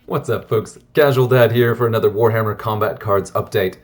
What's up, folks? Casual Dad here for another Warhammer Combat Cards update.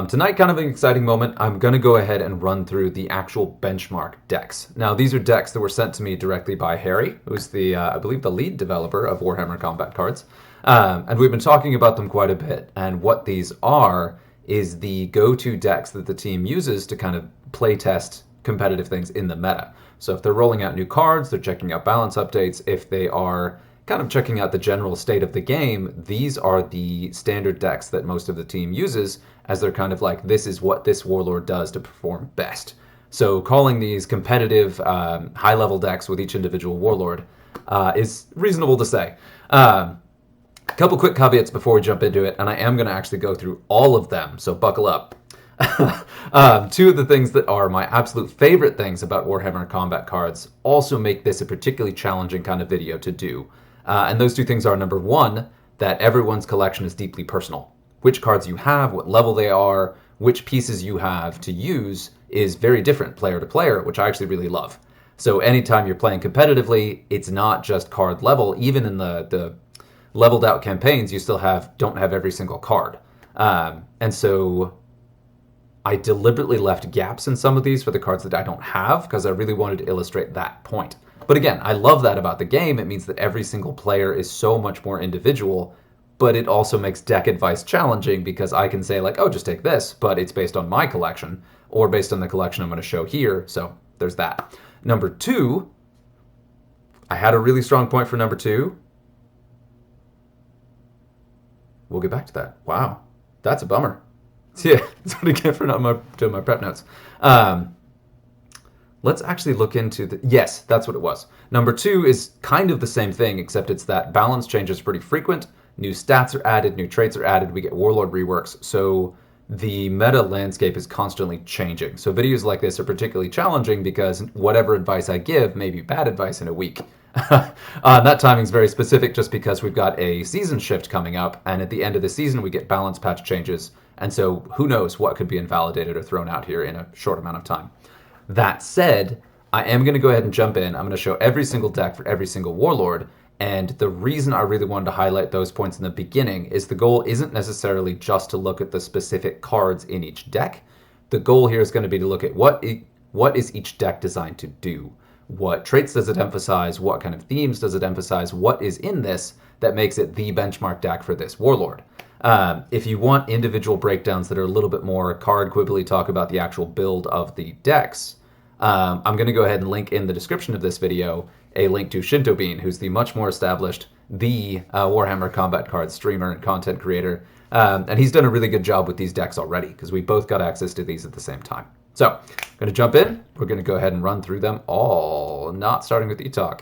Tonight, kind of an exciting moment. I'm going to go ahead and run through the actual benchmark decks. Now, these are decks that were sent to me directly by Harry, who's the, I believe, the lead developer of Warhammer Combat Cards. And we've been talking about them quite a bit. And what these are is the go-to decks that the team uses to kind of play test competitive things in the meta. So if they're rolling out new cards, they're checking out balance updates. If they are kind of checking out the general state of the game, these are the standard decks that most of the team uses as they're kind of like, this is what this Warlord does to perform best. So calling these competitive high-level decks with each individual Warlord is reasonable to say. A couple quick caveats before we jump into it, and I am going to actually go through all of them, so buckle up. Two of the things that are my absolute favorite things about Warhammer Combat Cards also make this a particularly challenging kind of video to do. And those two things are, number one, that everyone's collection is deeply personal. Which cards you have, what level they are, which pieces you have to use is very different player to player, which I actually really love. So anytime you're playing competitively, it's not just card level. Even in the leveled out campaigns, you still don't have every single card. And so I deliberately left gaps in some of these for the cards that I don't have because I really wanted to illustrate that point. But again, I love that about the game. It means that every single player is so much more individual, but it also makes deck advice challenging because I can say like, oh, just take this, but it's based on my collection or based on the collection I'm going to show here. So there's that. Number two, I had a really strong point for number two. We'll get back to that. Wow, that's a bummer. Yeah, that's what I get for not doing my prep notes. Let's actually look into the... Yes, that's what it was. Number two is kind of the same thing, except it's that balance changes pretty frequent. New stats are added, new traits are added, we get Warlord reworks. So the meta landscape is constantly changing. So videos like this are particularly challenging because whatever advice I give may be bad advice in a week. That timing is very specific just because we've got a season shift coming up, and at the end of the season we get balance patch changes. And so who knows what could be invalidated or thrown out here in a short amount of time. That said, I am going to go ahead and jump in. I'm going to show every single deck for every single Warlord, and the reason I really wanted to highlight those points in the beginning is the goal isn't necessarily just to look at the specific cards in each deck. The goal here is going to be to look at what is each deck designed to do. What traits does it emphasize? What kind of themes does it emphasize? What is in this that makes it the benchmark deck for this Warlord? If you want individual breakdowns that are a little bit more card quibbly, talk about the actual build of the decks, I'm going to go ahead and link in the description of this video a link to Shinto Bean, who's the much more established, Warhammer Combat Cards streamer and content creator. And he's done a really good job with these decks already because we both got access to these at the same time. So I'm going to jump in. We're going to go ahead and run through them all, not starting with Etok.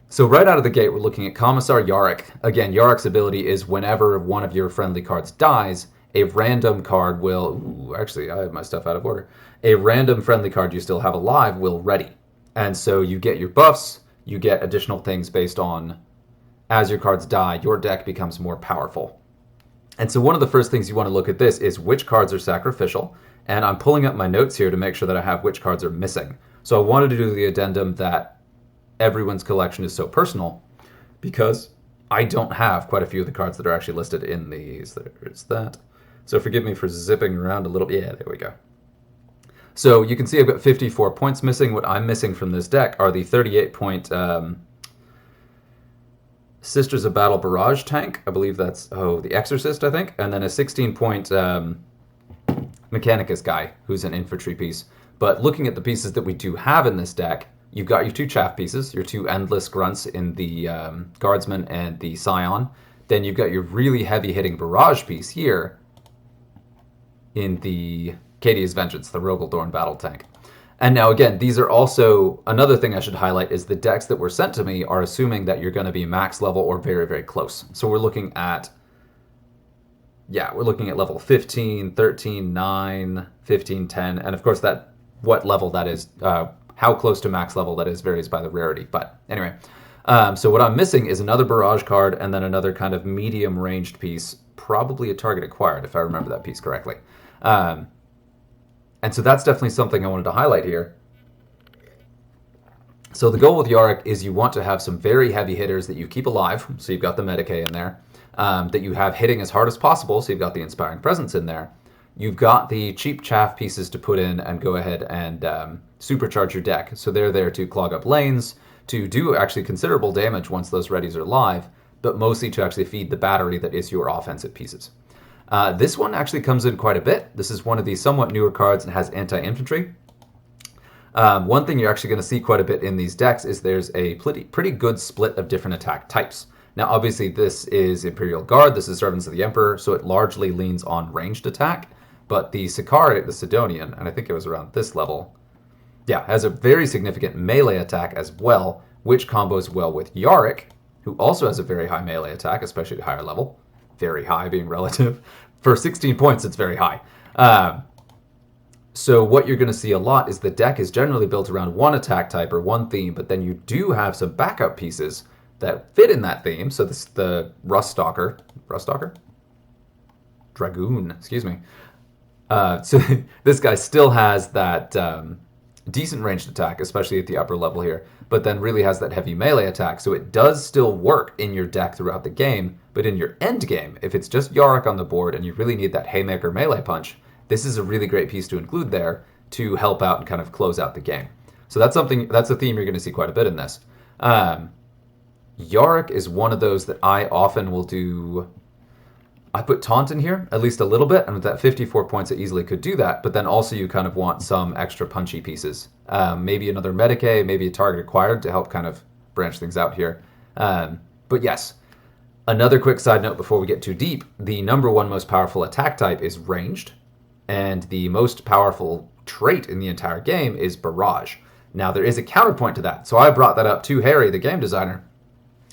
So right out of the gate, we're looking at Commissar Yarrick. Again, Yarrick's ability is whenever one of your friendly cards dies, a random card will... Ooh, actually, I have my stuff out of order. A random friendly card you still have alive will ready. And so you get your buffs, you get additional things based on as your cards die, your deck becomes more powerful. And so one of the first things you want to look at this is which cards are sacrificial. And I'm pulling up my notes here to make sure that I have which cards are missing. So I wanted to do the addendum that everyone's collection is so personal because I don't have quite a few of the cards that are actually listed in these. There's that. So forgive me for zipping around a little. Yeah, there we go. So you can see I've got 54 points missing. What I'm missing from this deck are the 38-point Sisters of Battle Barrage tank. I believe that's, the Exorcist, I think. And then a 16-point Mechanicus guy, who's an infantry piece. But looking at the pieces that we do have in this deck, you've got your two chaff pieces, your two endless grunts in the Guardsman and the Scion. Then you've got your really heavy-hitting barrage piece here in the Cadia's Vengeance, the Rogaldorn battle tank. And now again, these are also, another thing I should highlight is the decks that were sent to me are assuming that you're going to be max level or very, very close. So we're looking at, we're looking at level 15, 13, 9, 15, 10, and of course that, what level that is, how close to max level that is varies by the rarity. But anyway, so what I'm missing is another barrage card and then another kind of medium ranged piece, probably a target acquired if I remember that piece correctly. And so that's definitely something I wanted to highlight here. So the goal with Yarick is you want to have some very heavy hitters that you keep alive, so you've got the Medicae in there, that you have hitting as hard as possible, so you've got the Inspiring Presence in there. You've got the cheap chaff pieces to put in and go ahead and supercharge your deck. So they're there to clog up lanes, to do actually considerable damage once those readies are live, but mostly to actually feed the battery that is your offensive pieces. This one actually comes in quite a bit. This is one of the somewhat newer cards and has anti-infantry. One thing you're actually going to see quite a bit in these decks is there's a pretty good split of different attack types. Now, obviously, this is Imperial Guard, this is Servants of the Emperor, so it largely leans on ranged attack. But the Sicari, the Sidonian, and I think it was around this level, yeah, has a very significant melee attack as well, which combos well with Yarick, who also has a very high melee attack, especially at higher level. Very high being relative. For 16 points, it's very high. So what you're going to see a lot is the deck is generally built around one attack type or one theme, but then you do have some backup pieces that fit in that theme. So this the Ruststalker? Dragoon, excuse me. So this guy still has that decent ranged attack, especially at the upper level here, but then really has that heavy melee attack. So it does still work in your deck throughout the game, but in your end game, if it's just Yarick on the board and you really need that haymaker melee punch, this is a really great piece to include there to help out and kind of close out the game. So that's a theme you're going to see quite a bit in this. Yarick is one of those that I often will do. I put Taunt in here, at least a little bit, and with that 54 points, it easily could do that, but then also you kind of want some extra punchy pieces. Maybe another Medicae, maybe a target acquired to help kind of branch things out here. But yes, another quick side note before we get too deep, the number one most powerful attack type is ranged, and the most powerful trait in the entire game is Barrage. Now, there is a counterpoint to that, so I brought that up to Harry, the game designer,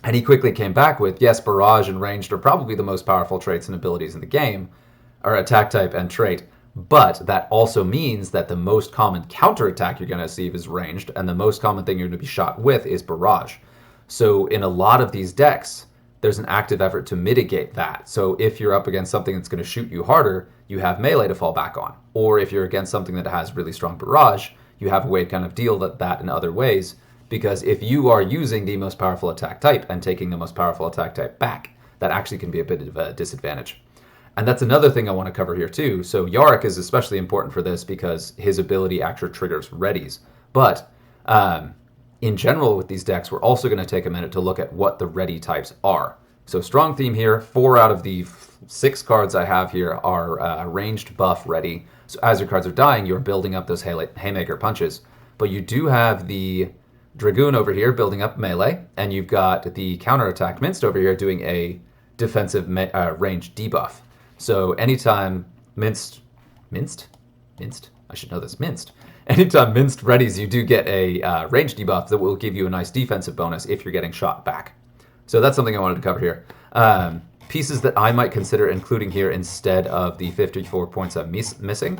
and he quickly came back with, yes, Barrage and Ranged are probably the most powerful traits and abilities in the game, or attack type and trait, but that also means that the most common counterattack you're going to see is Ranged, and the most common thing you're going to be shot with is Barrage. So in a lot of these decks, there's an active effort to mitigate that. So if you're up against something that's going to shoot you harder, you have melee to fall back on. Or if you're against something that has really strong barrage, you have a way to kind of deal with that in other ways. Because if you are using the most powerful attack type and taking the most powerful attack type back, that actually can be a bit of a disadvantage. And that's another thing I want to cover here too. So Yarick is especially important for this because his ability actually triggers readies. But in general with these decks, we're also going to take a minute to look at what the ready types are. So strong theme here, 4 out of the 6 cards I have here are ranged buff ready. So as your cards are dying, you're building up those haymaker punches. But you do have the Dragoon over here building up melee, and you've got the counterattack Minced over here doing a defensive range debuff. So anytime Minced, I should know this, Minced. Anytime Minced readies, you do get a range debuff that will give you a nice defensive bonus if you're getting shot back. So that's something I wanted to cover here. Pieces that I might consider including here instead of the 54 points I'm missing.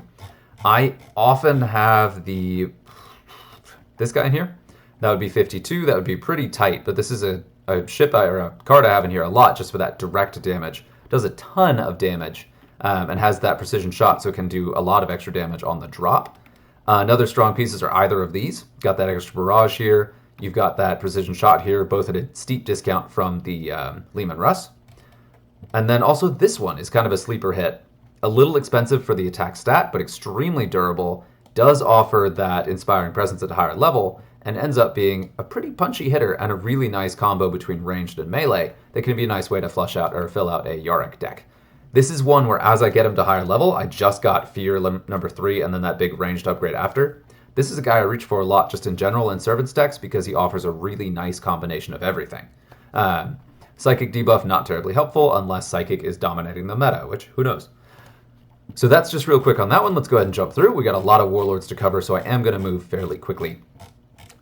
I often have this guy in here. That would be 52. That would be pretty tight, but this is a card I have in here a lot just for that direct damage. It does a ton of damage and has that precision shot, so it can do a lot of extra damage on the drop. Another strong pieces are either of these. Got that extra barrage here. You've got that precision shot here, both at a steep discount from the Lehman Russ. And then also this one is kind of a sleeper hit. A little expensive for the attack stat, but extremely durable. Does offer that Inspiring Presence at a higher level, and ends up being a pretty punchy hitter and a really nice combo between ranged and melee that can be a nice way to flush out or fill out a Yarick deck. This is one where as I get him to higher level, I just got Fear number 3 and then that big ranged upgrade after. This is a guy I reach for a lot just in general in Servants decks because he offers a really nice combination of everything. Psychic debuff, not terribly helpful unless Psychic is dominating the meta, which who knows. So that's just real quick on that one. Let's go ahead and jump through. We got a lot of Warlords to cover, so I am going to move fairly quickly.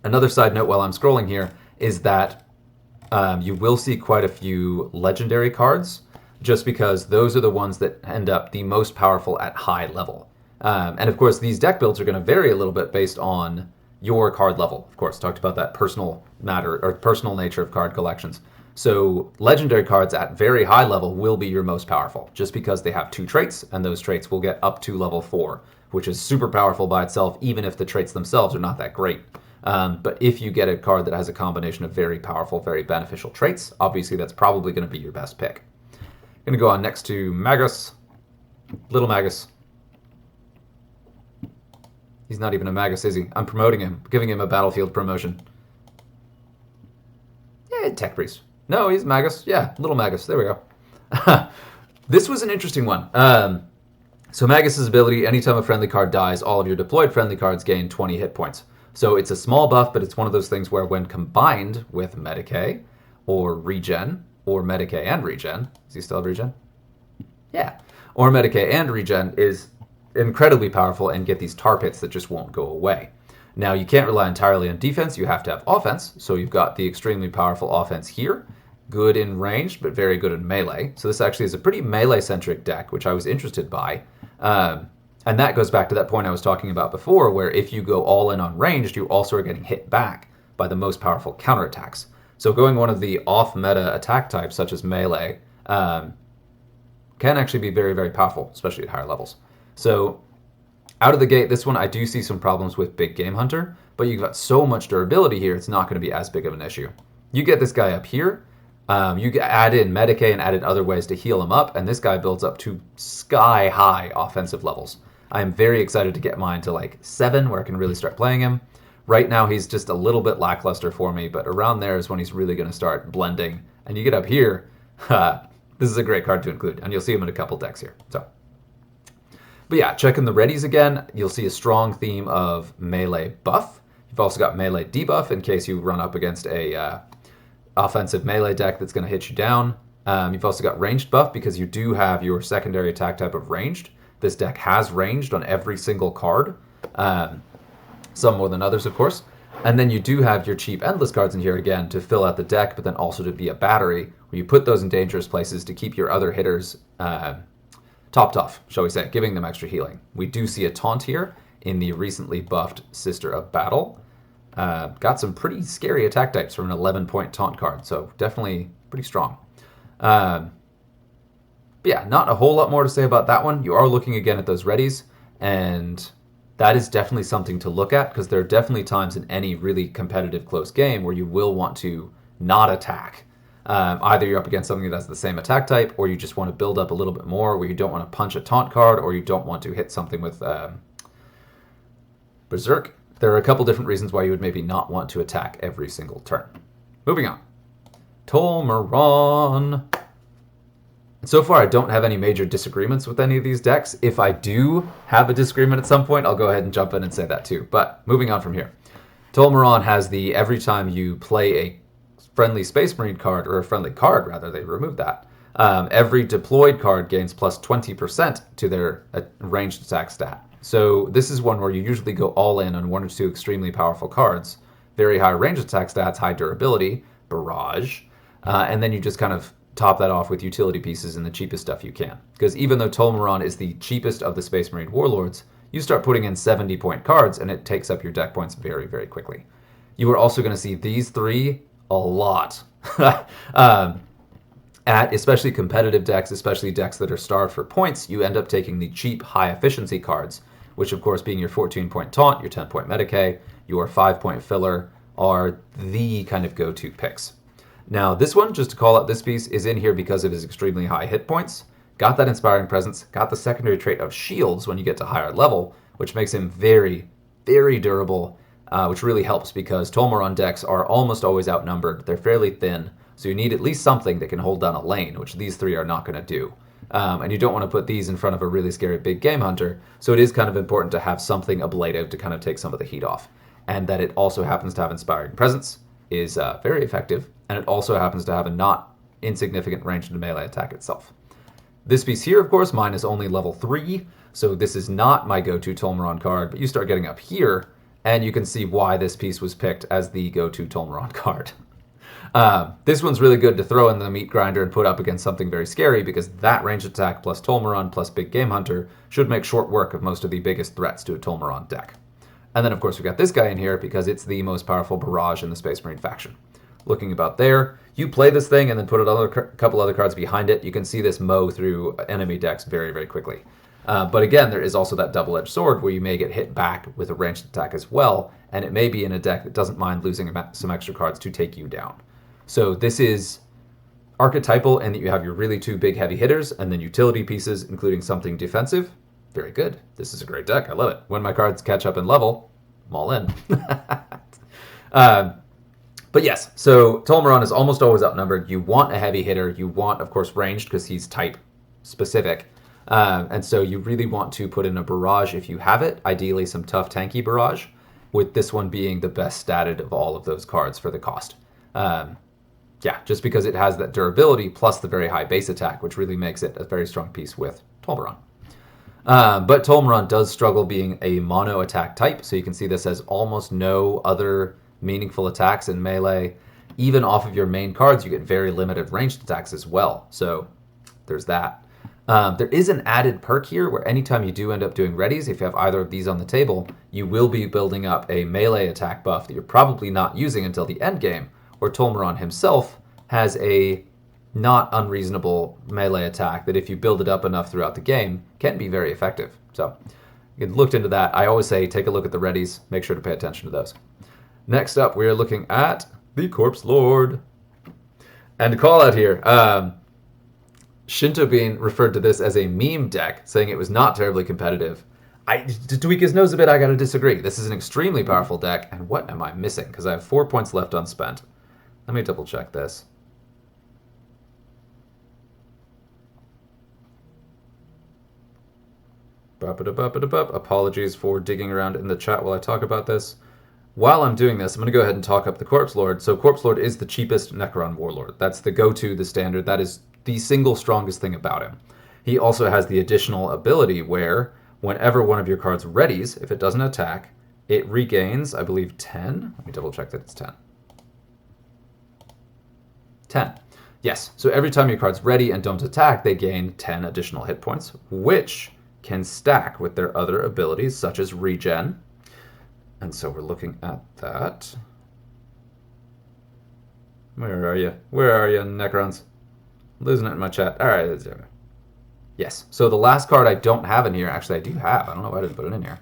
Another side note while I'm scrolling here is that you will see quite a few legendary cards, just because those are the ones that end up the most powerful at high level. And of course, these deck builds are going to vary a little bit based on your card level. Of course, talked about that personal matter or personal nature of card collections. So legendary cards at very high level will be your most powerful, just because they have 2 traits, and those traits will get up to level 4, which is super powerful by itself, even if the traits themselves are not that great. But if you get a card that has a combination of very powerful, very beneficial traits, obviously that's probably going to be your best pick. Going to go on next to Magus. Little Magus. He's not even a Magus, is he? I'm promoting him, giving him a battlefield promotion. Yeah, Tech Priest. No, he's Magus. Yeah, Little Magus. There we go. This was an interesting one. So Magus' ability, anytime a friendly card dies, all of your deployed friendly cards gain 20 hit points. So it's a small buff, but it's one of those things where when combined with Medicae or Regen, or Medicae and Regen, does he still have Regen? Yeah. Or Medicae and Regen is incredibly powerful and get these tar pits that just won't go away. Now, you can't rely entirely on defense. You have to have offense. So you've got the extremely powerful offense here. Good in range, but very good in melee. So this actually is a pretty melee-centric deck, which I was interested by. And that goes back to that point I was talking about before, where if you go all in on ranged, you also are getting hit back by the most powerful counterattacks. So going one of the off-meta attack types, such as melee, can actually be very, very powerful, especially at higher levels. So out of the gate, this one I do see some problems with Big Game Hunter, but you've got so much durability here, it's not going to be as big of an issue. You get this guy up here, you add in Medicae and add in other ways to heal him up, and this guy builds up to sky-high offensive levels. I am very excited to get mine to like 7, where I can really start playing him. Right now, he's just a little bit lackluster for me, but around there is when he's really going to start blending. And you get up here, this is a great card to include, and you'll see him in a couple decks here. But yeah, checking the readies again, you'll see a strong theme of melee buff. You've also got melee debuff in case you run up against a offensive melee deck that's going to hit you down. You've also got ranged buff because you do have your secondary attack type of ranged. This deck has ranged on every single card, some more than others, of course. And then you do have your cheap endless cards in here again to fill out the deck, but then also to be a battery where you put those in dangerous places to keep your other hitters topped off, shall we say, giving them extra healing. We do see a taunt here in the recently buffed Sister of Battle. Got some pretty scary attack types from an 11-point taunt card, so definitely pretty strong. But yeah, not a whole lot more to say about that one. You are looking again at those readies, and that is definitely something to look at, because there are definitely times in any really competitive close game where you will want to not attack. Either you're up against something that has the same attack type, or you just want to build up a little bit more, where you don't want to punch a taunt card, or you don't want to hit something with Berserk. There are a couple different reasons why you would maybe not want to attack every single turn. Moving on. Tolmaron. So far, I don't have any major disagreements with any of these decks. If I do have a disagreement at some point, I'll go ahead and jump in and say that too. But moving on from here. Tolmaron has the every time you play a friendly Space Marine card, or a friendly card rather, they removed that. Every deployed card gains plus 20% to their ranged attack stat. So this is one where you usually go all in on 1 or 2 extremely powerful cards. Very high ranged attack stats, high durability, barrage, and then you just kind of top that off with utility pieces and the cheapest stuff you can. Because even though Tolmaron is the cheapest of the Space Marine Warlords, you start putting in 70-point cards and it takes up your deck points very, very quickly. You are also going to see these 3 a lot. At especially competitive decks, especially decks that are starved for points, you end up taking the cheap, high-efficiency cards, which of course being your 14-point taunt, your 10-point Medicae, your 5-point filler, are the kind of go-to picks. Now, this one, just to call out this piece, is in here because of his extremely high hit points. Got that Inspiring Presence, got the secondary trait of Shields when you get to higher level, which makes him very, very durable, which really helps because Tolmaron decks are almost always outnumbered. They're fairly thin, so you need at least something that can hold down a lane, which these 3 are not going to do. And you don't want to put these in front of a really scary Big Game Hunter, so it is kind of important to have something ablative to kind of take some of the heat off. And that it also happens to have Inspiring Presence is very effective, and it also happens to have a not insignificant ranged melee attack itself. This piece here, of course, mine is only level 3, so this is not my go-to Tolmaron card, but you start getting up here, and you can see why this piece was picked as the go-to Tolmaron card. This one's really good to throw in the meat grinder and put up against something very scary, because that ranged attack plus Tolmaron plus Big Game Hunter should make short work of most of the biggest threats to a Tolmaron deck. And then, of course, we've got this guy in here because it's the most powerful barrage in the Space Marine faction. Looking about there, you play this thing and then put a couple other cards behind it. You can see this mow through enemy decks very, very quickly. But again, there is also that double-edged sword where you may get hit back with a ranged attack as well, and it may be in a deck that doesn't mind losing some extra cards to take you down. So this is archetypal in that you have your really two big heavy hitters and then utility pieces, including something defensive. Very good. This is a great deck. I love it. When my cards catch up in level, I'm all in. But yes, so Tolmaron is almost always outnumbered. You want a heavy hitter. You want, of course, ranged because he's type specific. And so you really want to put in a barrage if you have it, ideally some tough tanky barrage, with this one being the best statted of all of those cards for the cost. Yeah, just because it has that durability plus the very high base attack, which really makes it a very strong piece with Tolmaron. But Tolmaron does struggle being a mono attack type, so you can see this has almost no other meaningful attacks in melee. Even off of your main cards, you get very limited ranged attacks as well, so there's that. There is an added perk here where anytime you do end up doing readies, if you have either of these on the table, you will be building up a melee attack buff that you're probably not using until the end game, where Tolmaron himself has a not unreasonable melee attack that if you build it up enough throughout the game, can be very effective. So you looked into that. I always say take a look at the readies, make sure to pay attention to those. Next up, we are looking at the Corpse Lord. And to call out here, Shinto Bean referred to this as a meme deck, saying it was not terribly competitive. To tweak his nose a bit, I gotta disagree. This is an extremely powerful deck, and what am I missing? Because I have 4 points left unspent. Let me double check this. Apologies for digging around in the chat while I talk about this. While I'm doing this, I'm going to go ahead and talk up the Corpse Lord. So Corpse Lord is the cheapest Necron Warlord. That's the go-to, the standard. That is the single strongest thing about him. He also has the additional ability where whenever one of your cards readies, if it doesn't attack, it regains, I believe, 10. Let me double check that it's 10. 10. Yes, so every time your card's ready and don't attack, they gain 10 additional hit points, which can stack with their other abilities, such as regen. And so we're looking at that. Where are you? Where are you, Necrons? I'm losing it in my chat. All right. Yes. So the last card I don't have in here, actually I do have. I don't know why I didn't put it in here.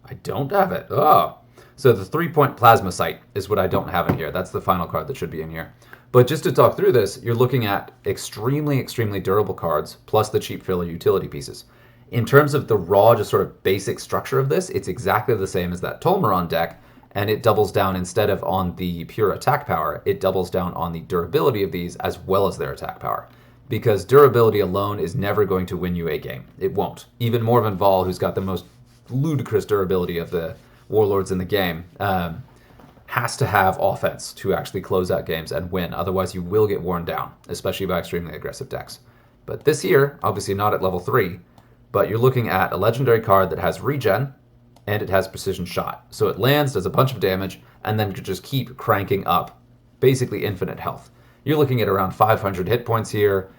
I don't have it. Oh. So the 3-point Plasma Sight is what I don't have in here. That's the final card that should be in here. But just to talk through this, you're looking at extremely, extremely durable cards, plus the cheap filler utility pieces. In terms of the raw, just sort of basic structure of this, it's exactly the same as that Tolmaron deck, and it doubles down instead of on the pure attack power, it doubles down on the durability of these as well as their attack power. Because durability alone is never going to win you a game. It won't. Even Morven Vol, who's got the most ludicrous durability of the Warlords in the game, has to have offense to actually close out games and win. Otherwise, you will get worn down, especially by extremely aggressive decks. But this year, obviously not at level 3, but you're looking at a legendary card that has regen, and it has precision shot. So it lands, does a bunch of damage, and then could just keep cranking up basically infinite health. You're looking at around 500 hit points here.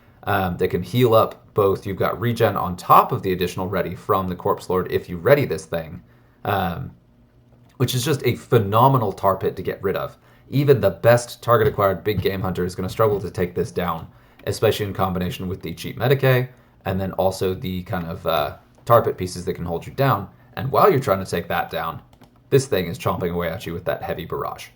They can heal up both. You've got regen on top of the additional ready from the Corpse Lord if you ready this thing, which is just a phenomenal tar pit to get rid of. Even the best target acquired big game hunter is going to struggle to take this down, especially in combination with the cheap Medicae, and then also the kind of tar pit pieces that can hold you down. And while you're trying to take that down, this thing is chomping away at you with that heavy barrage.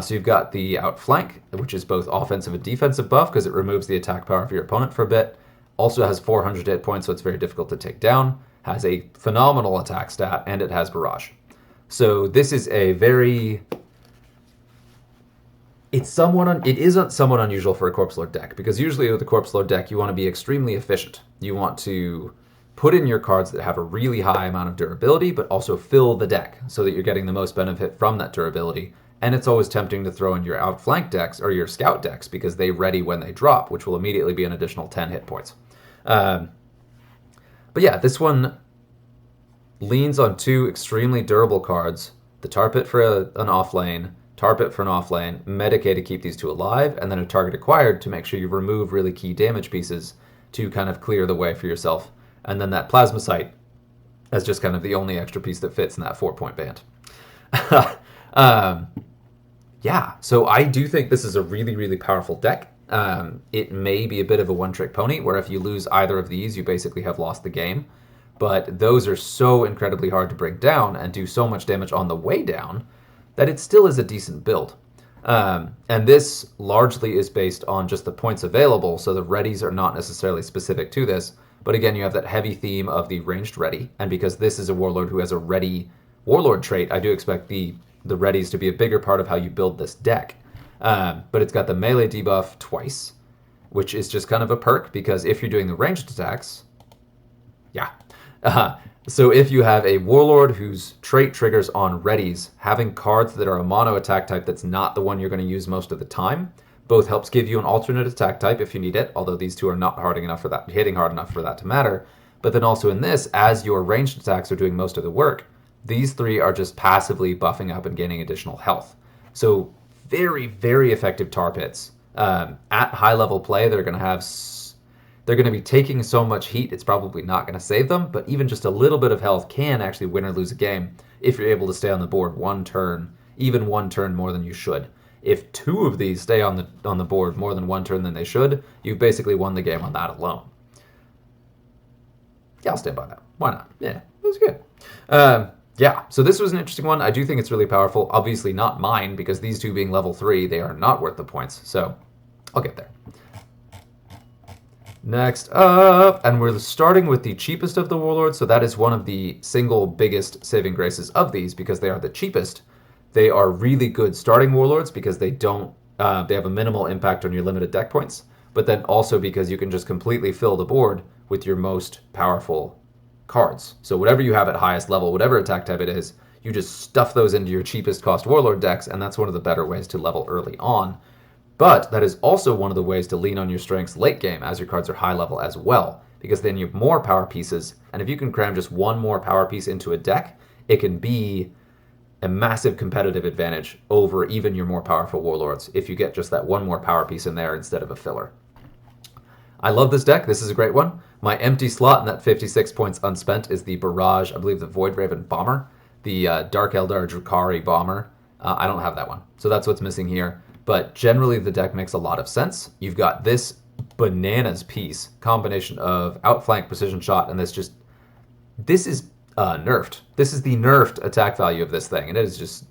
So you've got the outflank, which is both offensive and defensive buff because it removes the attack power of your opponent for a bit. Also has 400 hit points, so it's very difficult to take down. Has a phenomenal attack stat, and it has barrage. So this is a very... It isn't somewhat unusual for a Corpse Lord deck, because usually with the Corpse Lord deck, you want to be extremely efficient. You want to put in your cards that have a really high amount of durability, but also fill the deck so that you're getting the most benefit from that durability. And it's always tempting to throw in your outflank decks or your scout decks because they ready when they drop, which will immediately be an additional 10 hit points. But yeah, this one leans on two extremely durable cards. The Tar Pit for an off lane, Tar Pit for an off lane, Medicae to keep these two alive, and then a target acquired to make sure you remove really key damage pieces to kind of clear the way for yourself. And then that Plasma Sight as just kind of the only extra piece that fits in that 4-point band. Yeah, so I do think this is a really, really powerful deck. It may be a bit of a one-trick pony, where if you lose either of these, you basically have lost the game. But those are so incredibly hard to bring down and do so much damage on the way down that it still is a decent build. And this largely is based on just the points available, so the readies are not necessarily specific to this. But again, you have that heavy theme of the ranged ready, and because this is a warlord who has a ready warlord trait, I do expect the readies to be a bigger part of how you build this deck. But it's got the melee debuff twice, which is just kind of a perk, because if you're doing the ranged attacks, yeah. So if you have a warlord whose trait triggers on readies, having cards that are a mono attack type that's not the one you're going to use most of the time, both helps give you an alternate attack type if you need it, although these two are not hitting hard enough for that to matter. But then also in this, as your ranged attacks are doing most of the work, these three are just passively buffing up and gaining additional health. So very, very effective tar pits. At high level play, they're going to be taking so much heat, it's probably not going to save them, but even just a little bit of health can actually win or lose a game if you're able to stay on the board one turn, even one turn more than you should. If two of these stay on the board more than one turn than they should, you've basically won the game on that alone. Yeah, I'll stand by that. Why not? Yeah, it was good. Yeah, so this was an interesting one. I do think it's really powerful. Obviously not mine, because these two being level 3, they are not worth the points. So I'll get there. Next up, and we're starting with the cheapest of the warlords, so that is one of the single biggest saving graces of these, because they are the cheapest. They are really good starting warlords because they have a minimal impact on your limited deck points, but then also because you can just completely fill the board with your most powerful cards. So whatever you have at highest level, whatever attack type it is, you just stuff those into your cheapest cost warlord decks, and that's one of the better ways to level early on. But that is also one of the ways to lean on your strengths late game as your cards are high level as well, because then you have more power pieces, and if you can cram just one more power piece into a deck, it can be a massive competitive advantage over even your more powerful warlords if you get just that one more power piece in there instead of a filler. I love this deck. This is a great one. My empty slot in that 56 points unspent is the Barrage, I believe the Void Raven Bomber, the Dark Eldar Drukhari Bomber. I don't have that one, so that's what's missing here. But generally the deck makes a lot of sense. You've got this bananas piece, combination of outflank, precision shot, and this is nerfed. This is the nerfed attack value of this thing, and it is just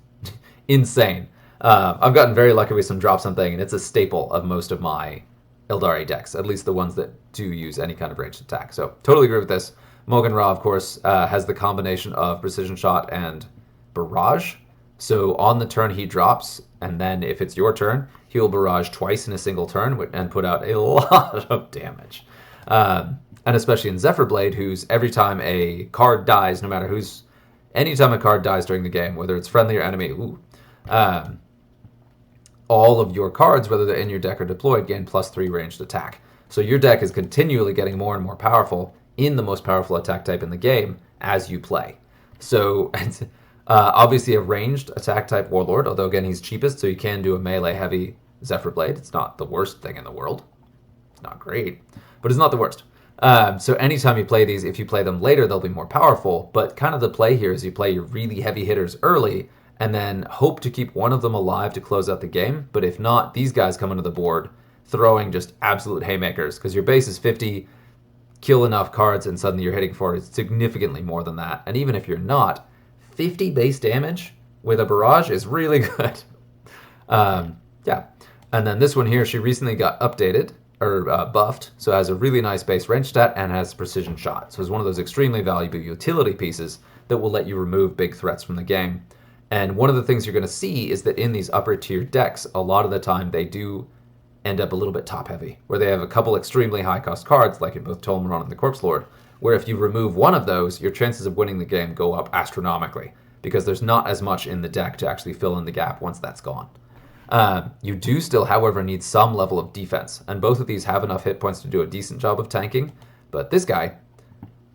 insane. I've gotten very lucky with some drop something, and it's a staple of most of my Eldari decks, at least the ones that do use any kind of ranged attack. So totally agree with this. Mogan Ra, of course, has the combination of precision shot and barrage. So on the turn he drops, and then if it's your turn, he'll barrage twice in a single turn and put out a lot of damage. And especially in Zephyr Blade, who's every time a card dies, no matter anytime a card dies during the game, whether it's friendly or enemy, all of your cards, whether they're in your deck or deployed, gain +3 ranged attack. So your deck is continually getting more and more powerful in the most powerful attack type in the game as you play. So obviously a ranged attack type warlord, although again he's cheapest, so you can do a melee heavy Zephyr Blade. It's not the worst thing in the world. It's not great, but it's not the worst. So anytime you play these, if you play them later, they'll be more powerful. But kind of the play here is you play your really heavy hitters early, and then hope to keep one of them alive to close out the game. But if not, these guys come into the board throwing just absolute haymakers, because your base is 50, kill enough cards, and suddenly you're hitting for significantly more than that. And even if you're not, 50 base damage with a barrage is really good. Yeah. And then this one here, she recently got updated, or buffed, so it has a really nice base range stat and has precision shot. So it's one of those extremely valuable utility pieces that will let you remove big threats from the game. And one of the things you're going to see is that in these upper tier decks, a lot of the time they do end up a little bit top heavy, where they have a couple extremely high cost cards, like in both Tolmaron and the Corpse Lord, where if you remove one of those, your chances of winning the game go up astronomically, because there's not as much in the deck to actually fill in the gap once that's gone. You do still, however, need some level of defense, and both of these have enough hit points to do a decent job of tanking, but this guy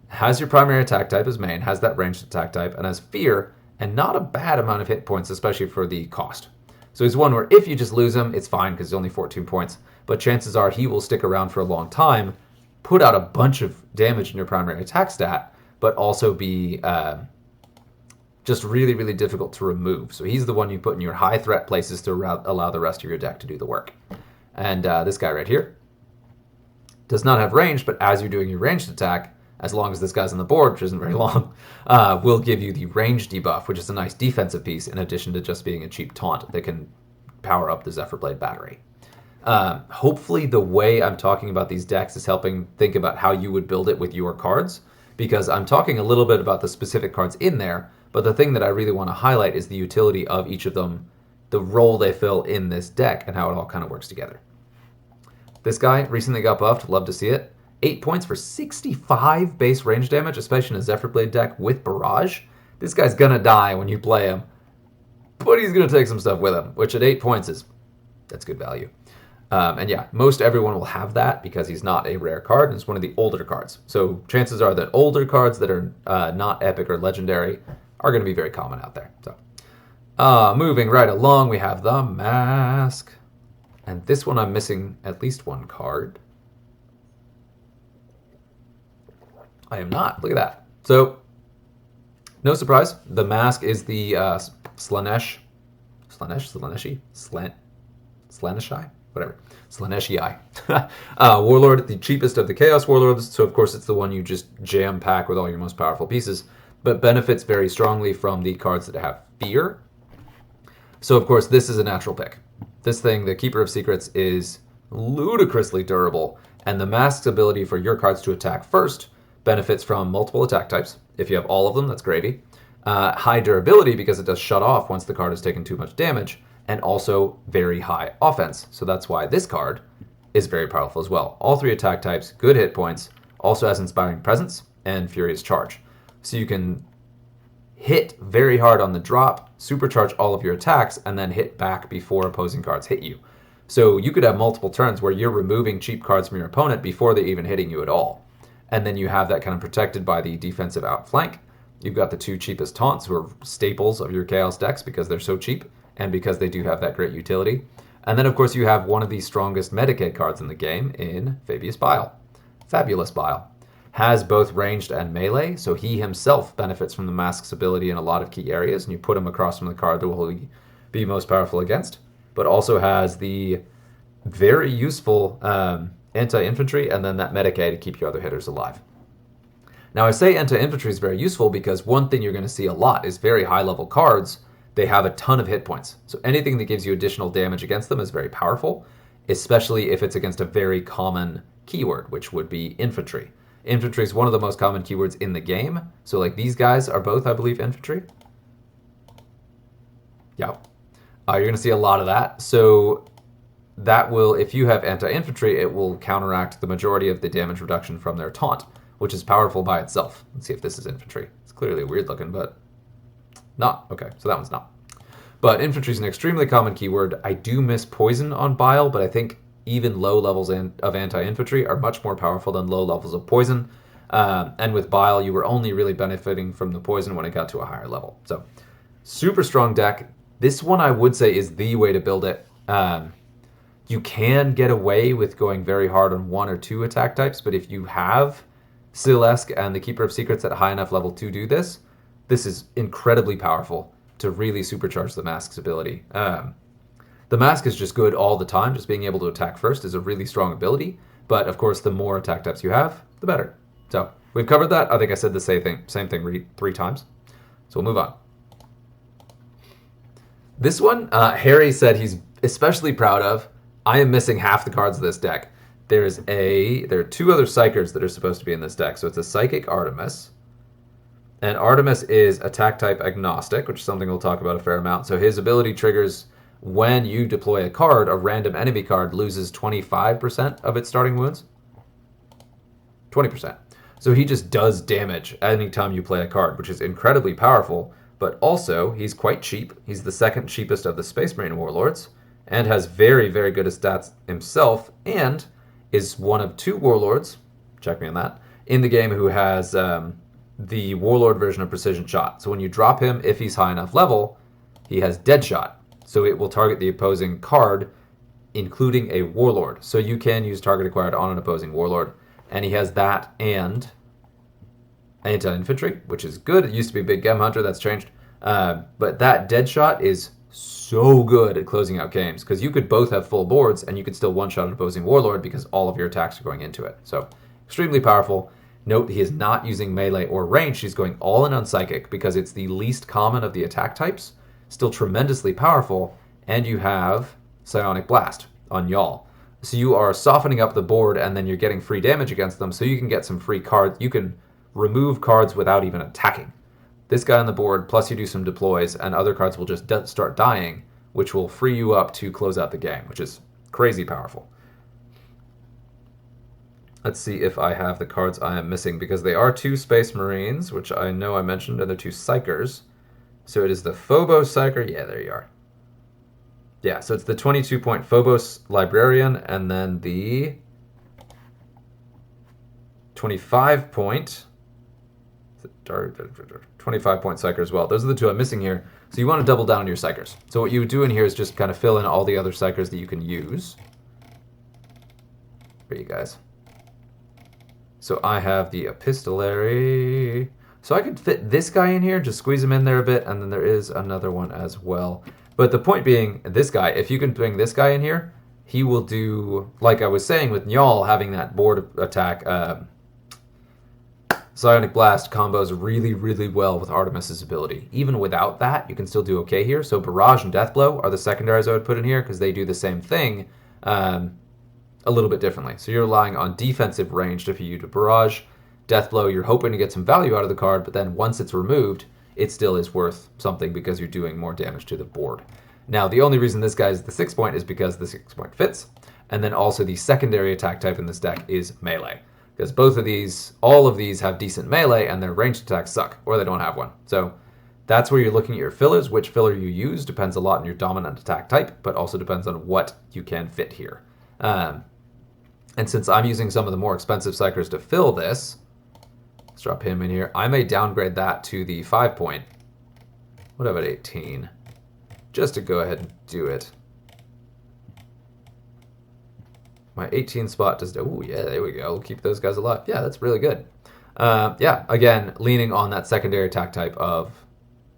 has your primary attack type as main, has that ranged attack type, and has fear, and not a bad amount of hit points, especially for the cost. So he's one where if you just lose him, it's fine because he's only 14 points, but chances are he will stick around for a long time, put out a bunch of damage in your primary attack stat, but also be just really, really difficult to remove. So he's the one you put in your high threat places to allow the rest of your deck to do the work. And this guy right here does not have range, but as you're doing your ranged attack, as long as this guy's on the board, which isn't very long, will give you the range debuff, which is a nice defensive piece in addition to just being a cheap taunt that can power up the Zephyrblade battery. Hopefully the way I'm talking about these decks is helping think about how you would build it with your cards, because I'm talking a little bit about the specific cards in there, but the thing that I really want to highlight is the utility of each of them, the role they fill in this deck, and how it all kind of works together. This guy recently got buffed, love to see it. 8 points for 65 base range damage, especially in a Zephyrblade deck with Barrage. This guy's gonna die when you play him, but he's gonna take some stuff with him, which at 8 points that's good value. And yeah, most everyone will have that because he's not a rare card and it's one of the older cards. So chances are that older cards that are not epic or legendary are going to be very common out there. So moving right along, we have the Mask. And this one I'm missing at least one card. I am not. Look at that. So no surprise, the Mask is the Slaaneshi? Whatever. Slaaneshi. Warlord, the cheapest of the Chaos Warlords, so of course it's the one you just jam-pack with all your most powerful pieces, but benefits very strongly from the cards that have Fear. So of course this is a natural pick. This thing, the Keeper of Secrets, is ludicrously durable, and the Mask's ability for your cards to attack first benefits from multiple attack types. If you have all of them, that's gravy. High durability because it does shut off once the card has taken too much damage, and also very high offense. So that's why this card is very powerful as well. All 3 attack types, good hit points, also has Inspiring Presence and Furious Charge. So you can hit very hard on the drop, supercharge all of your attacks, and then hit back before opposing cards hit you. So you could have multiple turns where you're removing cheap cards from your opponent before they're even hitting you at all. And then you have that kind of protected by the defensive outflank. You've got the 2 cheapest taunts, who are staples of your Chaos decks because they're so cheap, and because they do have that great utility. And then, of course, you have one of the strongest Medicaid cards in the game in Fabius Bile. Fabulous Bile. Has both ranged and melee, so he himself benefits from the Mask's ability in a lot of key areas, and you put him across from the card that will be most powerful against, but also has the very useful anti-infantry and then that Medicaid to keep your other hitters alive. Now, I say anti-infantry is very useful because one thing you're going to see a lot is very high-level cards. They have a ton of hit points. So anything that gives you additional damage against them is very powerful, especially if it's against a very common keyword, which would be infantry. Infantry is one of the most common keywords in the game. So like these guys are both, I believe, infantry. Yeah. You're going to see a lot of that. So that will, if you have anti-infantry, it will counteract the majority of the damage reduction from their taunt, which is powerful by itself. Let's see if this is infantry. It's clearly weird looking, but not. Okay, so that one's not. But infantry is an extremely common keyword. I do miss poison on Bile, but I think even low levels of anti-infantry are much more powerful than low levels of poison. And with Bile, you were only really benefiting from the poison when it got to a higher level. So super strong deck. This one I would say is the way to build it. You can get away with going very hard on 1 or 2 attack types, but if you have Silesk and the Keeper of Secrets at high enough level to do this, this is incredibly powerful to really supercharge the Mask's ability. The Mask is just good all the time. Just being able to attack first is a really strong ability. But of course, the more attack types you have, the better. So we've covered that. I think I said the same thing 3 times. So we'll move on. This one, Harry said he's especially proud of. I am missing half the cards of this deck. There are 2 other Psychers that are supposed to be in this deck. So it's a Psychic Artemis. And Artemis is attack type agnostic, which is something we'll talk about a fair amount. So his ability triggers when you deploy a card, a random enemy card loses 25% of its starting wounds. 20%. So he just does damage anytime you play a card, which is incredibly powerful. But also, he's quite cheap. He's the 2nd cheapest of the Space Marine Warlords, and has very, very good stats himself, and is one of 2 Warlords, check me on that, in the game who has the Warlord version of Precision Shot. So when you drop him, if he's high enough level, he has Dead Shot. So it will target the opposing card, including a Warlord. So you can use target acquired on an opposing Warlord. And he has that and anti-infantry, which is good. It used to be Big Gem Hunter, that's changed. But that Dead Shot is so good at closing out games because you could both have full boards and you could still one-shot an opposing Warlord because all of your attacks are going into it. So extremely powerful. Note he is not using melee or range. He's going all in on Psychic because it's the least common of the attack types. Still tremendously powerful. And you have Psionic Blast on y'all. So you are softening up the board and then you're getting free damage against them so you can get some free cards. You can remove cards without even attacking. This guy on the board, plus you do some deploys, and other cards will just start dying, which will free you up to close out the game, which is crazy powerful. Let's see if I have the cards I am missing, because they are 2 Space Marines, which I know I mentioned, and they're 2 Psychers. So it is the Phobos Psyker. Yeah, there you are. Yeah, so it's the 22-point Phobos Librarian, and then the 25-point 25-point Psyker as well. Those are the 2 I'm missing here. So you want to double down on your Psychers. So what you would do in here is just kind of fill in all the other Psychers that you can use. For you guys. So I have the Epistolary. So I could fit this guy in here, just squeeze him in there a bit, and then there is another one as well. But the point being, this guy, if you can bring this guy in here, he will do, like I was saying with Njal having that board attack, Psionic Blast combos really, really well with Artemis's ability. Even without that, you can still do okay here. So Barrage and Deathblow are the secondaries I would put in here because they do the same thing a little bit differently. So you're relying on defensive range for you to Barrage. Deathblow, you're hoping to get some value out of the card, but then once it's removed, it still is worth something because you're doing more damage to the board. Now, the only reason this guy is the 6-point is because the 6-point fits, and then also the secondary attack type in this deck is melee. Because both of these, all of these have decent melee and their ranged attacks suck, or they don't have one. So that's where you're looking at your fillers. Which filler you use depends a lot on your dominant attack type, but also depends on what you can fit here. And since I'm using some of the more expensive Psychers to fill this, let's drop him in here. I may downgrade that to the 5-point. What about 18? Just to go ahead and do it. My 18 spot does, oh yeah, there we go. We'll keep those guys alive. Yeah, that's really good. Yeah, again, leaning on that secondary attack type of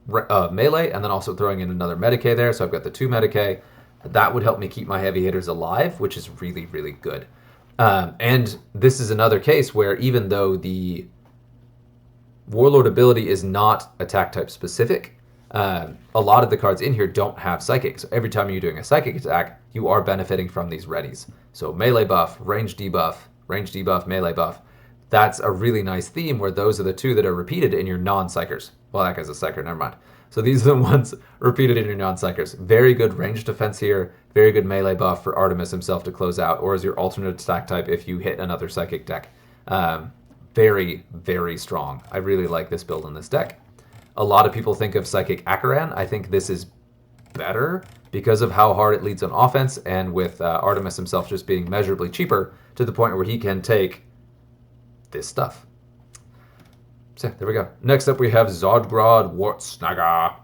melee, and then also throwing in another Medicae there. So I've got the 2 Medicae. That would help me keep my heavy hitters alive, which is really, really good. And this is another case where even though the Warlord ability is not attack type specific, a lot of the cards in here don't have Psychic. So every time you're doing a Psychic attack, you are benefiting from these readies. So melee buff, range debuff, melee buff. That's a really nice theme where those are the 2 that are repeated in your non-Psychers. Well, that guy's a Psycher, never mind. So these are the ones repeated in your non-Psychers. Very good range defense here. Very good melee buff for Artemis himself to close out, or as your alternate attack type if you hit another Psychic deck. Very, very strong. I really like this build in this deck. A lot of people think of Psychic Akaran. I think this is better because of how hard it leads on offense, and with Artemis himself just being measurably cheaper to the point where he can take this stuff. So there we go. Next up we have Zodgrod Wartsnagga.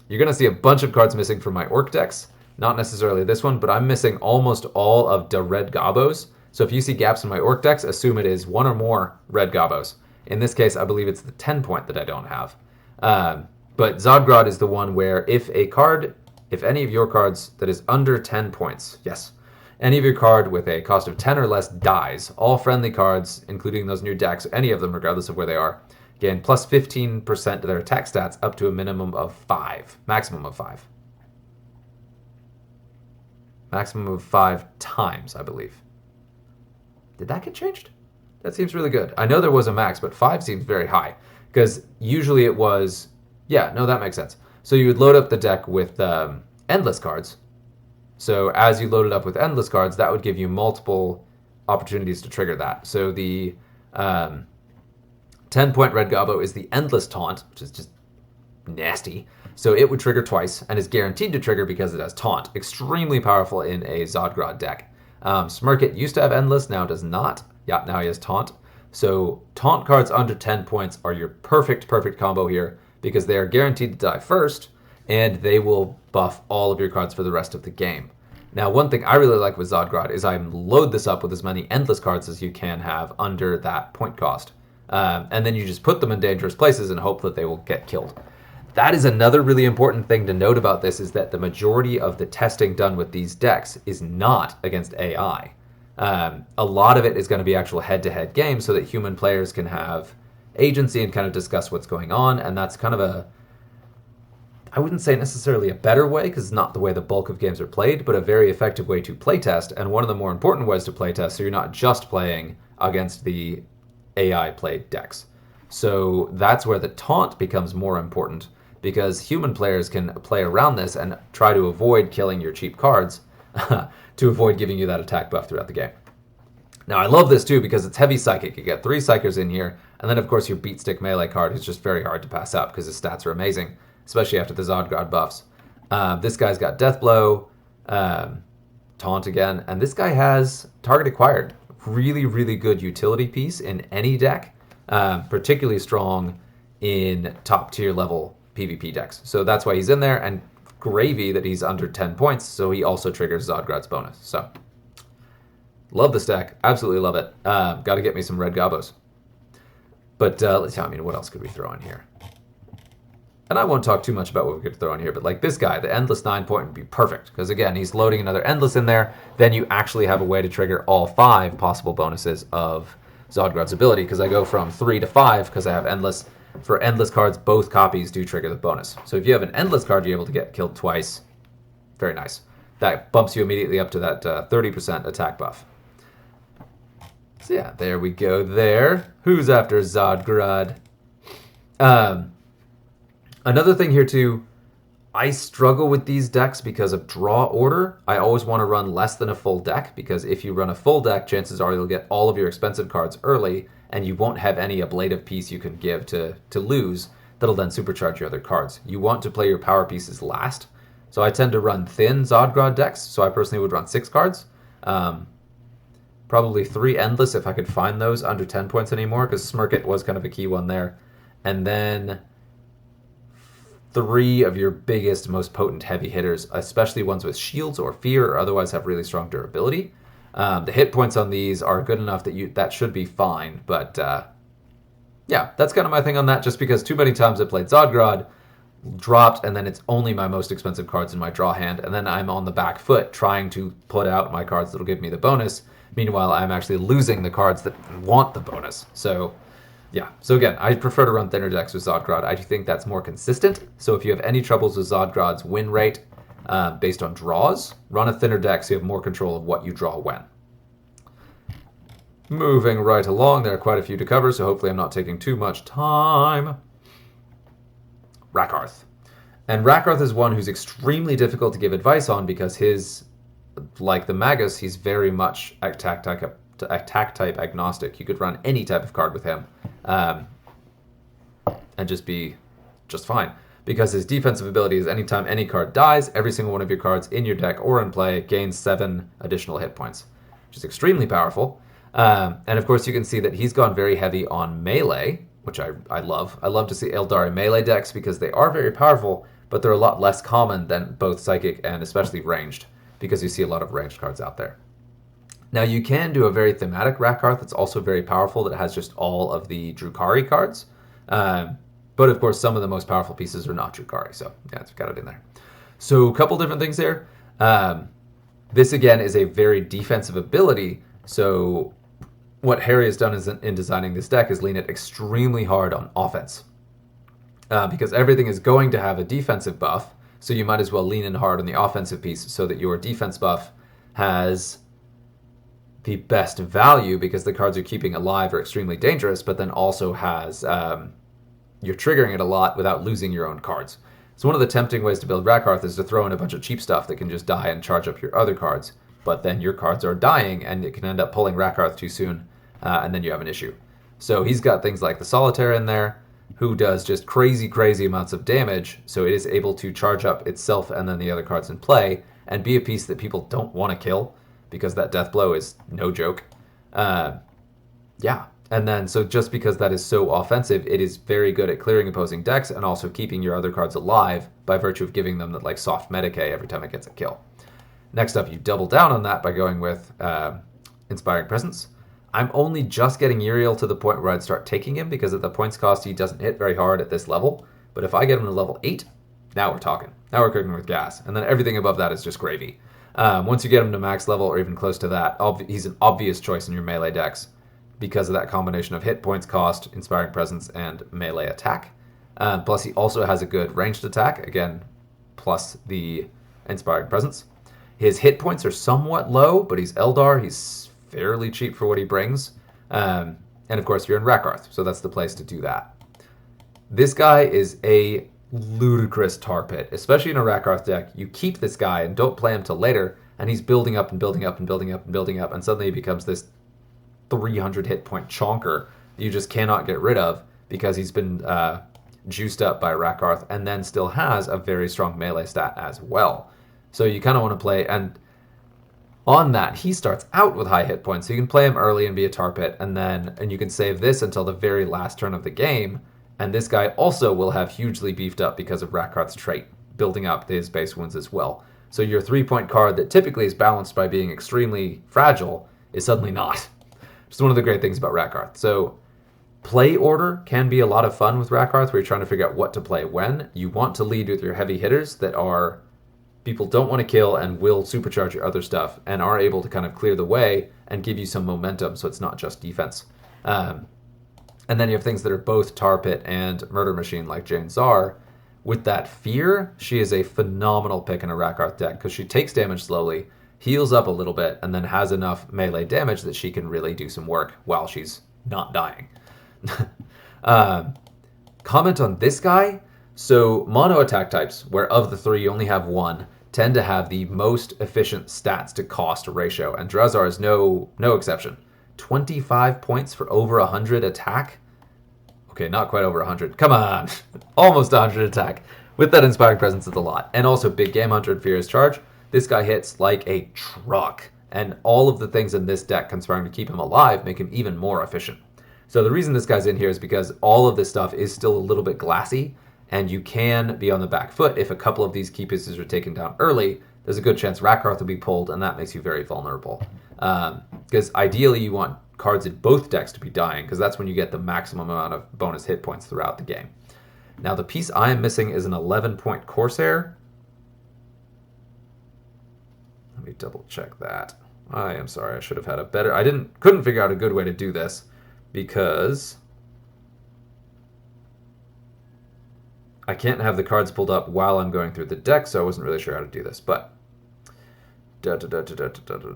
You're going to see a bunch of cards missing from my Orc decks. Not necessarily this one, but I'm missing almost all of the red Gobos. So if you see gaps in my Orc decks, assume it is 1 or more red Gobos. In this case, I believe it's the 10-point that I don't have. But Zodgrod is the one where if any of your cards that is under 10 points, yes, any of your card with a cost of 10 or less dies, all friendly cards, including those in your decks, any of them regardless of where they are, gain plus 15% to their attack stats up to a minimum of 5, maximum of 5. Maximum of 5 times, I believe. Did that get changed? That seems really good. I know there was a max, but 5 seems very high. Because usually it was, yeah, no, that makes sense. So you would load up the deck with endless cards. So as you load it up with endless cards, that would give you multiple opportunities to trigger that. So the 10-point red Gobbo is the endless taunt, which is just nasty. So it would trigger twice and is guaranteed to trigger because it has taunt. Extremely powerful in a Zodgrod deck. Smirkit used to have endless, now does not. Yeah, now he has taunt. So taunt cards under 10 points are your perfect combo here because they are guaranteed to die first and they will buff all of your cards for the rest of the game. Now, one thing I really like with Zodgrod is I load this up with as many endless cards as you can have under that point cost. And then you just put them in dangerous places and hope that they will get killed. That is another really important thing to note about this, is that the majority of the testing done with these decks is not against AI. A lot of it is going to be actual head-to-head games so that human players can have agency and kind of discuss what's going on, and that's kind of a, I wouldn't say necessarily a better way, because it's not the way the bulk of games are played, but a very effective way to playtest, and one of the more important ways to playtest, so you're not just playing against the AI played decks. So that's where the taunt becomes more important, because human players can play around this and try to avoid killing your cheap cards to avoid giving you that attack buff throughout the game. Now, I love this too because it's heavy psychic. You get 3 psychers in here, and then of course your beat stick melee card is just very hard to pass up because his stats are amazing, especially after the Zodgrod buffs. This guy's got Death Blow, Taunt again, and this guy has Target Acquired. Really, really good utility piece in any deck, particularly strong in top tier level PvP decks. So that's why he's in there, and gravy that he's under 10 points, so he also triggers Zodgrod's bonus. So love this deck, absolutely love it. Got to get me some red gobos. But let's see, I mean, what else could we throw in here? And I won't talk too much about what we could throw in here, but like this guy, the Endless 9-point would be perfect, because again, he's loading another Endless in there. Then you actually have a way to trigger all 5 possible bonuses of Zodgrod's ability, because I go from 3 to 5 because I have Endless. For Endless cards, both copies do trigger the bonus. So if you have an Endless card, you're able to get killed twice. Very nice. That bumps you immediately up to that 30% attack buff. So yeah, there we go there. Who's after Zodgrod? Another thing here too, I struggle with these decks because of draw order. I always want to run less than a full deck, because if you run a full deck, chances are you'll get all of your expensive cards early, and you won't have any ablative piece you can give to lose that'll then supercharge your other cards. You want to play your power pieces last. So I tend to run thin Zodgrod decks, so I personally would run 6 cards. Probably 3 Endless if I could find those under 10 points anymore, because Smirk It was kind of a key one there. And then 3 of your biggest, most potent heavy hitters, especially ones with shields or fear or otherwise have really strong durability. The hit points on these are good enough that that should be fine, but yeah, that's kind of my thing on that, just because too many times I played Zodgrod, dropped, and then it's only my most expensive cards in my draw hand, and then I'm on the back foot trying to put out my cards that'll give me the bonus. Meanwhile, I'm actually losing the cards that want the bonus. So yeah, so again, I prefer to run thinner decks with Zodgrod. I think that's more consistent. So if you have any troubles with Zodgrod's win rate based on draws, run a thinner deck so you have more control of what you draw when. Moving right along, there are quite a few to cover, so hopefully I'm not taking too much time. Rakarth. And Rakarth is one who's extremely difficult to give advice on because his, like the Magus, he's very much attack type agnostic. You could run any type of card with him and just be just fine. Because his defensive ability is anytime any card dies, every single one of your cards in your deck or in play gains 7 additional hit points, which is extremely powerful. And of course you can see that he's gone very heavy on melee, which I love. I love to see Eldari melee decks because they are very powerful, but they're a lot less common than both psychic and especially ranged, because you see a lot of ranged cards out there. Now you can do a very thematic Rakarth that's also very powerful that has just all of the Drukhari cards. But of course some of the most powerful pieces are not Drukhari, so yeah, it's got it in there. So a couple different things there. This again is a very defensive ability, so what Harry has done in designing this deck is lean it extremely hard on offense. Because everything is going to have a defensive buff, so you might as well lean in hard on the offensive piece so that your defense buff has the best value, because the cards you're keeping alive are extremely dangerous, but then also has, you're triggering it a lot without losing your own cards. So one of the tempting ways to build Rakarth is to throw in a bunch of cheap stuff that can just die and charge up your other cards, but then your cards are dying and it can end up pulling Rakarth too soon, and then you have an issue. So he's got things like the Solitaire in there, who does just crazy, crazy amounts of damage, so it is able to charge up itself and then the other cards in play, and be a piece that people don't want to kill, because that death blow is no joke. Yeah, and then so just because that is so offensive, it is very good at clearing opposing decks and also keeping your other cards alive by virtue of giving them that like soft Medicae every time it gets a kill. Next up, you double down on that by going with Inspiring Presence. I'm only just getting Uriel to the point where I'd start taking him, because at the points cost he doesn't hit very hard at this level, But if I get him to level 8, now we're talking. Now we're cooking with gas. And then everything above that is just gravy. Once you get him to max level or even close to that, he's an obvious choice in your melee decks because of that combination of hit points cost, Inspiring Presence, and melee attack. Plus, he also has a good ranged attack, again, plus the Inspiring Presence. His hit points are somewhat low, but he's Eldar. He's fairly cheap for what he brings. And of course, you're in Rakarth, so that's the place to do that. This guy is a ludicrous tar pit, especially in a Rakarth deck. You keep this guy and don't play him till later, and he's building up and building up and building up and building up, and suddenly he becomes this 300 hit point chonker that you just cannot get rid of because he's been juiced up by Rakarth and then still has a very strong melee stat as well. So you kind of want to play, and on that, he starts out with high hit points, so you can play him early and be a tar pit, and you can save this until the very last turn of the game. And this guy also will have hugely beefed up because of Rakarth's trait, building up his base wounds as well. So your 3-point card that typically is balanced by being extremely fragile is suddenly not. It's one of the great things about Rakarth. So play order can be a lot of fun with Rakarth, where you're trying to figure out what to play when. You want to lead with your heavy hitters that are people don't want to kill and will supercharge your other stuff and are able to kind of clear the way and give you some momentum so it's not just defense. And then you have things that are both tar pit and murder machine like Jane Czar. With that fear, she is a phenomenal pick in a Rakarth deck because she takes damage slowly, heals up a little bit, and then has enough melee damage that she can really do some work while she's not dying. Comment on this guy. So mono attack types, where of the 3 you only have 1, tend to have the most efficient stats to cost ratio, and Drazar is no exception. 25 points for over 100 attack. Okay, not quite over 100. Come on. Almost 100 attack. With that Inspiring Presence, it's a lot. And also Big Game Hunter and Furious Charge. This guy hits like a truck. And all of the things in this deck conspiring to keep him alive make him even more efficient. So the reason this guy's in here is because all of this stuff is still a little bit glassy, and you can be on the back foot if a couple of these key pieces are taken down early. There's a good chance Rakarth will be pulled, and that makes you very vulnerable. Because ideally you want cards in both decks to be dying, because that's when you get the maximum amount of bonus hit points throughout the game. Now the piece I am missing is an 11-point Corsair. Let me double check that. I am sorry, I should have had a better... couldn't figure out a good way to do this, because I can't have the cards pulled up while I'm going through the deck, so I wasn't really sure how to do this, but...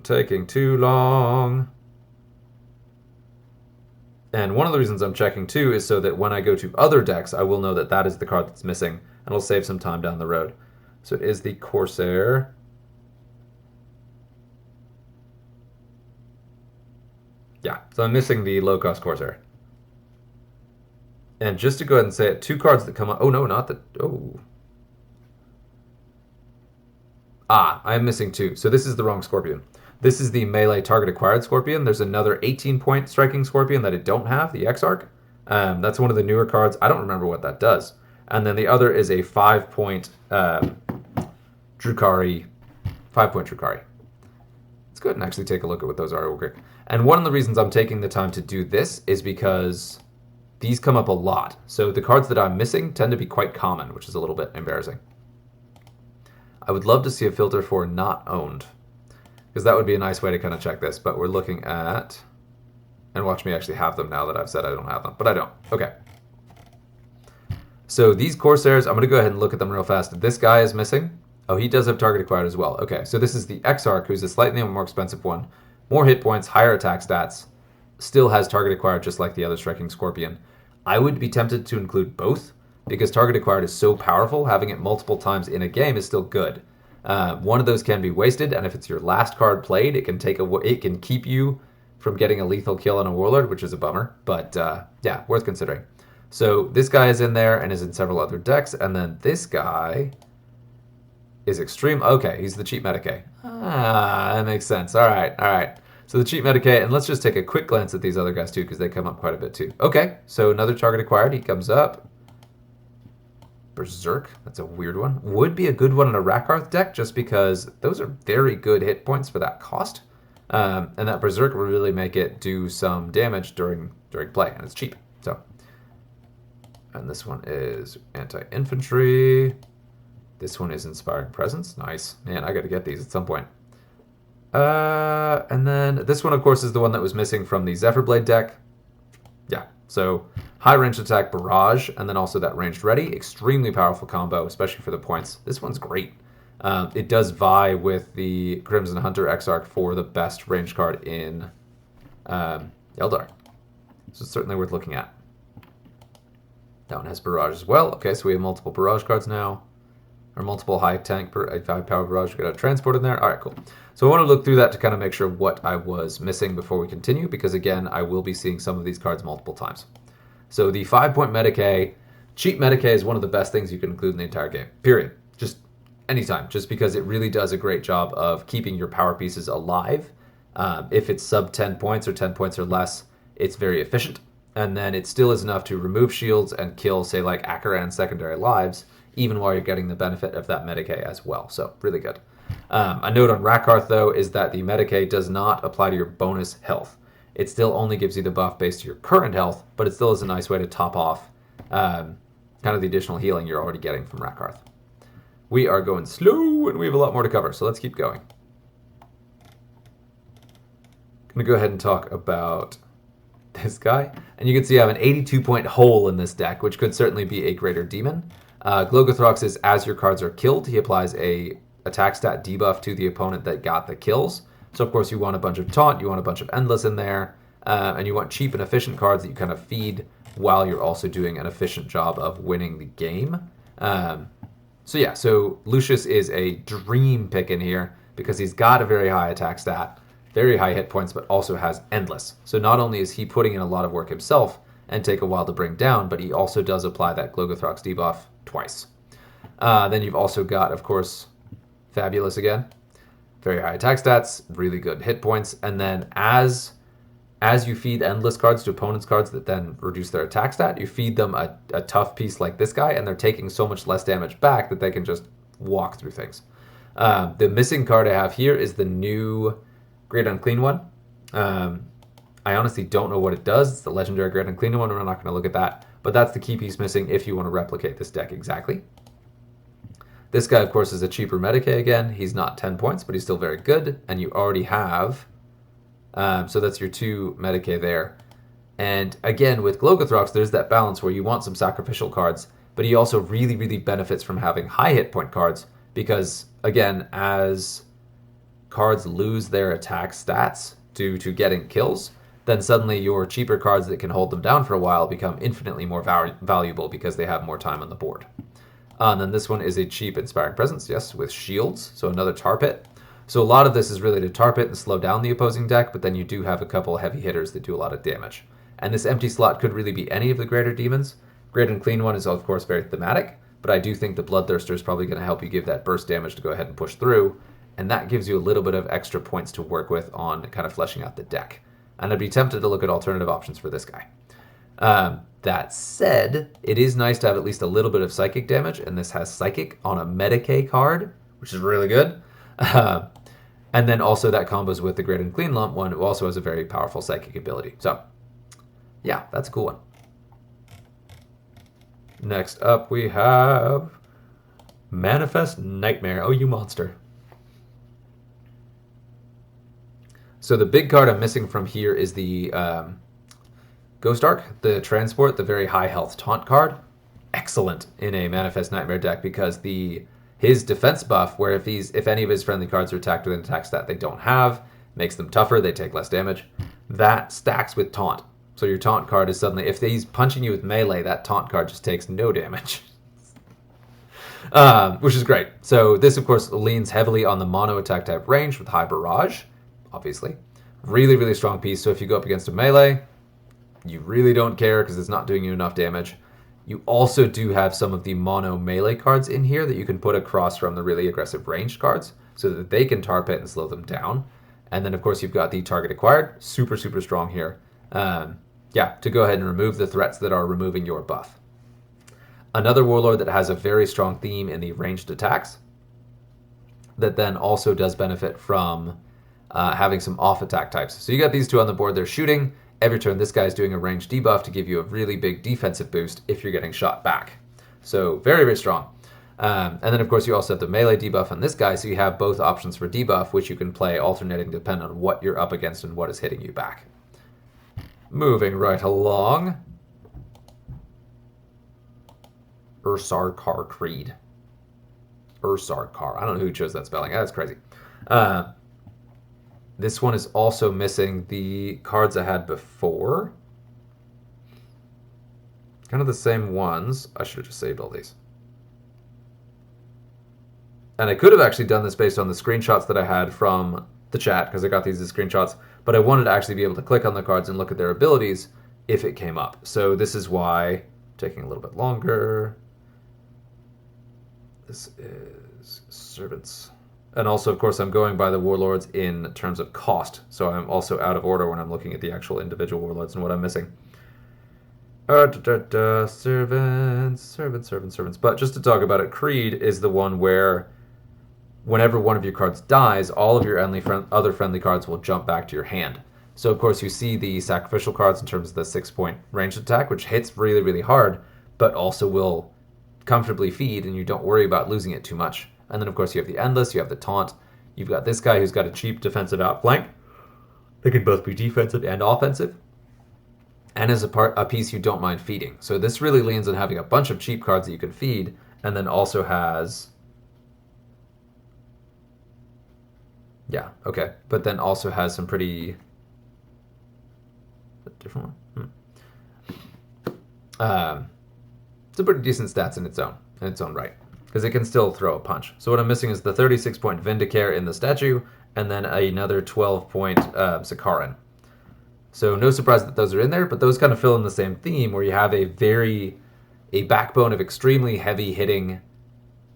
taking too long. And one of the reasons I'm checking too is so that when I go to other decks, I will know that that is the card that's missing, and it'll save some time down the road. So it is the Corsair. Yeah, so I'm missing the low-cost Corsair. And just to go ahead and say it, 2 cards that come up... Oh, no, not the... Oh. I'm missing 2. So this is the wrong Scorpion. This is the melee target acquired Scorpion. There's another 18-point striking Scorpion that I don't have, the Exarch. That's one of the newer cards. I don't remember what that does. And then the other is a 5-point Drukhari. 5-point Drukhari. Let's go ahead and actually take a look at what those are real quick. And one of the reasons I'm taking the time to do this is because these come up a lot. So the cards that I'm missing tend to be quite common, which is a little bit embarrassing. I would love to see a filter for not owned, because that would be a nice way to kind of check this. But we're looking at, and watch me actually have them now that I've said I don't have them, but I don't. Okay. So these Corsairs, I'm going to go ahead and look at them real fast. This guy is missing. Oh, he does have target acquired as well. Okay, so this is the Exarch, who's a slightly more expensive one. More hit points, higher attack stats. Still has target acquired just like the other striking Scorpion. I would be tempted to include both, because target acquired is so powerful, having it multiple times in a game is still good. One of those can be wasted, and if it's your last card played, it can keep you from getting a lethal kill on a Warlord, which is a bummer. But yeah, worth considering. So this guy is in there and is in several other decks, and then this guy is extreme. Okay, he's the cheap Medicae. That makes sense. All right. So the cheap Medicae, and let's just take a quick glance at these other guys too, because they come up quite a bit too. Okay, so another target acquired. He comes up. Berserk, that's a weird one. Would be a good one in a Rakarth deck, just because those are very good hit points for that cost. And that Berserk will really make it do some damage during play, and it's cheap. So And this one is anti-infantry. This one is Inspiring Presence. Nice. Man, I got to get these at some point. And then this one, of course, is the one that was missing from the Zephyrblade deck. Yeah, so high ranged attack barrage, and then also that ranged ready. Extremely powerful combo, especially for the points. This one's great. It does vie with the Crimson Hunter Exarch for the best ranged card in Eldar. So it's certainly worth looking at. That one has barrage as well. Okay, so we have multiple barrage cards now. Or multiple high power barrage. We got a transport in there. All right, cool. So I want to look through that to kind of make sure what I was missing before we continue, because again, I will be seeing some of these cards multiple times. So the 5-point Medicae, cheap Medicae is one of the best things you can include in the entire game, period. Just anytime, just because it really does a great job of keeping your power pieces alive. If it's sub 10 points or 10 points or less, it's very efficient. And then it still is enough to remove shields and kill, say, like Akaran's secondary lives, even while you're getting the benefit of that Medicae as well. So, really good. A note on Rakarth, though, is that the Medicae does not apply to your bonus health. It still only gives you the buff based to your current health, but it still is a nice way to top off kind of the additional healing you're already getting from Rakarth. We are going slow, and we have a lot more to cover, so let's keep going. I'm going to go ahead and talk about this guy. And you can see I have an 82-point hole in this deck, which could certainly be a greater demon. Glogothrox is as your cards are killed, he applies a attack stat debuff to the opponent that got the kills. So of course you want a bunch of taunt, you want a bunch of endless in there, and you want cheap and efficient cards that you kind of feed while you're also doing an efficient job of winning the game. So yeah, so Lucius is a dream pick in here because he's got a very high attack stat, very high hit points, but also has endless. So not only is he putting in a lot of work himself and take a while to bring down, but he also does apply that Glogothrox debuff twice. Then you've also got, of course, Fabulous again. Very high attack stats, really good hit points, and then as you feed endless cards to opponents' cards that then reduce their attack stat, you feed them a tough piece like this guy, and they're taking so much less damage back that they can just walk through things. The missing card I have here is the new Great Unclean one. I honestly don't know what it does. It's the legendary Great Unclean one. We're not going to look at that, but that's the key piece missing if you want to replicate this deck exactly. This guy, of course, is a cheaper Medicae again. He's not 10 points, but he's still very good, and you already have... so that's your 2 Medicae there. And again, with Glogothrox, there's that balance where you want some sacrificial cards, but he also really, really benefits from having high hit point cards because, again, as cards lose their attack stats due to getting kills, then suddenly your cheaper cards that can hold them down for a while become infinitely more valuable because they have more time on the board. And then this one is a cheap Inspiring Presence, yes, with shields, so another Tar Pit. So a lot of this is really to Tar Pit and slow down the opposing deck, but then you do have a couple heavy hitters that do a lot of damage. And this empty slot could really be any of the greater demons. Great and Clean one is, of course, very thematic, but I do think the Bloodthirster is probably going to help you give that burst damage to go ahead and push through, and that gives you a little bit of extra points to work with on kind of fleshing out the deck. And I'd be tempted to look at alternative options for this guy. That said, it is nice to have at least a little bit of psychic damage, and this has Psychic on a Medicae card, which is really good. And then also that combos with the Great and Clean Lump one, who also has a very powerful psychic ability. So, yeah, that's a cool one. Next up we have Manifest Nightmare. Oh, you monster. So the big card I'm missing from here is the Ghost Arc, the Transport, the very high health taunt card. Excellent in a Manifest Nightmare deck because his defense buff, where if any of his friendly cards are attacked with an attack stat they don't have, makes them tougher, they take less damage. That stacks with taunt. So your taunt card is suddenly, if he's punching you with melee, that taunt card just takes no damage. Which is great. So this, of course, leans heavily on the mono attack type range with high barrage, obviously. Really, really strong piece. So if you go up against a melee, you really don't care because it's not doing you enough damage. You also do have some of the mono melee cards in here that you can put across from the really aggressive ranged cards so that they can tar pit and slow them down. And then, of course, you've got the target acquired. Super, super strong here. To go ahead and remove the threats that are removing your buff. Another Warlord that has a very strong theme in the ranged attacks that then also does benefit from having some off attack types. So you got these two on the board. They're shooting. every turn this guy's doing a ranged debuff to give you a really big defensive boost if you're getting shot back. So very, very strong. And then, of course, you also have the melee debuff on this guy, so you have both options for debuff, which you can play alternating depending on what you're up against and what is hitting you back. Moving right along. Ursarkar Creed. Ursarkar. I don't know who chose that spelling. That's crazy. This one is also missing the cards I had before. Kind of the same ones. I should have just saved all these. And I could have actually done this based on the screenshots that I had from the chat, because I got these as screenshots, but I wanted to actually be able to click on the cards and look at their abilities if it came up. So this is why, taking a little bit longer. This is Servants. And also, of course, I'm going by the Warlords in terms of cost, so I'm also out of order when I'm looking at the actual individual Warlords and what I'm missing. Servants. But just to talk about it, Creed is the one where whenever one of your cards dies, all of your other friendly cards will jump back to your hand. So, of course, you see the sacrificial cards in terms of the 6-point ranged attack, which hits really, really hard, but also will comfortably feed, and you don't worry about losing it too much. And then, of course, you have the Endless, you have the Taunt. You've got this guy who's got a cheap defensive outflank. They can both be defensive and offensive. And as a piece you don't mind feeding. So this really leans on having a bunch of cheap cards that you can feed, and then also has... Yeah, okay. But then also has some pretty... A different one? Some pretty decent stats in its own right. Because it can still throw a punch. So what I'm missing is the 36-point Vindicare in the statue, and then another 12-point Sakaran. So no surprise that those are in there, but those kind of fill in the same theme where you have a backbone of extremely heavy hitting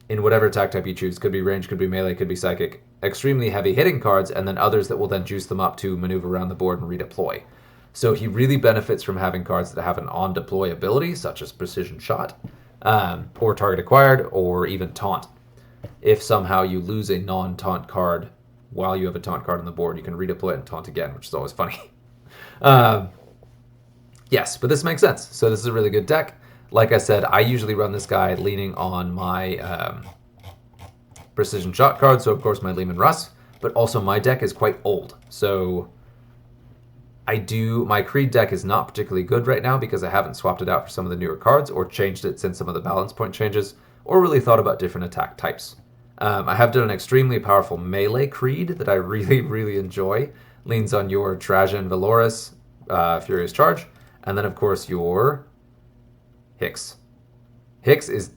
in whatever attack type you choose. Could be range, could be melee, could be psychic. Extremely heavy hitting cards, and then others that will then juice them up to maneuver around the board and redeploy. So he really benefits from having cards that have an on-deploy ability, such as Precision Shot, or Target Acquired, or even Taunt. If somehow you lose a non-taunt card while you have a taunt card on the board, you can redeploy it and taunt again, which is always funny. Yes, but this makes sense. So this is a really good deck. Like I said, I usually run this guy leaning on my Precision Shot card, so of course my Lehman Russ, but also my deck is quite old. So my Creed deck is not particularly good right now because I haven't swapped it out for some of the newer cards or changed it since some of the balance point changes, or really thought about different attack types. I have done an extremely powerful melee Creed that I really, really enjoy. Leans on your Trajan Valoris, Furious Charge, and then of course your Hicks. Hicks is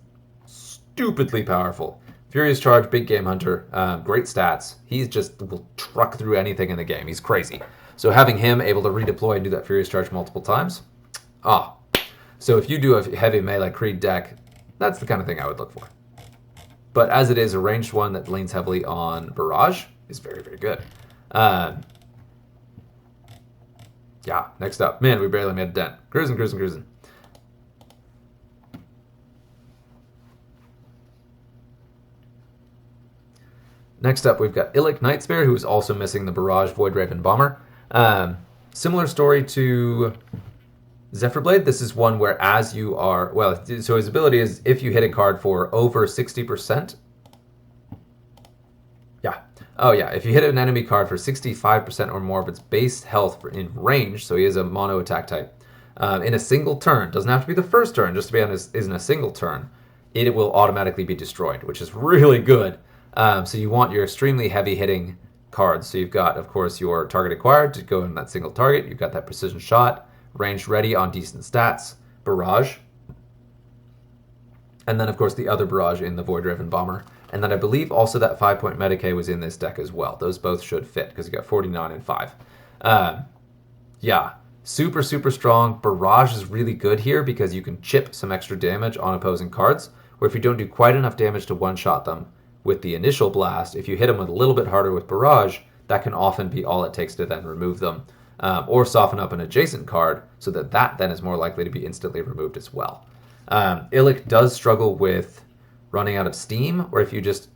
stupidly powerful. Furious Charge, big game hunter, great stats. He just will truck through anything in the game. He's crazy. So having him able to redeploy and do that Furious Charge multiple times, so if you do a heavy melee Creed deck, that's the kind of thing I would look for. But as it is, a ranged one that leans heavily on Barrage is very, very good. Yeah, next up. Man, we barely made a dent. Cruising. Next up, we've got Illic Nightspear, who's also missing the Barrage Void Raven Bomber. Similar story to Zephyrblade. This is one where as you are... Well, so his ability is if you hit a card for over 60%... Yeah. Oh, yeah. If you hit an enemy card for 65% or more of its base health in range, so he is a mono attack type, in a single turn, doesn't have to be the first turn, just to be honest, is in a single turn, it will automatically be destroyed, which is really good. So you want your extremely heavy hitting cards. So you've got, of course, your Target Acquired to go in that single target. You've got that Precision Shot, Ranged Ready on decent stats, Barrage, and then, of course, the other Barrage in the Void Raven Bomber. And then I believe also that 5-point Medicae was in this deck as well. Those both should fit because you got 49 and 5. Yeah, super, super strong. Barrage is really good here because you can chip some extra damage on opposing cards, or if you don't do quite enough damage to one-shot them with the initial blast, if you hit them with a little bit harder with Barrage, that can often be all it takes to then remove them, or soften up an adjacent card so that then is more likely to be instantly removed as well. Illic does struggle with running out of steam, or if you just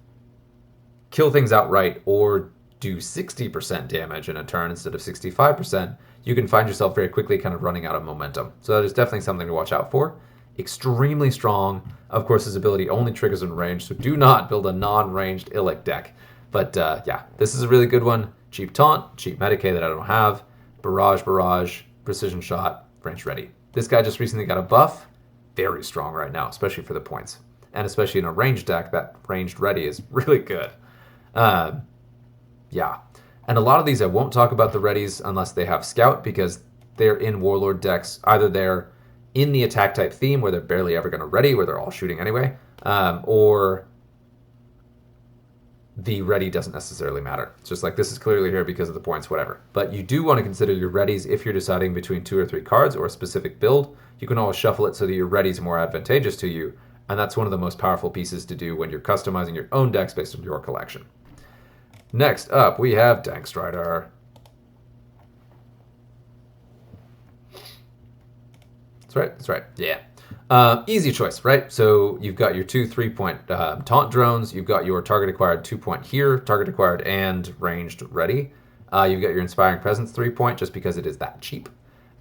kill things outright or do 60% damage in a turn instead of 65%, you can find yourself very quickly kind of running out of momentum. So that is definitely something to watch out for. Extremely strong. Of course, his ability only triggers in range, so do not build a non-ranged Illic deck. But yeah, this is a really good one. Cheap taunt, cheap Medicae that I don't have, barrage, precision shot, range ready. This guy just recently got a buff. Very strong right now, especially for the points. And especially in a ranged deck, that ranged ready is really good. Yeah. And a lot of these I won't talk about the readies unless they have scout, because they're in Warlord decks. Either they're in the attack type theme where they're barely ever going to ready, where they're all shooting anyway, or the ready doesn't necessarily matter. It's just like this is clearly here because of the points, whatever. But you do want to consider your readies if you're deciding between 2 or 3 cards or a specific build. You can always shuffle it so that your readies are more advantageous to you, and that's one of the most powerful pieces to do when you're customizing your own decks based on your collection. Next up, we have Dank Strider. That's right, yeah. Easy choice, right? So you've got your 2 3-point taunt drones, you've got your target acquired 2-point here, target acquired and ranged ready. You've got your Inspiring Presence 3-point just because it is that cheap.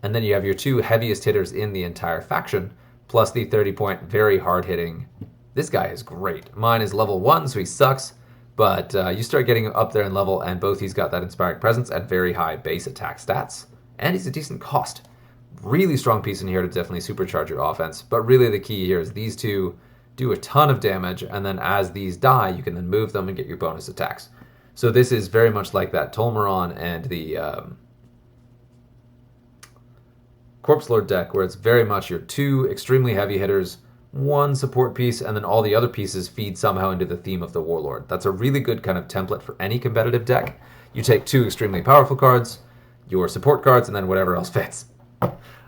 And then you have your 2 heaviest hitters in the entire faction, plus the 30-point very hard hitting. This guy is great. Mine is level 1, so he sucks. But you start getting up there in level, and both he's got that Inspiring Presence and very high base attack stats. And he's a decent cost. Really strong piece in here to definitely supercharge your offense. But really the key here is these 2 do a ton of damage, and then as these die, you can then move them and get your bonus attacks. So this is very much like that Tolmeron and the Corpse Lord deck, where it's very much your 2 extremely heavy hitters, 1 support piece, and then all the other pieces feed somehow into the theme of the Warlord. That's a really good kind of template for any competitive deck. You take 2 extremely powerful cards, your support cards, and then whatever else fits.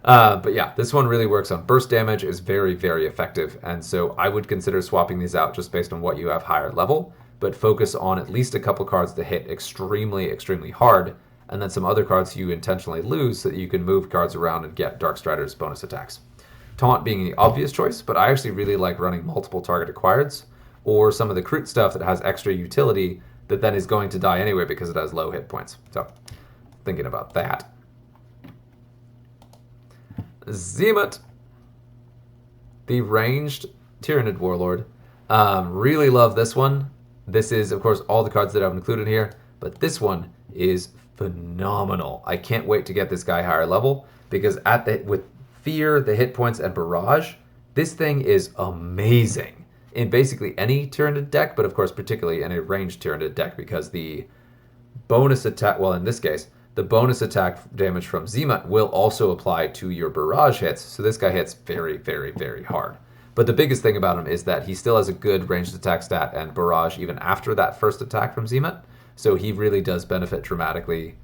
But yeah, this one really works on burst damage, is very, very effective, and so I would consider swapping these out just based on what you have higher level, but focus on at least a couple cards that hit extremely, extremely hard, and then some other cards you intentionally lose so that you can move cards around and get Dark Strider's bonus attacks. Taunt being the obvious choice, but I actually really like running multiple target acquireds, or some of the crit stuff that has extra utility that then is going to die anyway because it has low hit points. So, thinking about that. Zeemut, the ranged Tyranid Warlord. Really love this one. This is, of course, all the cards that I've included here, but this one is phenomenal. I can't wait to get this guy higher level, because with Fear, the hit points, and Barrage, this thing is amazing in basically any Tyranid deck, but of course particularly in a ranged Tyranid deck, because the bonus attack, well in this case, the bonus attack damage from Zeemut will also apply to your barrage hits, so this guy hits very, very, very hard. But the biggest thing about him is that he still has a good ranged attack stat and barrage even after that first attack from Zeemut, so he really does benefit dramatically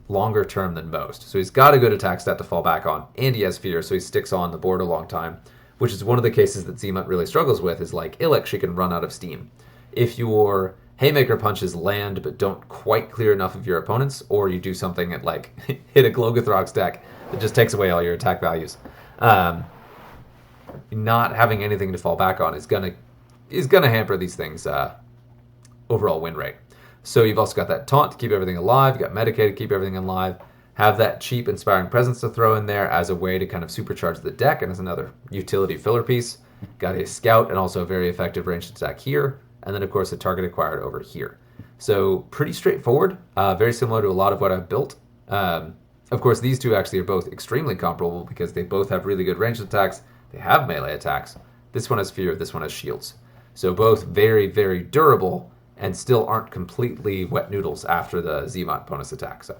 longer term than most. So he's got a good attack stat to fall back on, and he has Fear, so he sticks on the board a long time, which is one of the cases that Zeemut really struggles with, is like Illic, she can run out of steam. If your Haymaker punches land but don't quite clear enough of your opponents, or you do something at like hit a Glogothrox deck that just takes away all your attack values, not having anything to fall back on is gonna hamper these things overall win rate. So you've also got that taunt to keep everything alive, you've got Medicae to keep everything alive, have that cheap Inspiring Presence to throw in there as a way to kind of supercharge the deck and as another utility filler piece. Got a Scout and also a very effective ranged attack here, and then of course a target acquired over here. So pretty straightforward, very similar to a lot of what I've built. Of course these two actually are both extremely comparable because they both have really good ranged attacks, they have melee attacks. This one has Fear, this one has shields. So both very, very durable and still aren't completely wet noodles after the Zeemut bonus attack. So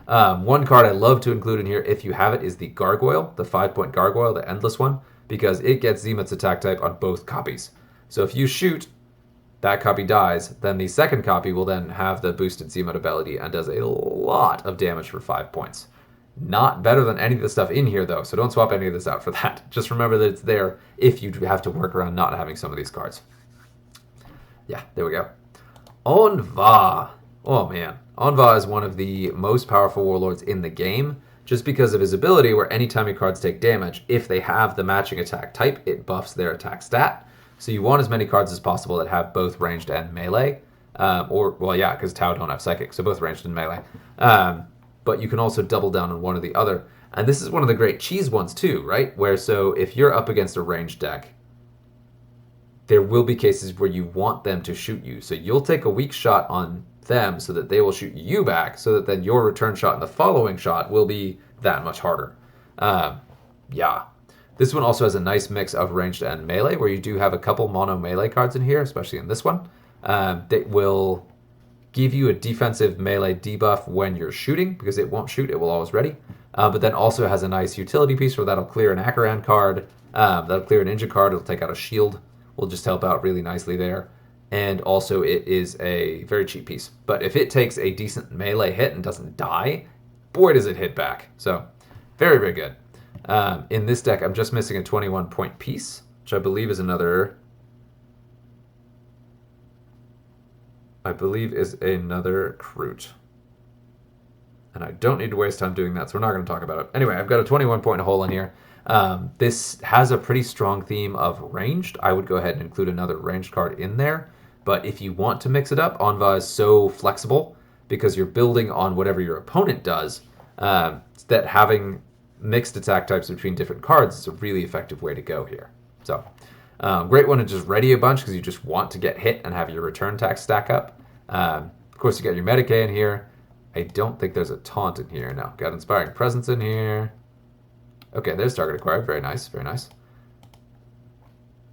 one card I love to include in here if you have it is the Gargoyle, the 5-point Gargoyle, the Endless one, because it gets Zeemut's attack type on both copies. So if you shoot, that copy dies, then the second copy will then have the boosted Zeemut ability and does a lot of damage for 5 points. Not better than any of the stuff in here though, so don't swap any of this out for that. Just remember that it's there if you have to work around not having some of these cards. Yeah, there we go. Onva. Oh man. Onva is one of the most powerful warlords in the game, just because of his ability where anytime your cards take damage, if they have the matching attack type, it buffs their attack stat. So you want as many cards as possible that have both ranged and melee. Well, yeah, because Tau don't have Psychic, so both ranged and melee. But you can also double down on one or the other. And this is one of the great cheese ones too, right? Where so if you're up against a ranged deck, there will be cases where you want them to shoot you. So you'll take a weak shot on them so that they will shoot you back, so that then your return shot and the following shot will be that much harder. Yeah. This one also has a nice mix of ranged and melee, where you do have a couple mono melee cards in here, especially in this one, that will give you a defensive melee debuff when you're shooting, because it won't shoot, it will always ready. But then also has a nice utility piece where that'll clear an Akaran card, that'll clear an Ninja card, it'll take out a shield, will just help out really nicely there. And also it is a very cheap piece. But if it takes a decent melee hit and doesn't die, boy does it hit back. So very, very good. In this deck, I'm just missing a 21-point piece, which I believe is another Kroot. And I don't need to waste time doing that, so we're not going to talk about it. Anyway, I've got a 21-point hole in here. This has a pretty strong theme of ranged. I would go ahead and include another ranged card in there. But if you want to mix it up, Anva is so flexible because you're building on whatever your opponent does, that having mixed attack types between different cards is a really effective way to go here. So, great one to just ready a bunch because you just want to get hit and have your return tax stack up. Of course, you got your Medicae in here. I don't think there's a taunt in here. No, got Inspiring Presence in here. Okay, there's target acquired. Very nice, very nice.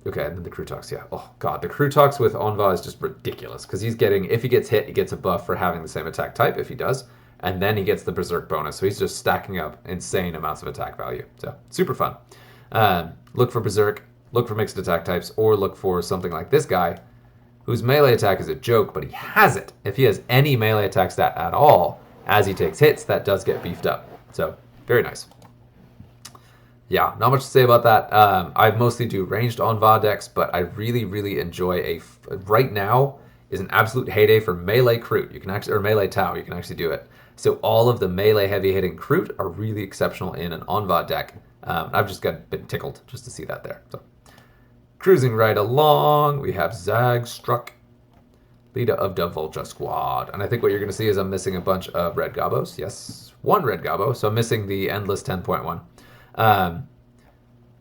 Okay, and then the Krutox, yeah. Oh, God, the Krutox with Anva is just ridiculous because he's getting, if he gets hit, he gets a buff for having the same attack type, if he does, and then he gets the Berserk bonus, so he's just stacking up insane amounts of attack value. So, super fun. Look for Berserk, look for mixed attack types, or look for something like this guy, whose melee attack is a joke, but he has it. If he has any melee attack stat at all, as he takes hits, that does get beefed up. So, very nice. Yeah, not much to say about that. I mostly do ranged Anva decks, but I really, really enjoy right now is an absolute heyday for melee Kroot. You can actually, or melee Tau, you can actually do it. So all of the melee heavy hitting Kroot are really exceptional in an Anva deck. I've just been tickled just to see that there. So cruising right along, we have Zagstruck, leader of the Vulture Squad. And I think what you're going to see is I'm missing a bunch of red Gobos. Yes, one red Gobbo, so I'm missing the Endless 10.1.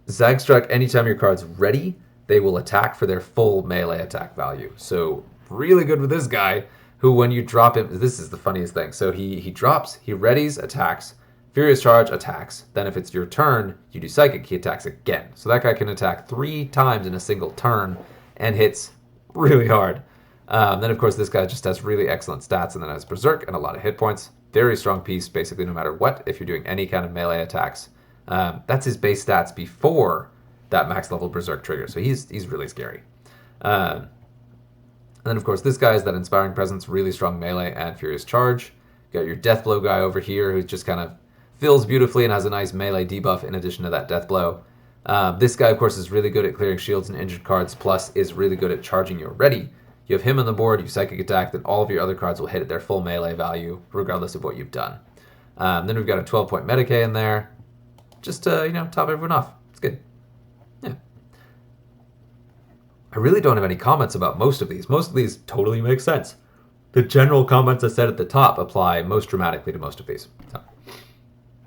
Zagstruck, anytime your card's ready, they will attack for their full melee attack value. So really good with this guy, who when you drop him, this is the funniest thing. So he drops, he readies, attacks, Furious Charge, attacks. Then if it's your turn, you do Psychic, he attacks again. So that guy can attack 3 times in a single turn and hits really hard. Then of course this guy just has really excellent stats and then has Berserk and a lot of hit points. Very strong piece, basically no matter what, if you're doing any kind of melee attacks. That's his base stats before that max level Berserk trigger, so he's really scary. And then of course this guy is that Inspiring Presence, really strong melee and Furious Charge. You got your Deathblow guy over here who just kind of fills beautifully and has a nice melee debuff in addition to that Deathblow. This guy of course is really good at clearing shields and injured cards, plus is really good at charging your ready. You have him on the board, you Psychic attack, then all of your other cards will hit at their full melee value regardless of what you've done. Then we've got a 12-point Medicae in there. Just to, top everyone off. It's good. Yeah. I really don't have any comments about most of these. Most of these totally make sense. The general comments I said at the top apply most dramatically to most of these. So,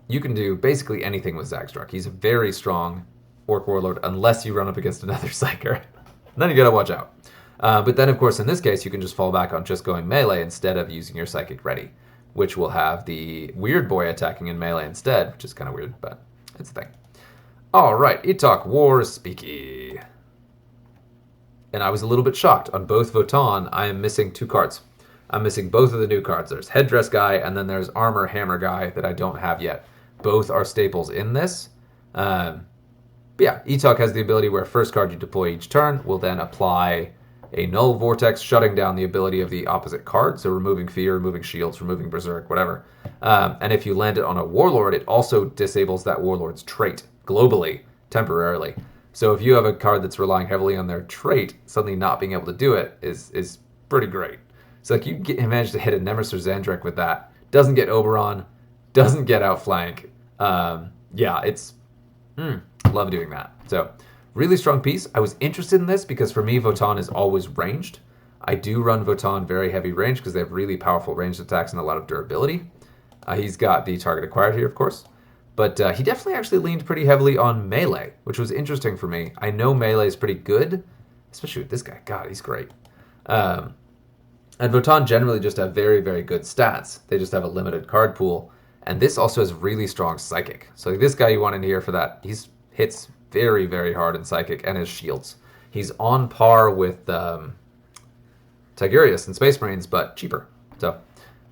you can do basically anything with Zagstruck. He's a very strong Orc Warlord unless you run up against another Psyker. Then you gotta watch out. But then, of course, in this case, you can just fall back on just going melee instead of using your Psychic ready, which will have the Weird Boy attacking in melee instead, which is kind of weird, but it's a thing. All right, Itak War Speaky. And I was a little bit shocked. On both Votann, I am missing 2 cards. I'm missing both of the new cards. There's Headdress Guy, and then there's Armor Hammer Guy that I don't have yet. Both are staples in this. But yeah, Itak has the ability where first card you deploy each turn will then apply a Null Vortex, shutting down the ability of the opposite card, so removing Fear, removing Shields, removing Berserk, whatever. And if you land it on a Warlord, it also disables that Warlord's trait globally, temporarily. So if you have a card that's relying heavily on their trait, suddenly not being able to do it is pretty great. So like you manage to hit a Nemesis or Zandrek with that, doesn't get Oberon, doesn't get Outflank. Yeah, it's... love doing that. So... really strong piece. I was interested in this because for me, Votann is always ranged. I do run Votan very heavy range because they have really powerful ranged attacks and a lot of durability. He's got the target acquired here, of course. But he definitely actually leaned pretty heavily on melee, which was interesting for me. I know melee is pretty good, especially with this guy. God, he's great. And Votan generally just have very, very good stats. They just have a limited card pool. And this also has really strong Psychic. So like this guy you want in here for that. He hits very, very hard in Psychic and his shields. He's on par with Tigurius and Space Marines, but cheaper. So,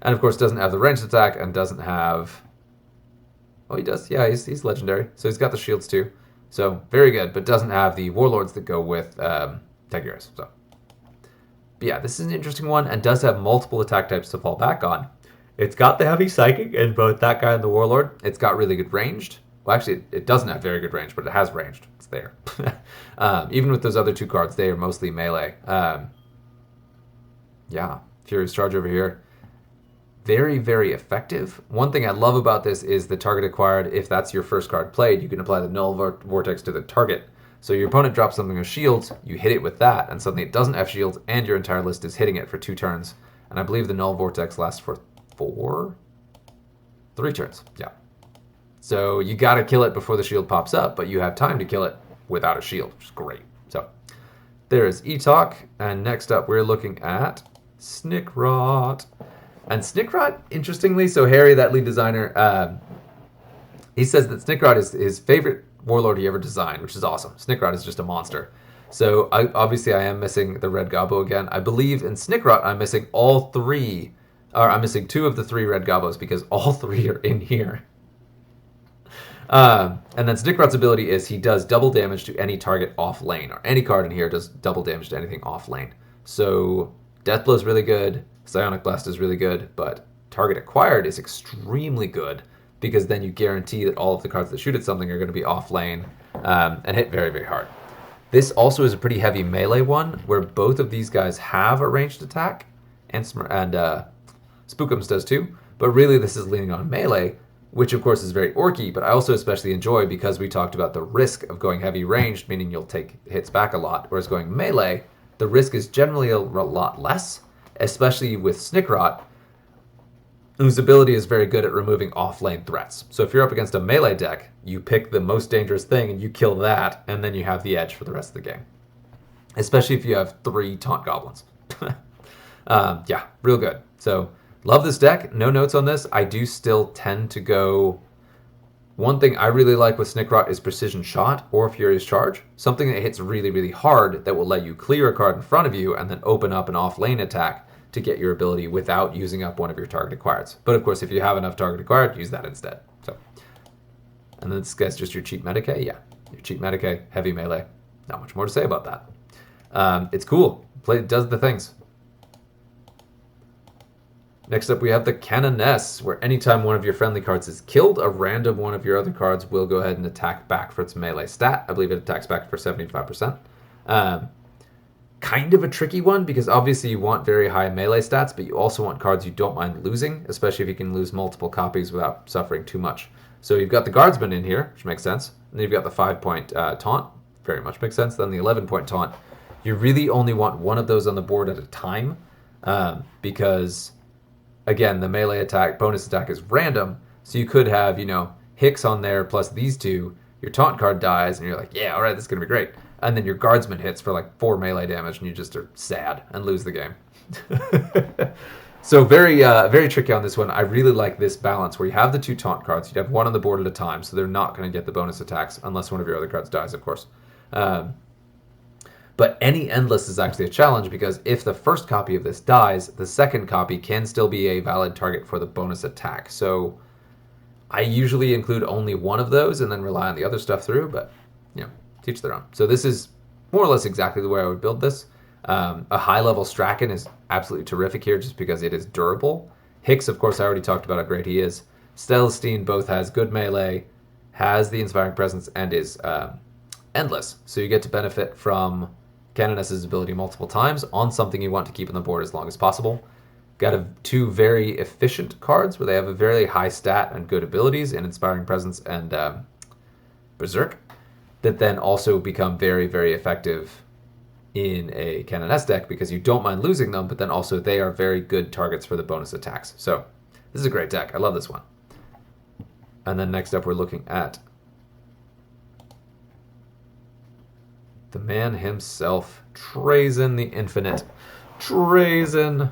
and of course doesn't have the ranged attack and doesn't have... Oh, he does. Yeah, he's legendary. So he's got the shields too. So very good, but doesn't have the Warlords that go with Tigurius. So, but yeah, this is an interesting one and does have multiple attack types to fall back on. It's got the heavy Psychic in both that guy and the Warlord. It's got really good ranged. Well, actually, it doesn't have very good range, but it has ranged. It's there. Even with those other two cards, they are mostly melee. Yeah, Furious Charge over here. Very, very effective. One thing I love about this is the target acquired. If that's your first card played, you can apply the Null Vortex to the target. So your opponent drops something with shields, you hit it with that, and suddenly it doesn't have shields, and your entire list is hitting it for 2 turns. And I believe the Null Vortex lasts for 3 turns. Yeah. So you got to kill it before the shield pops up, but you have time to kill it without a shield, which is great. So there is Etalk, and next up we're looking at Snickrot. And Snickrot, interestingly, so Harry, that lead designer, he says that Snickrot is his favorite Warlord he ever designed, which is awesome. Snickrot is just a monster. So obviously I am missing the Red Gobbo again. I believe in Snickrot I'm missing all 3, or I'm missing 2 of the 3 Red Gobbos because all 3 are in here. And then Snickrot's ability is he does double damage to any target off lane, or any card in here does double damage to anything off lane. So Deathblow is really good, Psionic Blast is really good, but target acquired is extremely good because then you guarantee that all of the cards that shoot at something are going to be off lane and hit very, very hard. This also is a pretty heavy melee one where both of these guys have a ranged attack, and Spookums does too, but really this is leaning on melee, which of course is very orky, but I also especially enjoy because we talked about the risk of going heavy ranged, meaning you'll take hits back a lot, whereas going melee, the risk is generally a lot less, especially with Snickrot, whose ability is very good at removing off-lane threats. So if you're up against a melee deck, you pick the most dangerous thing and you kill that, and then you have the edge for the rest of the game. Especially if you have 3 Taunt Goblins. Yeah, real good. So, love this deck. No notes on this. I do still tend to go... One thing I really like with Snickrot is Precision Shot or Furious Charge. Something that hits really, really hard that will let you clear a card in front of you and then open up an off-lane attack to get your ability without using up one of your target acquireds. But of course, if you have enough target acquired, use that instead. So, and then this guy's just your cheap Medicae. Yeah, your cheap Medicae, heavy melee. Not much more to say about that. It's cool. It does the things. Next up, we have the Canoness, where anytime one of your friendly cards is killed, a random one of your other cards will go ahead and attack back for its melee stat. I believe it attacks back for 75%. Kind of a tricky one, because obviously you want very high melee stats, but you also want cards you don't mind losing, especially if you can lose multiple copies without suffering too much. So you've got the Guardsman in here, which makes sense. And then you've got the 5-point taunt, very much makes sense. Then the 11-point taunt. You really only want one of those on the board at a time, because... Again, the melee attack, bonus attack is random, so you could have, Hicks on there plus these 2, your taunt card dies, and you're like, yeah, alright, this is going to be great. And then your guardsman hits for like 4 melee damage, and you just are sad and lose the game. So very, very tricky on this one. I really like this balance where you have the 2 taunt cards, you have one on the board at a time, so they're not going to get the bonus attacks, unless one of your other cards dies, of course. But any endless is actually a challenge because if the first copy of this dies, the second copy can still be a valid target for the bonus attack. So I usually include only one of those and then rely on the other stuff through, but teach their own. So this is more or less exactly the way I would build this. A high-level Strachan is absolutely terrific here just because it is durable. Hicks, of course, I already talked about how great he is. Stelstein both has good melee, has the Inspiring Presence, and is endless. So you get to benefit from Canoness's ability multiple times on something you want to keep on the board as long as possible. Got 2 very efficient cards where they have a very high stat and good abilities in Inspiring Presence and Berserk that then also become very, very effective in a Canoness deck because you don't mind losing them, but then also they are very good targets for the bonus attacks. So this is a great deck. I love this one. And then next up we're looking at the man himself, Trazyn the Infinite. Trazyn.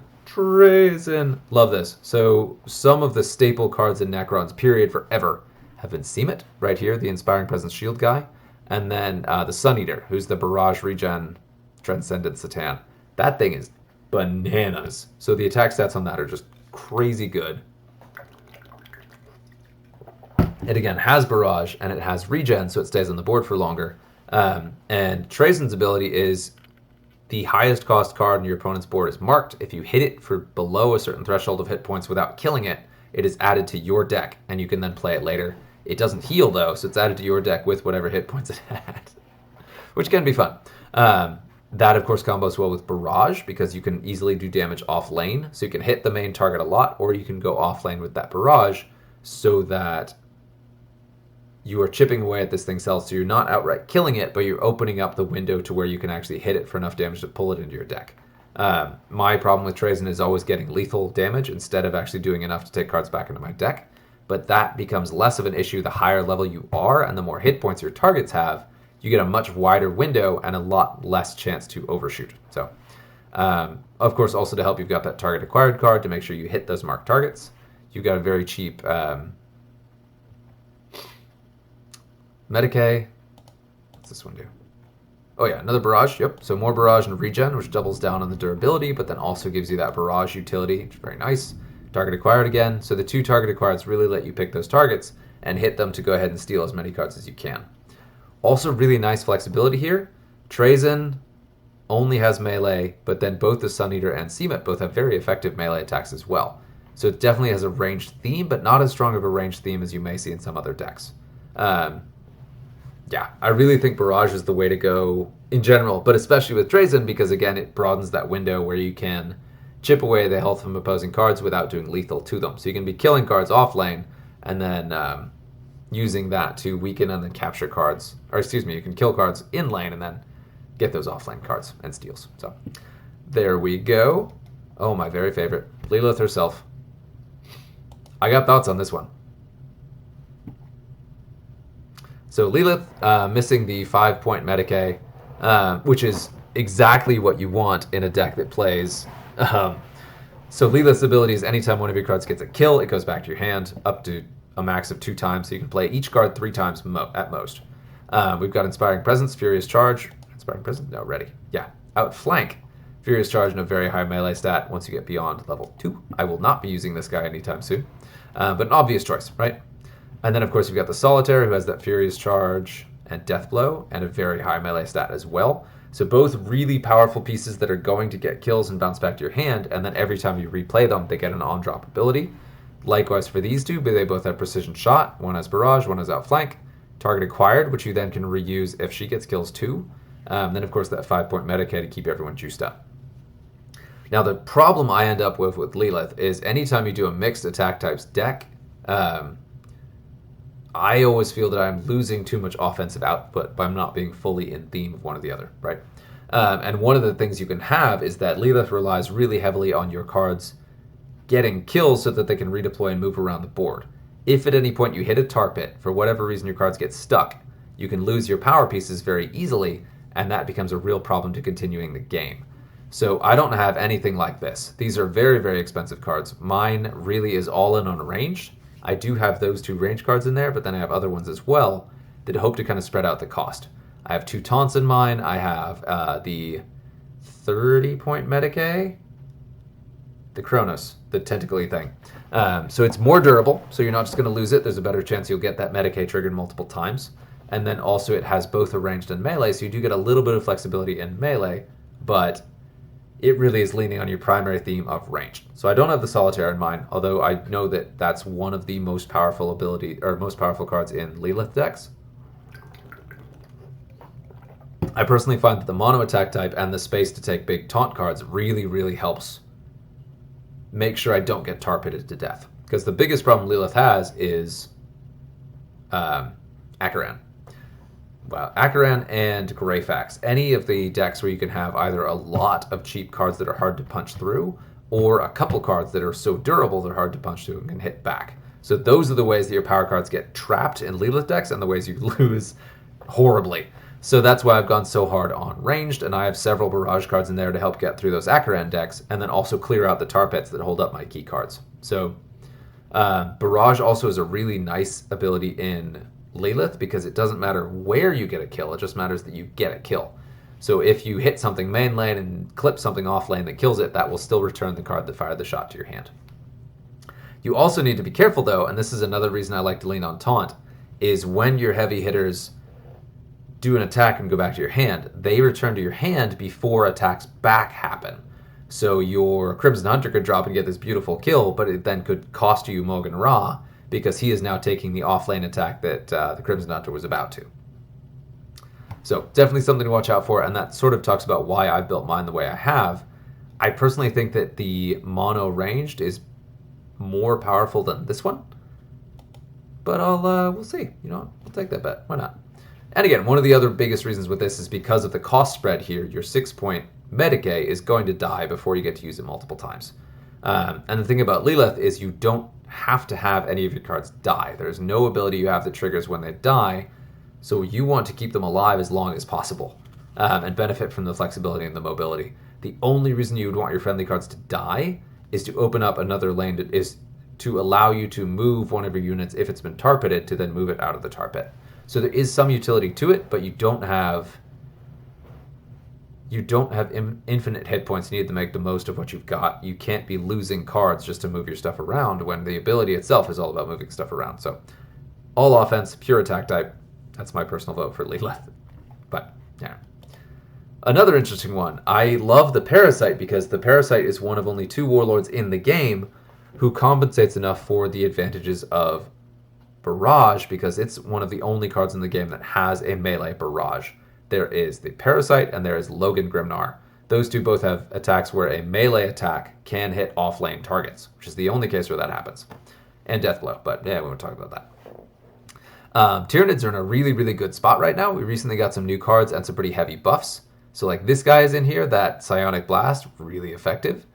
Love this. So some of the staple cards in Necron's period forever have been Seemit, right here, the Inspiring Presence Shield guy. And then the Sun Eater, who's the Barrage Regen Transcendent Satan. That thing is bananas. So the attack stats on that are just crazy good. It again has Barrage and it has Regen, so it stays on the board for longer. And Trazyn's ability is the highest cost card on your opponent's board is marked. If you hit it for below a certain threshold of hit points without killing it, it is added to your deck, and you can then play it later. It doesn't heal, though, so it's added to your deck with whatever hit points it had, which can be fun. That, of course, combos well with Barrage, because you can easily do damage off lane, so you can hit the main target a lot, or you can go off lane with that Barrage, so that you are chipping away at this thing cells, so you're not outright killing it, but you're opening up the window to where you can actually hit it for enough damage to pull it into your deck. My problem with Trazyn is always getting lethal damage instead of actually doing enough to take cards back into my deck, but that becomes less of an issue the higher level you are, and the more hit points your targets have, you get a much wider window and a lot less chance to overshoot. So, of course, also to help, you've got that target acquired card to make sure you hit those marked targets. You've got a very cheap Medicae. What's this one do? Oh yeah, another Barrage. Yep, so more Barrage and Regen, which doubles down on the durability, but then also gives you that Barrage utility, which is very nice. Target acquired again. So the two target acquireds really let you pick those targets and hit them to go ahead and steal as many cards as you can. Also really nice flexibility here. Trazyn only has melee, but then both the Sun Eater and Seemit both have very effective melee attacks as well. So it definitely has a ranged theme, but not as strong of a ranged theme as you may see in some other decks. Yeah, I really think Barrage is the way to go in general, but especially with Trazyn because, again, it broadens that window where you can chip away the health from opposing cards without doing lethal to them. So you can be killing cards off lane and then using that to weaken and then capture cards. Or excuse me, you can kill cards in lane and then get those off lane cards and steals. So there we go. Oh, my very favorite. Lilith herself. I got thoughts on this one. So Lilith missing the 5-point Medicae, which is exactly what you want in a deck that plays. So Lilith's ability is anytime one of your cards gets a kill, it goes back to your hand up to a max of 2 times. So you can play each card 3 times at most. We've got Inspiring Presence, Furious Charge. Inspiring Presence? No, ready. Yeah. Outflank. Furious Charge and a very high melee stat once you get beyond level 2. I will not be using this guy anytime soon. But an obvious choice, right? And then, of course, you've got the Solitaire, who has that Furious Charge and Death Blow, and a very high melee stat as well. So both really powerful pieces that are going to get kills and bounce back to your hand, and then every time you replay them, they get an on-drop ability. Likewise for these two, but they both have Precision Shot. One has Barrage, one has Outflank. Target acquired, which you then can reuse if she gets kills too. Then, of course, that 5-point Medicae to keep everyone juiced up. Now, the problem I end up with Lilith is anytime you do a mixed attack types deck, I always feel that I'm losing too much offensive output by not being fully in theme of one or the other, right? And one of the things you can have is that Lilith relies really heavily on your cards getting kills so that they can redeploy and move around the board. If at any point you hit a tar pit, for whatever reason your cards get stuck, you can lose your power pieces very easily, and that becomes a real problem to continuing the game. So I don't have anything like this. These are very, very expensive cards. Mine really is all in on range. I do have those 2 range cards in there, but then I have other ones as well that hope to kind of spread out the cost. I have 2 taunts in mine. I have the 30-point Medicae, the Kronos, the tentacly thing. So it's more durable, so you're not just going to lose it. There's a better chance you'll get that Medicae triggered multiple times. And then also it has both a ranged and melee, so you do get a little bit of flexibility in melee, but it really is leaning on your primary theme of ranged. So I don't have the Solitaire in mind, although I know that that's one of the most powerful most powerful cards in Lilith decks. I personally find that the mono attack type and the space to take big taunt cards really, really helps make sure I don't get tar pitted to death. Because the biggest problem Lilith has is Akaran. Wow, Akaran and Greyfax. Any of the decks where you can have either a lot of cheap cards that are hard to punch through, or a couple cards that are so durable they're hard to punch through and can hit back. So those are the ways that your power cards get trapped in Lilith decks and the ways you lose horribly. So that's why I've gone so hard on ranged, and I have several barrage cards in there to help get through those Akaran decks, and then also clear out the tar pits that hold up my key cards. So barrage also is a really nice ability in Lilith because it doesn't matter where you get a kill, it just matters that you get a kill. So if you hit something main lane and clip something off lane that kills it, that will still return the card that fired the shot to your hand. You also need to be careful though, and this is another reason I like to lean on Taunt, is when your heavy hitters do an attack and go back to your hand, they return to your hand before attacks back happen. So your Crimson Hunter could drop and get this beautiful kill, but it then could cost you Mogan Ra because he is now taking the off-lane attack that the Crimson Hunter was about to. So definitely something to watch out for, and that sort of talks about why I built mine the way I have. I personally think that the mono ranged is more powerful than this one, but we'll see. You know, we'll take that bet. Why not? And again, one of the other biggest reasons with this is because of the cost spread here. Your 6-point Medicae is going to die before you get to use it multiple times. And the thing about Lilith is you don't have to have any of your cards die. There's no ability you have that triggers when they die, so you want to keep them alive as long as possible and benefit from the flexibility and the mobility. The only reason you would want your friendly cards to die is to open up another lane, is to allow you to move one of your units if it's been tar pitted to then move it out of the tar pit. So there is some utility to it, but you don't have infinite hit points needed to make the most of what you've got. You can't be losing cards just to move your stuff around when the ability itself is all about moving stuff around. So all offense, pure attack type. That's my personal vote for Lilith. But yeah. Another interesting one. I love the Parasite because the Parasite is one of only 2 Warlords in the game who compensates enough for the advantages of Barrage because it's one of the only cards in the game that has a melee barrage. There is the Parasite and there is Logan Grimnar. Those two both have attacks where a melee attack can hit off-lane targets, which is the only case where that happens. And Deathblow, but yeah, we won't talk about that. Tyranids are in a really, really good spot right now. We recently got some new cards and some pretty heavy buffs. So like this guy is in here, that Psionic Blast, really effective.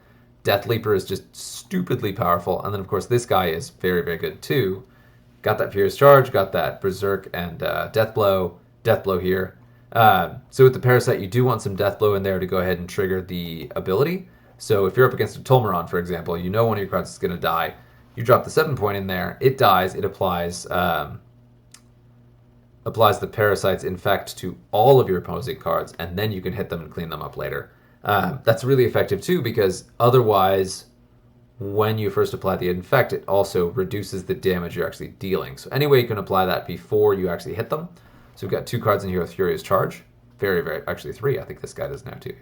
Death Leaper is just stupidly powerful. And then of course this guy is very, very good too. Got that Furious Charge, got that Berserk and Deathblow here. So with the Parasite, you do want some Deathblow in there to go ahead and trigger the ability. So if you're up against a Tolmeron, for example, you know one of your cards is going to die. You drop the 7-point in there, it dies, it applies the Parasite's Infect to all of your opposing cards, and then you can hit them and clean them up later. That's really effective too, because otherwise, when you first apply the Infect, it also reduces the damage you're actually dealing. So anyway, you can apply that before you actually hit them. So we've got 2 cards in here with Furious Charge. Actually 3. I think this guy does now too.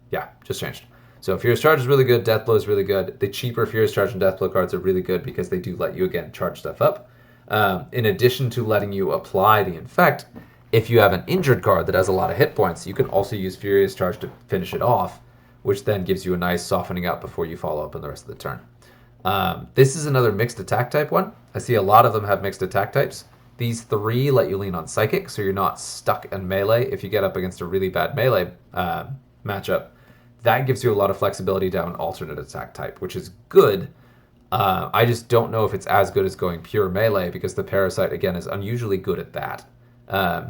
Yeah, just changed. So Furious Charge is really good. Deathblow is really good. The cheaper Furious Charge and Deathblow cards are really good because they do let you, again, charge stuff up. In addition to letting you apply the Infect, if you have an injured card that has a lot of hit points, you can also use Furious Charge to finish it off, which then gives you a nice softening up before you follow up in the rest of the turn. This is another mixed attack type one. I see a lot of them have mixed attack types. These 3 let you lean on Psychic, so you're not stuck in melee. If you get up against a really bad melee matchup, that gives you a lot of flexibility to have an alternate attack type, which is good. I just don't know if it's as good as going pure melee because the Parasite, again, is unusually good at that. I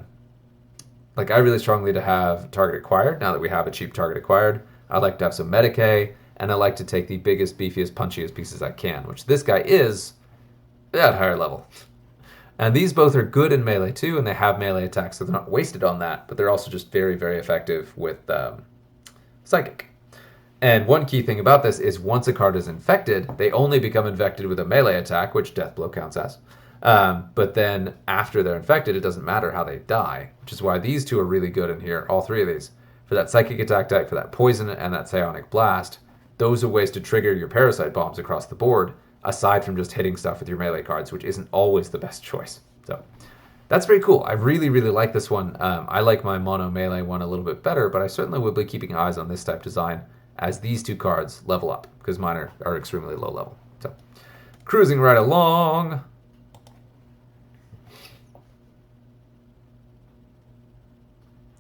really strongly to have target acquired. Now that we have a cheap target acquired, I'd like to have some Medicae, and I like to take the biggest, beefiest, punchiest pieces I can, which this guy is at higher level. And these both are good in melee too, and they have melee attacks, so they're not wasted on that, but they're also just very, very effective with Psychic. And one key thing about this is once a card is infected, they only become infected with a melee attack, which Deathblow counts as. But then after they're infected, it doesn't matter how they die, which is why these 2 are really good in here, all 3 of these. For that Psychic attack type, for that Poison, and that Psionic Blast, those are ways to trigger your Parasite bombs across the board, aside from just hitting stuff with your melee cards, which isn't always the best choice. So that's very cool. I really, really like this one. I like my mono melee one a little bit better, but I certainly will be keeping eyes on this type design as these 2 cards level up, because mine are extremely low level. So cruising right along.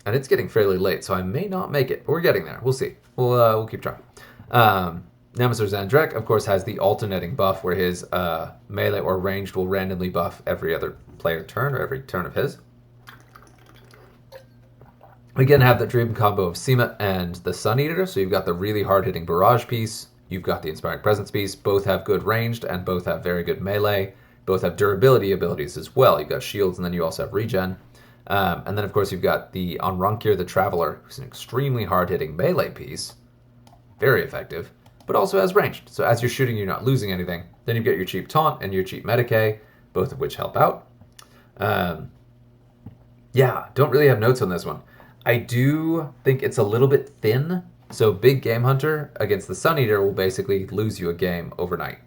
And it's getting fairly late, so I may not make it, but we're getting there. We'll see. We'll keep trying. Nemesis Zandrek, of course, has the alternating buff where his melee or ranged will randomly buff every other player turn or every turn of his. We again have the dream combo of Seamet and the Sun Eater, so you've got the really hard-hitting barrage piece, you've got the Inspiring Presence piece, both have good ranged and both have very good melee, both have durability abilities as well. You've got shields and then you also have regen. And then, of course, you've got the Onrunkir the Traveler, who's an extremely hard-hitting melee piece, very effective, but also has ranged. So as you're shooting, you're not losing anything. Then you've got your cheap Taunt and your cheap Medicae, both of which help out. Yeah, don't really have notes on this one. I do think it's a little bit thin. So Big Game Hunter against the Sun Eater will basically lose you a game overnight.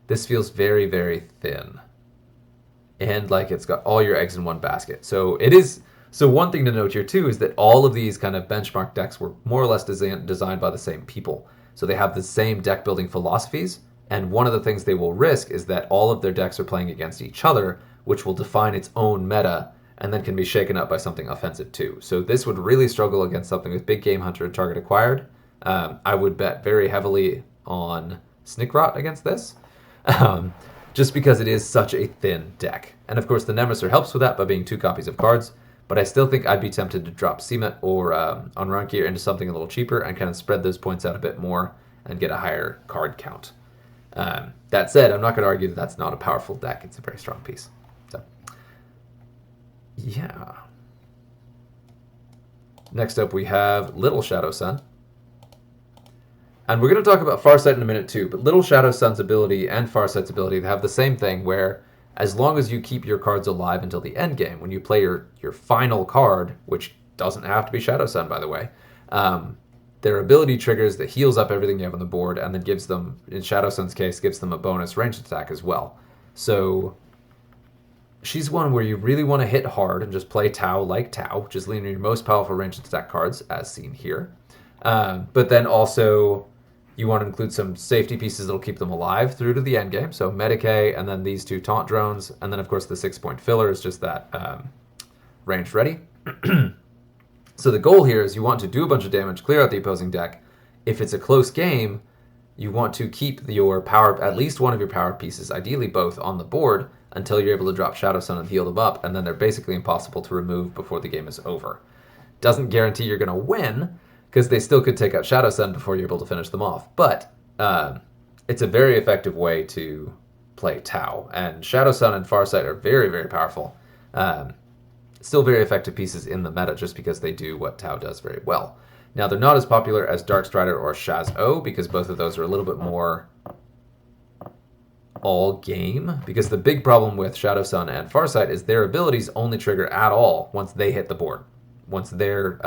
This feels very, very thin. And like it's got all your eggs in one basket. So it is. So one thing to note here too is that all of these kind of benchmark decks were more or less designed by the same people. So they have the same deck building philosophies. And one of the things they will risk is that all of their decks are playing against each other, which will define its own meta and then can be shaken up by something offensive too. So this would really struggle against something with Big Game Hunter and Target Acquired. I would bet very heavily on Snickrot against this, just because it is such a thin deck. And of course the Nemesis helps with that by being 2 copies of cards, but I still think I'd be tempted to drop Seamet or Onrunkir into something a little cheaper and kind of spread those points out a bit more and get a higher card count. That said, I'm not going to argue that that's not a powerful deck. It's a very strong piece. So, yeah. Next up we have Little Shadow Sun. And we're going to talk about Farsight in a minute too, but Little Shadow Sun's ability and Farsight's ability have the same thing where as long as you keep your cards alive until the end game, when you play your final card, which doesn't have to be Shadow Sun, by the way, their ability triggers that heals up everything you have on the board and then gives them, in Shadow Sun's case, gives them a bonus ranged attack as well. So she's one where you really want to hit hard and just play Tau like Tau, which is leaning your most powerful ranged attack cards, as seen here. But then also you want to include some safety pieces that'll keep them alive through to the end game. So Medicae, and then these 2 Taunt Drones, and then of course the 6-point filler is just that ranged ready. So the goal here is you want to do a bunch of damage, clear out the opposing deck. If it's a close game, you want to keep your power, at least one of your power pieces, ideally both, on the board until you're able to drop Shadow Sun and heal them up, and then they're basically impossible to remove before the game is over. Doesn't guarantee you're going to win, because they still could take out Shadow Sun before you're able to finish them off. But it's a very effective way to play Tau. And Shadow Sun and Farsight are very, very powerful. Still very effective pieces in the meta just because they do what Tau does very well. Now, they're not as popular as Darkstrider or Shaz-O because both of those are a little bit more all game. Because the big problem with Shadow Sun and Farsight is their abilities only trigger at all once they hit the board. Once they're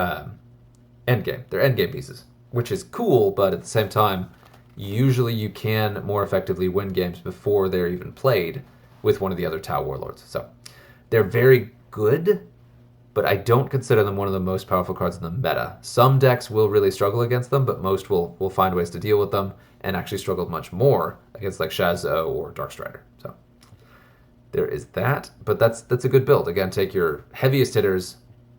endgame. They're endgame pieces, which is cool, but at the same time, usually you can more effectively win games before they're even played with one of the other Tau Warlords. So they're very good, but I don't consider them one of the most powerful cards in the meta. Some decks will really struggle against them, but most will find ways to deal with them and actually struggle much more against like Shaz-O or Darkstrider. So there is that, but that's a good build. Again, take your heaviest hitters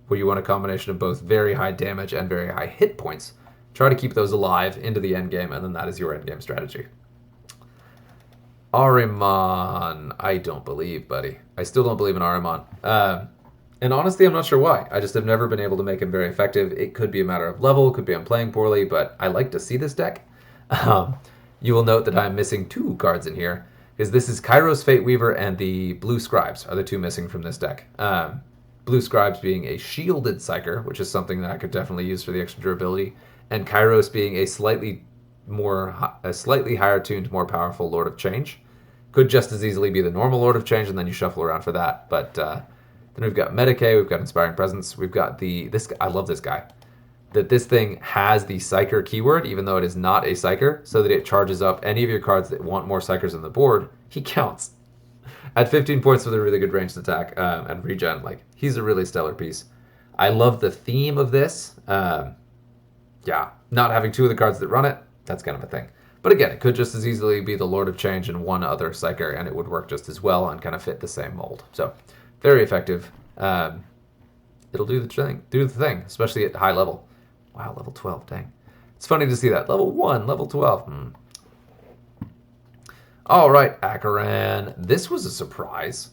where you want a combination of both very high damage and very high hit points. Try to keep those alive into the end game, and then that is your end game strategy. Ahriman, I don't believe, buddy. I still don't believe in Ahriman. And honestly, I'm not sure why. I just have never been able to make him very effective. It could be a matter of level, could be I'm playing poorly, but I like to see this deck. You will note that I'm missing 2 cards in here, because this is Kairos Fate Weaver and the Blue Scribes are the 2 missing from this deck. Blue Scribes being a shielded Psyker, which is something that I could definitely use for the extra durability, and Kairos being a slightly higher tuned, more powerful Lord of Change. Could just as easily be the normal Lord of Change, and then you shuffle around for that. But then we've got Medicae, we've got Inspiring Presence, we've got this. I love this guy. That this thing has the Psyker keyword, even though it is not a Psyker, so that it charges up any of your cards that want more Psykers on the board. He counts. At 15 points with a really good ranged attack and regen, like, he's a really stellar piece. I love the theme of this. Yeah, not having 2 of the cards that run it, that's kind of a thing. But again, it could just as easily be the Lord of Change and 1 other Psyker, and it would work just as well and kind of fit the same mold. So, very effective. it'll do the thing, especially at high level. Wow, level 12, dang. It's funny to see that. Level 1, level 12. All right, Akaran. This was a surprise.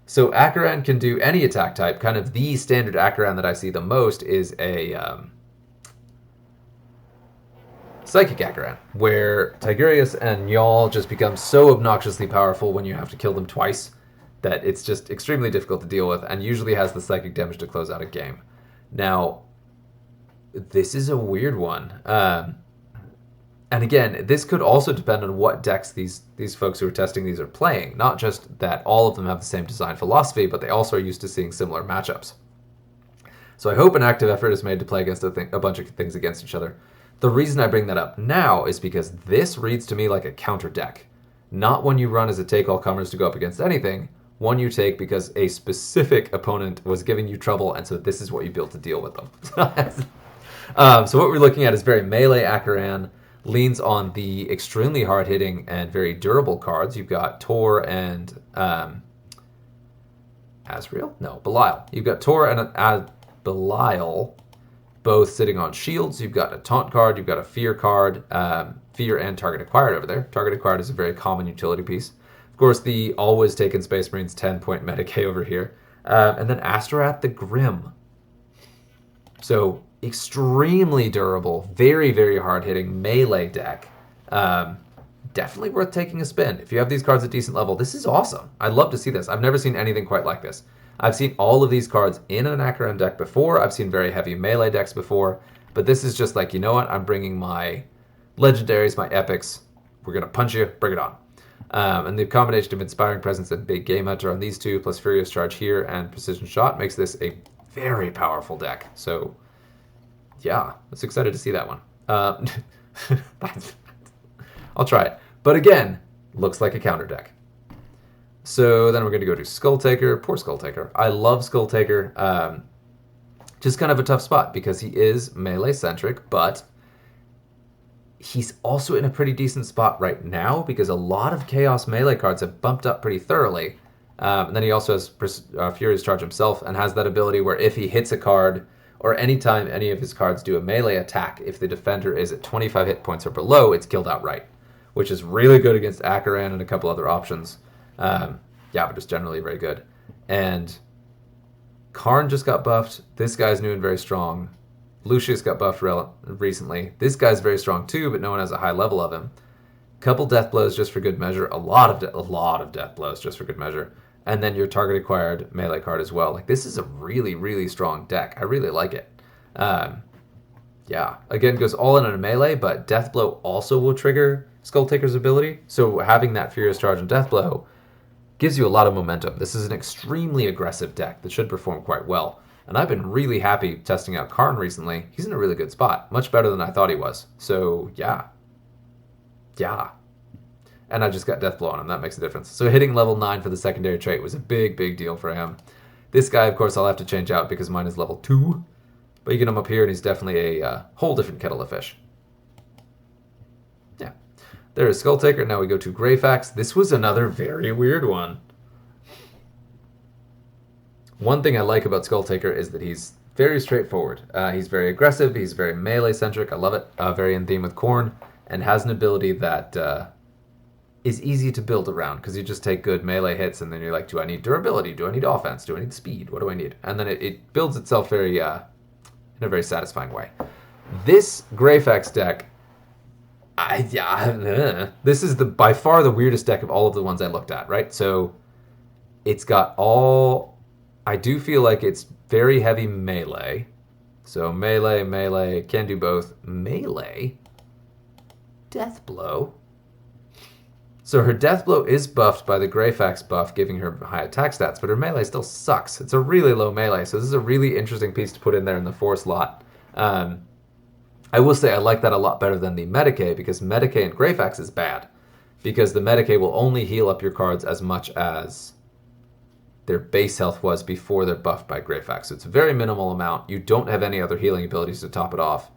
So Akaran can do any attack type. Kind of the standard Akaran that I see the most is a Psychic Akaran, where Tigurius and Y'all just become so obnoxiously powerful when you have to kill them twice that it's just extremely difficult to deal with, and usually has the psychic damage to close out a game. Now, this is a weird one. And again, this could also depend on what decks these folks who are testing these are playing. Not just that all of them have the same design philosophy, but they also are used to seeing similar matchups. So I hope an active effort is made to play against a bunch of things against each other. The reason I bring that up now is because this reads to me like a counter deck. Not one you run as a take all comers to go up against anything, one you take because a specific opponent was giving you trouble, and so this is what you built to deal with them. So what we're looking at is very melee Akaran, leans on the extremely hard-hitting and very durable cards. You've got Tor and Asriel? No, Belial. You've got Tor and Belial both sitting on shields. You've got a taunt card, you've got a fear card, fear and target acquired over there. Target acquired is a very common utility piece. Of course, the always taken Space Marines 10-point Medicae over here. And then Astorath the Grim. So extremely durable, very, very hard-hitting melee deck. Definitely worth taking a spin. If you have these cards at decent level, this is awesome. I'd love to see this. I've never seen anything quite like this. I've seen all of these cards in an Akaran deck before. I've seen very heavy melee decks before. But this is just like, you know what? I'm bringing my legendaries, my epics. We're going to punch you. Bring it on. And the combination of Inspiring Presence and Big Game Hunter on these two, plus Furious Charge here and Precision Shot, makes this a very powerful deck. So, yeah, I was excited to see that one. I'll try it. But again, looks like a counter deck. So then we're going to go to Skull Taker. Poor Skull Taker. I love Skull Taker. Just kind of a tough spot because he is melee-centric, but he's also in a pretty decent spot right now because a lot of Chaos melee cards have bumped up pretty thoroughly. And then he also has Furious Charge himself and has that ability where if he hits a card or anytime any of his cards do a melee attack, if the defender is at 25 hit points or below, it's killed outright, which is really good against Akaran and a couple other options. Yeah, but just generally very good. And Karn just got buffed. This guy's new and very strong. Lucius got buffed recently. This guy's very strong too, but no one has a high level of him. Couple death blows just for good measure. A lot of death blows just for good measure. And then your target acquired melee card as well. Like, this is a really, really strong deck. I really like it. Yeah, again, goes all in on a melee, but death blow also will trigger Skull Taker's ability. So having that Furious Charge and death blow gives you a lot of momentum. This is an extremely aggressive deck that should perform quite well. And I've been really happy testing out Karn recently. He's in a really good spot. Much better than I thought he was. So, yeah. Yeah. And I just got death blow on him. That makes a difference. So hitting level 9 for the secondary trait was a big, big deal for him. This guy, of course, I'll have to change out because mine is level 2. But you get him up here, and he's definitely a whole different kettle of fish. Yeah. There is Skull Taker. Now we go to Greyfax. This was another very weird one. One thing I like about Skull Taker is that he's very straightforward. He's very aggressive. He's very melee-centric. I love it. Very in theme with Khorne. And has an ability that is easy to build around because you just take good melee hits and then you're like, do I need durability? Do I need offense? Do I need speed? What do I need? And then it builds itself very in a very satisfying way. This Greyfax deck, this is by far the weirdest deck of all of the ones I looked at, right? So it's got all... I do feel like it's very heavy melee. So melee, can do both. Melee? Death blow? So her death blow is buffed by the Greyfax buff, giving her high attack stats, but her melee still sucks. It's a really low melee, so this is a really interesting piece to put in there in the 4 slot. I will say I like that a lot better than the Medicae, because Medicae and Greyfax is bad. Because the Medicae will only heal up your cards as much as their base health was before they're buffed by Greyfax. So it's a very minimal amount. You don't have any other healing abilities to top it off.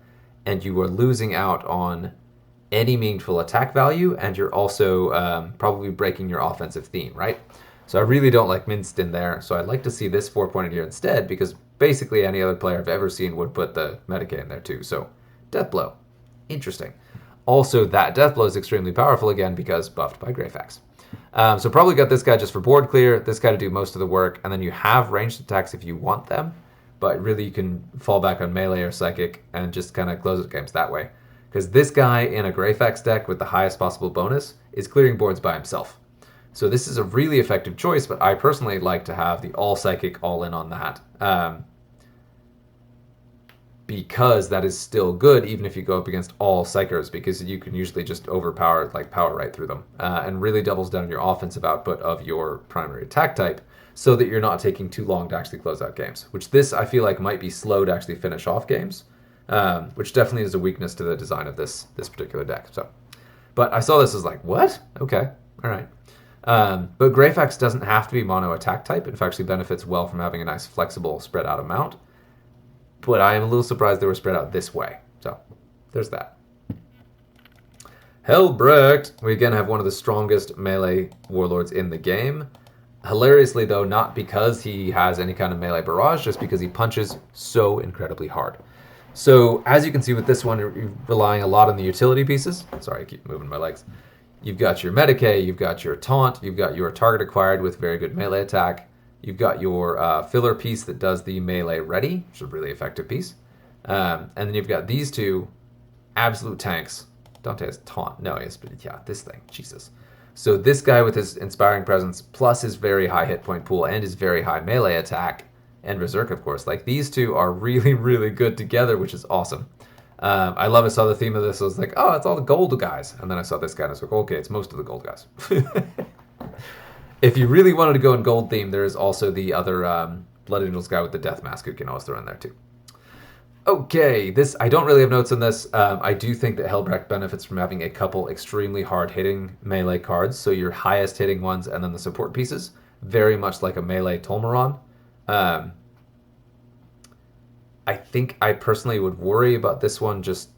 And you are losing out on any meaningful attack value, and you're also probably breaking your offensive theme, right? So I really don't like Minstin there. So I'd like to see this 4-pointed here instead, because basically any other player I've ever seen would put the Medicae in there too. So Death Blow, interesting. Also, that Death Blow is extremely powerful again because buffed by Greyfax. So probably got this guy just for board clear, this guy to do most of the work, and then you have ranged attacks if you want them, but really you can fall back on melee or psychic and just kind of close out games that way. Because this guy in a Greyfax deck with the highest possible bonus is clearing boards by himself. So this is a really effective choice, but I personally like to have the all psychic all in on that. Because that is still good even if you go up against all psychers, because you can usually just overpower, like power right through them, and really doubles down your offensive output of your primary attack type so that you're not taking too long to actually close out games, which this I feel like might be slow to actually finish off games, which definitely is a weakness to the design of this particular deck. So, but I saw this as like, what? Okay, all right. But Greyfax doesn't have to be mono attack type. It actually benefits well from having a nice flexible spread out amount. But I am a little surprised they were spread out this way. So, there's that. Helbrecht! We again have one of the strongest melee warlords in the game. Hilariously, though, not because he has any kind of melee barrage, just because he punches so incredibly hard. So, as you can see with this one, you're relying a lot on the utility pieces. Sorry, I keep moving my legs. You've got your Medicae, you've got your Taunt, you've got your Target Acquired with very good melee attack. You've got your filler piece that does the melee ready, which is a really effective piece. And then you've got these two absolute tanks. Dante has taunt. No, he has, but yeah, this thing. Jesus. So this guy with his inspiring presence, plus his very high hit point pool and his very high melee attack, and Berserk, of course. Like, these two are really, really good together, which is awesome. I love I saw the theme of this. I was like, oh, it's all the gold guys. And then I saw this guy and I was like, okay, it's most of the gold guys. If you really wanted to go in gold theme, there is also the other Blood Angels guy with the death mask who can always throw in there too. Okay, this I don't really have notes on this. I do think that Helbrecht benefits from having a couple extremely hard-hitting melee cards. So your highest hitting ones and then the support pieces, very much like a melee Tolmaron. I think I personally would worry about this one just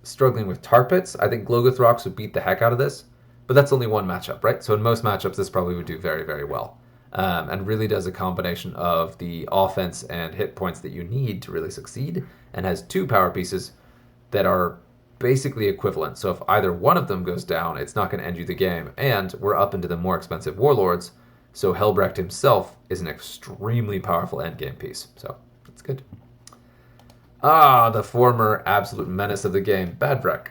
struggling with Tar Pits. I think Glogothrox would beat the heck out of this. But that's only one matchup, right? So in most matchups, this probably would do very, very well. And really does a combination of the offense and hit points that you need to really succeed, and has two power pieces that are basically equivalent. So if either one of them goes down, it's not going to end you the game. And we're up into the more expensive Warlords, so Helbrecht himself is an extremely powerful endgame piece. So that's good. Ah, the former absolute menace of the game, Badvrek.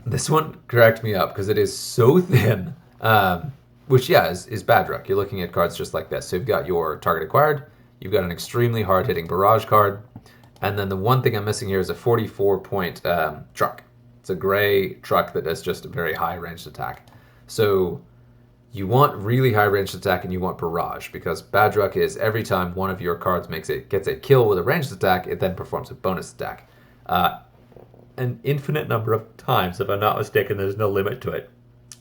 This one cracked me up because it is so thin, which, yeah, is Badruk. You're looking at cards just like this. So you've got your Target Acquired, you've got an extremely hard-hitting Barrage card, and then the one thing I'm missing here is a 44-point truck. It's a gray truck that does just a very high-ranged attack. So you want really high-ranged attack and you want Barrage, because Badruk is every time one of your cards gets a kill with a ranged attack, it then performs a bonus attack. An infinite number of times, if I'm not mistaken. There's no limit to it.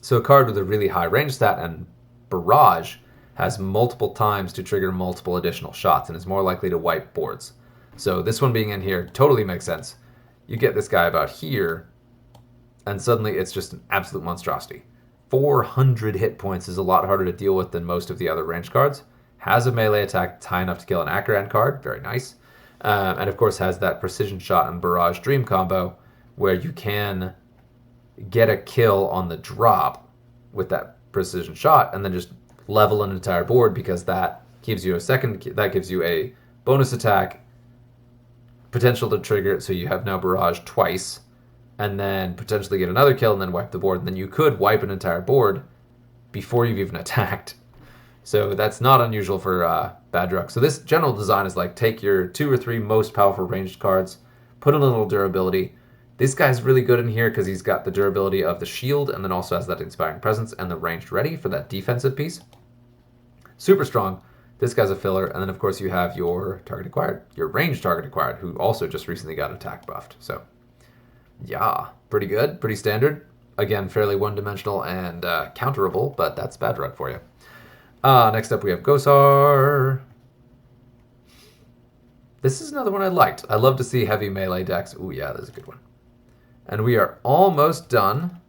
So a card with a really high range stat and Barrage has multiple times to trigger multiple additional shots and is more likely to wipe boards. So this one being in here totally makes sense. You get this guy about here, and suddenly it's just an absolute monstrosity. 400 hit points is a lot harder to deal with than most of the other range cards. Has a melee attack high enough to kill an Akaran card, very nice. And of course has that precision shot and Barrage Dream combo, where you can get a kill on the drop with that precision shot and then just level an entire board, because that gives you a bonus attack, potential to trigger it, so you have now Barrage twice, and then potentially get another kill and then wipe the board. And then you could wipe an entire board before you've even attacked. So that's not unusual for Badruk. So this general design is like, take your 2 or 3 most powerful ranged cards, put in a little durability. This guy's really good in here because he's got the durability of the shield and then also has that inspiring presence and the ranged ready for that defensive piece. Super strong. This guy's a filler. And then, of course, you have your Target Acquired, your ranged Target Acquired, who also just recently got attack buffed. So, yeah, pretty good, pretty standard. Again, fairly one-dimensional and counterable, but that's Badruk for you. Next up, we have Gosar. This is another one I liked. I love to see heavy melee decks. Ooh, yeah, that's a good one. And we are almost done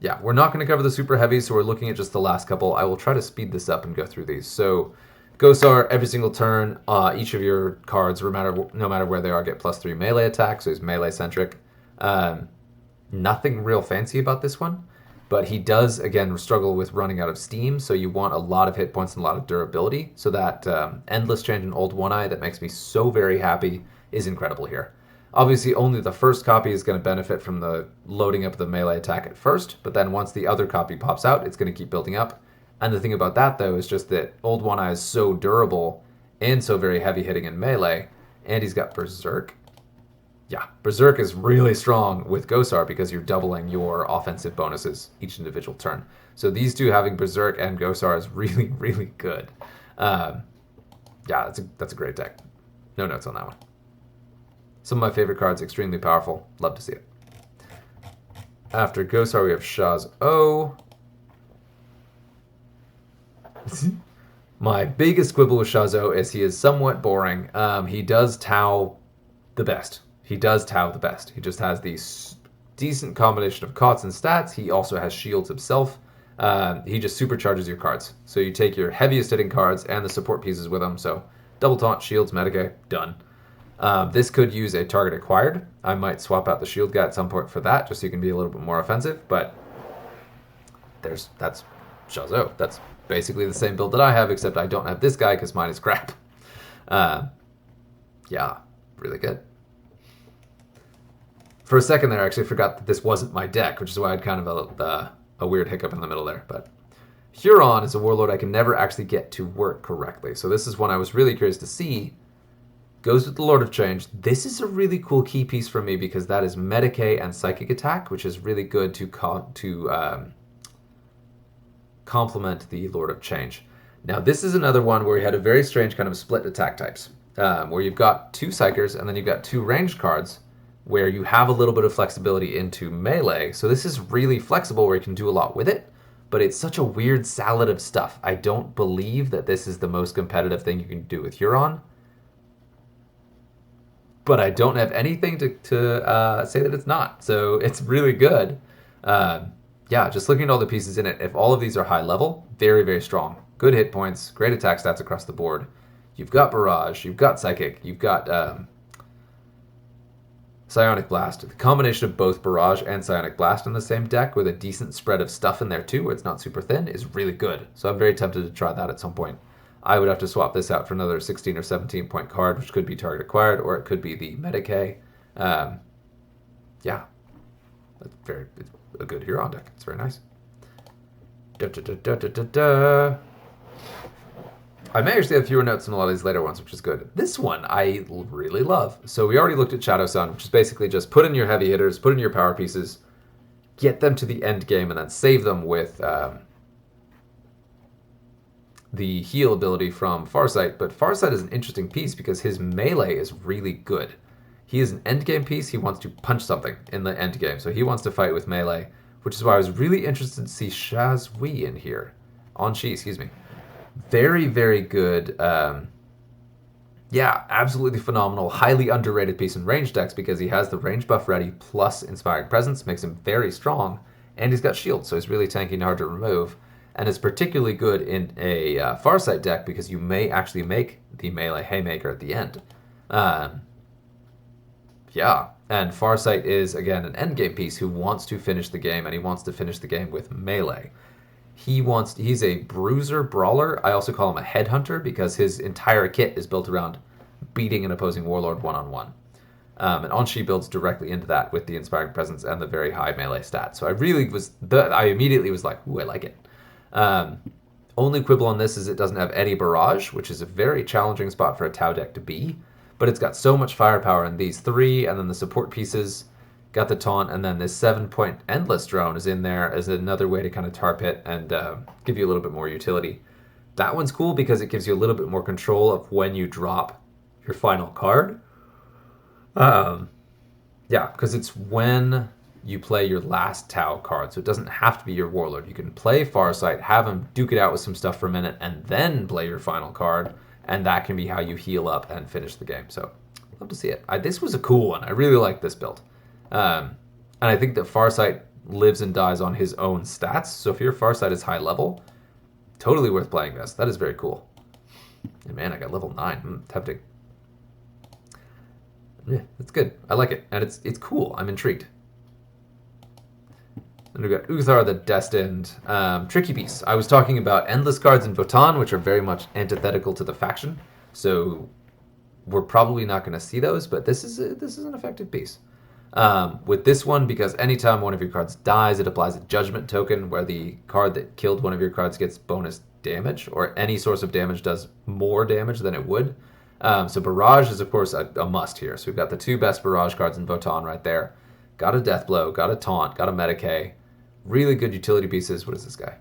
Yeah, we're not going to cover the super heavy, so we're looking at just the last couple. I will try to speed this up and go through these. So, Gosar, every single turn, each of your cards, no matter where they are, get +3 melee attack, so he's melee centric. Nothing real fancy about this one, but he does, again, struggle with running out of steam, so you want a lot of hit points and a lot of durability. So that endless change in Old One Eye that makes me so very happy is incredible here. Obviously, only the first copy is going to benefit from the loading up the melee attack at first, but then once the other copy pops out, it's going to keep building up. And the thing about that, though, is just that Old One Eye is so durable and so very heavy hitting in melee, and he's got Berserk. Yeah, Berserk is really strong with Gosar because you're doubling your offensive bonuses each individual turn. So these two having Berserk and Gosar is really, really good. Yeah, that's a great deck. No notes on that one. Some of my favorite cards, extremely powerful. Love to see it. After Gosar, we have Shaz O. My biggest quibble with Shaz O is he is somewhat boring. He does Tau the best. He does Tau the best. He just has the decent combination of cots and stats. He also has shields himself. He just supercharges your cards. So you take your heaviest hitting cards and the support pieces with them. So double taunt, shields, Medicae, done. This could use a target acquired. I might swap out the shield guy at some point for that, just so you can be a little bit more offensive. But that's Shaz O. That's basically the same build that I have, except I don't have this guy because mine is crap. Yeah, really good. For a second there, I actually forgot that this wasn't my deck, which is why I had kind of a weird hiccup in the middle there. But Huron is a warlord I can never actually get to work correctly. So this is one I was really curious to see. Goes with the Lord of Change. This is a really cool key piece for me because that is Medicae and Psychic Attack, which is really good to complement the Lord of Change. Now, this is another one where we had a very strange kind of split attack types, where you've got 2 Psychers and then you've got 2 ranged cards where you have a little bit of flexibility into melee. So this is really flexible where you can do a lot with it, but it's such a weird salad of stuff. I don't believe that this is the most competitive thing you can do with Huron, but I don't have anything to say that it's not. So it's really good. Yeah, just looking at all the pieces in it, if all of these are high level, very, very strong. Good hit points, great attack stats across the board. You've got Barrage, you've got Psychic, you've got Psionic Blast. The combination of both Barrage and Psionic Blast in the same deck with a decent spread of stuff in there too, where it's not super thin, is really good. So I'm very tempted to try that at some point. I would have to swap this out for another 16 or 17 point card, which could be target acquired, or it could be the Medicae. Yeah, it's a good Huron deck. It's very nice. I may actually have fewer notes than a lot of these later ones, which is good. This one I really love. So we already looked at Shadow Sun, which is basically just put in your heavy hitters, put in your power pieces, get them to the end game, and then save them with the heal ability from Farsight. But Farsight is an interesting piece because his melee is really good. He is an endgame piece. He wants to punch something in the endgame. So he wants to fight with melee, which is why I was really interested to see Shazwi in here. Anshi, excuse me. Very, very good. Yeah, absolutely phenomenal. Highly underrated piece in range decks because he has the range buff ready plus Inspiring Presence. Makes him very strong. And he's got shield, so he's really tanky and hard to remove. And is particularly good in a Farsight deck because you may actually make the melee Haymaker at the end. Yeah, and Farsight is, again, an endgame piece who wants to finish the game, and he wants to finish the game with melee. He's a bruiser brawler. I also call him a headhunter because his entire kit is built around beating an opposing warlord one-on-one. And Anshi builds directly into that with the Inspiring Presence and the very high melee stats. So I immediately was like, ooh, I like it. Only quibble on this is it doesn't have any barrage, which is a very challenging spot for a Tau deck to be. But it's got so much firepower in these 3, and then the support pieces, got the taunt, and then this 7-point endless drone is in there as another way to kind of tar pit and give you a little bit more utility. That one's cool because it gives you a little bit more control of when you drop your final card. Yeah, because it's when you play your last Tau card, so it doesn't have to be your Warlord. You can play Farsight, have him duke it out with some stuff for a minute, and then play your final card, and that can be how you heal up and finish the game. So, love to see it. This was a cool one. I really like this build. And I think that Farsight lives and dies on his own stats. So if your Farsight is high level, totally worth playing this. That is very cool. And man, I got level 9. Tempting. Yeah, it's good. I like it. And it's cool. I'm intrigued. Then we've got Uthar the Destined. Tricky piece. I was talking about endless cards in Votann, which are very much antithetical to the faction. So we're probably not going to see those, but this is an effective piece. With this one, because anytime one of your cards dies, it applies a judgment token where the card that killed one of your cards gets bonus damage, or any source of damage does more damage than it would. So Barrage is, of course, a must here. So we've got the 2 best Barrage cards in Votann right there. Got a Death Blow, got a Taunt, got a Medicae. Really good utility pieces. What is this guy?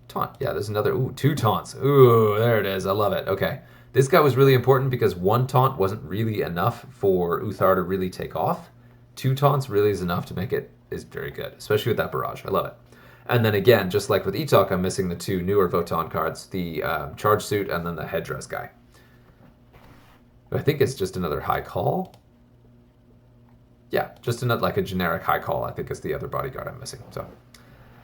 Taunt. Yeah, there's another. Ooh, 2 taunts. Ooh, there it is. I love it. Okay. This guy was really important because 1 taunt wasn't really enough for Uthar to really take off. 2 taunts really is enough to make it is very good, especially with that Barrage. I love it. And then again, just like with Etok, I'm missing the 2 newer Votann cards, the Charge Suit and then the Headdress guy. I think it's just another High Call. Yeah, just another, like a generic High Call, I think is the other bodyguard I'm missing. So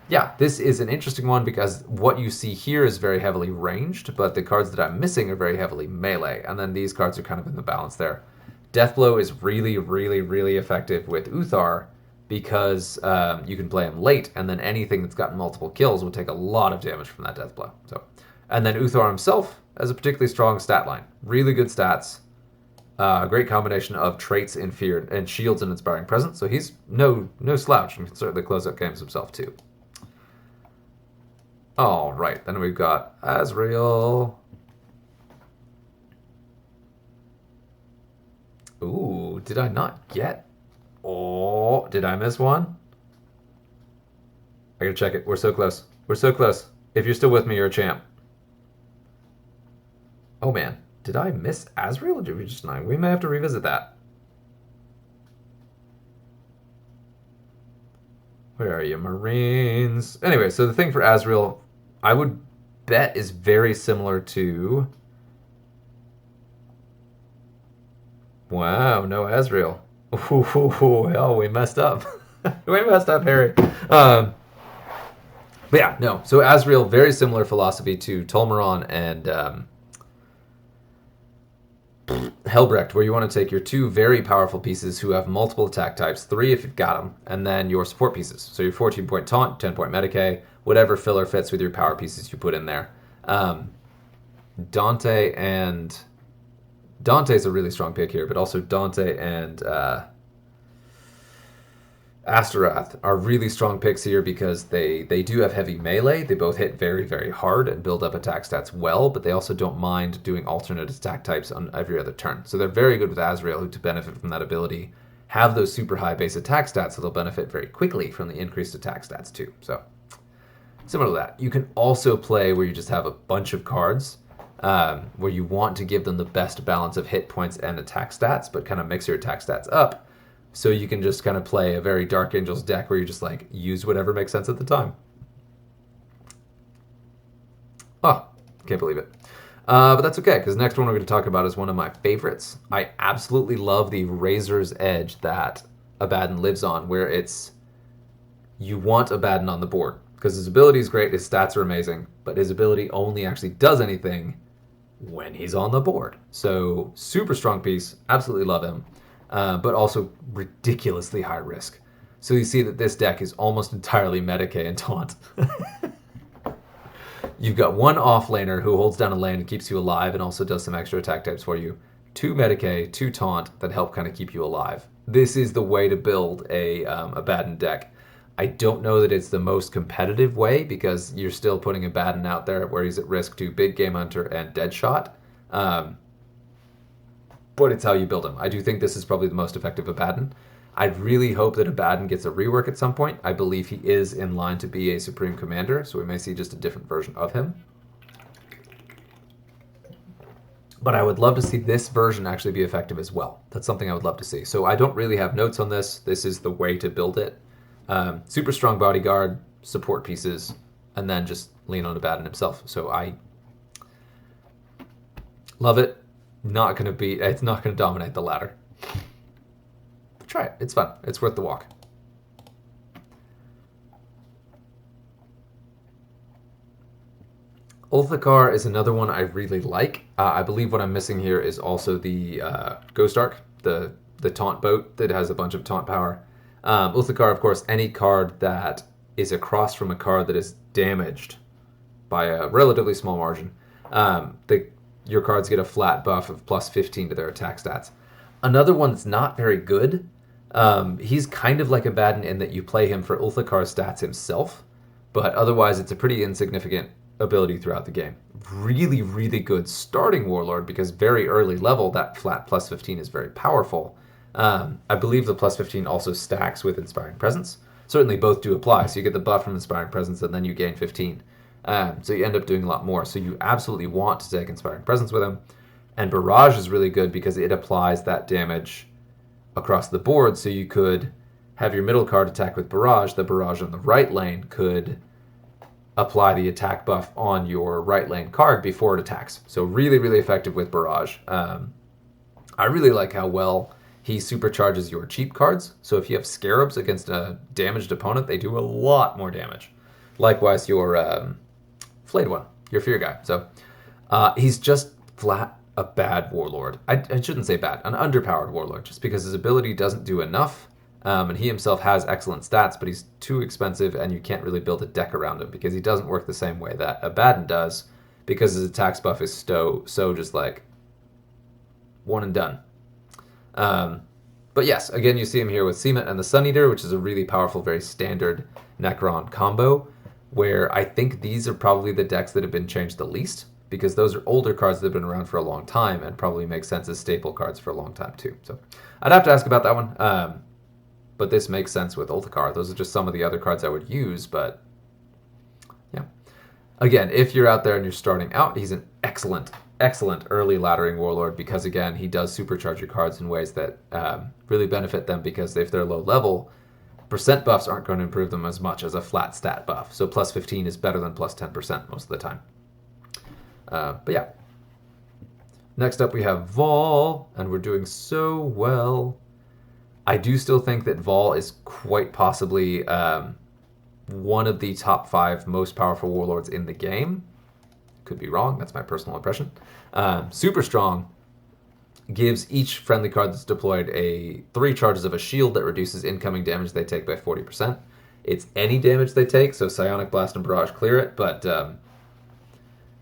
yeah, this is an interesting one because what you see here is very heavily ranged, but the cards that I'm missing are very heavily melee, and then these cards are kind of in the balance there. Deathblow is really, really, really effective with Uthar because you can play him late, and then anything that's gotten multiple kills will take a lot of damage from that Deathblow. So, and then Uthar himself has a particularly strong stat line. Really good stats. Great combination of traits in Fear and Shields and Inspiring Presence, so he's no slouch and can certainly close out games himself too. All right, then we've got Azrael. Ooh, did I not get? Oh, did I miss one? I gotta check it. We're so close. We're so close. If you're still with me, you're a champ. Oh man, did I miss Azrael or did we just not? We may have to revisit that. Where are you, Marines? Anyway, so the thing for Azrael, I would bet is very similar to... Wow, no Azrael. Oh, we messed up. We messed up, Harry. But yeah, no. So Azrael, very similar philosophy to Tolmeron and Helbrecht, where you want to take your 2 very powerful pieces who have multiple attack types, 3 if you've got them, and then your support pieces. So your 14-point taunt, 10-point Medicae, whatever filler fits with your power pieces you put in there. Dante's a really strong pick here, but also Dante and Asterath are really strong picks here because they do have heavy melee. They both hit very, very hard and build up attack stats well, but they also don't mind doing alternate attack types on every other turn. So they're very good with Azrael, who to benefit from that ability have those super high base attack stats, so they'll benefit very quickly from the increased attack stats too. So similar to that. You can also play where you just have a bunch of cards where you want to give them the best balance of hit points and attack stats, but kind of mix your attack stats up. So you can just kind of play a very Dark Angels deck where you just like use whatever makes sense at the time. Oh, can't believe it. But that's okay, because the next one we're going to talk about is one of my favorites. I absolutely love the Razor's Edge that Abaddon lives on, where it's you want Abaddon on the board. Because his ability is great, his stats are amazing, but his ability only actually does anything when he's on the board. So super strong piece, absolutely love him. But also ridiculously high risk. So you see that this deck is almost entirely Medicae and Taunt. You've got 1 offlaner who holds down a lane and keeps you alive and also does some extra attack types for you. 2 Medicae, 2 Taunt that help kind of keep you alive. This is the way to build a Abaddon deck. I don't know that it's the most competitive way because you're still putting Abaddon out there where he's at risk to Big Game Hunter and Deadshot. But it's how you build him. I do think this is probably the most effective Abaddon. I really hope that Abaddon gets a rework at some point. I believe he is in line to be a Supreme Commander, so we may see just a different version of him. But I would love to see this version actually be effective as well. That's something I would love to see. So I don't really have notes on this. This is the way to build it. Super strong bodyguard, support pieces, and then just lean on Abaddon himself. So I love it. It's not gonna dominate the ladder. But try it. It's fun. It's worth the walk. Ulthakar is another one I really like. I believe what I'm missing here is also the Ghost Arc, the taunt boat that has a bunch of taunt power. Ulthakar, of course, any card that is across from a card that is damaged by a relatively small margin, your cards get a flat buff of plus 15 to their attack stats. Another one that's not very good. He's kind of like a Abaddon in that you play him for Ulthakar stats himself, but otherwise it's a pretty insignificant ability throughout the game. Really, really good starting Warlord because very early level that flat plus 15 is very powerful. I believe the plus 15 also stacks with Inspiring Presence. Certainly both do apply, so you get the buff from Inspiring Presence and then you gain 15. So you end up doing a lot more. So you absolutely want to take Inspiring Presence with him. And Barrage is really good because it applies that damage across the board. So you could have your middle card attack with Barrage. The Barrage on the right lane could apply the attack buff on your right lane card before it attacks. So really, really effective with Barrage. I really like how well he supercharges your cheap cards. So if you have Scarabs against a damaged opponent, they do a lot more damage. Likewise, your Flayed One, your Fear guy. So he's just flat a bad Warlord. I shouldn't say bad, an underpowered Warlord, just because his ability doesn't do enough. And he himself has excellent stats, but he's too expensive, and you can't really build a deck around him because he doesn't work the same way that Abaddon does, because his attacks buff is so just like one and done. But yes, again, you see him here with Seamet and the Sun Eater, which is a really powerful, very standard Necron combo, where I think these are probably the decks that have been changed the least, because those are older cards that have been around for a long time and probably make sense as staple cards for a long time too. So I'd have to ask about that one. But this makes sense with Ulthakar. Those are just some of the other cards I would use, but yeah. Again, if you're out there and you're starting out, he's an excellent early laddering Warlord because, again, he does supercharge your cards in ways that really benefit them because if they're low level, percent buffs aren't going to improve them as much as a flat stat buff. So plus 15 is better than plus 10% most of the time. But yeah. Next up we have Vol, and we're doing so well. I do still think that Vol is quite possibly one of the top 5 most powerful Warlords in the game. Could be wrong, that's my personal impression. Super strong, gives each friendly card that's deployed 3 charges of a shield that reduces incoming damage they take by 40%. It's any damage they take, so Psionic Blast and Barrage clear it, but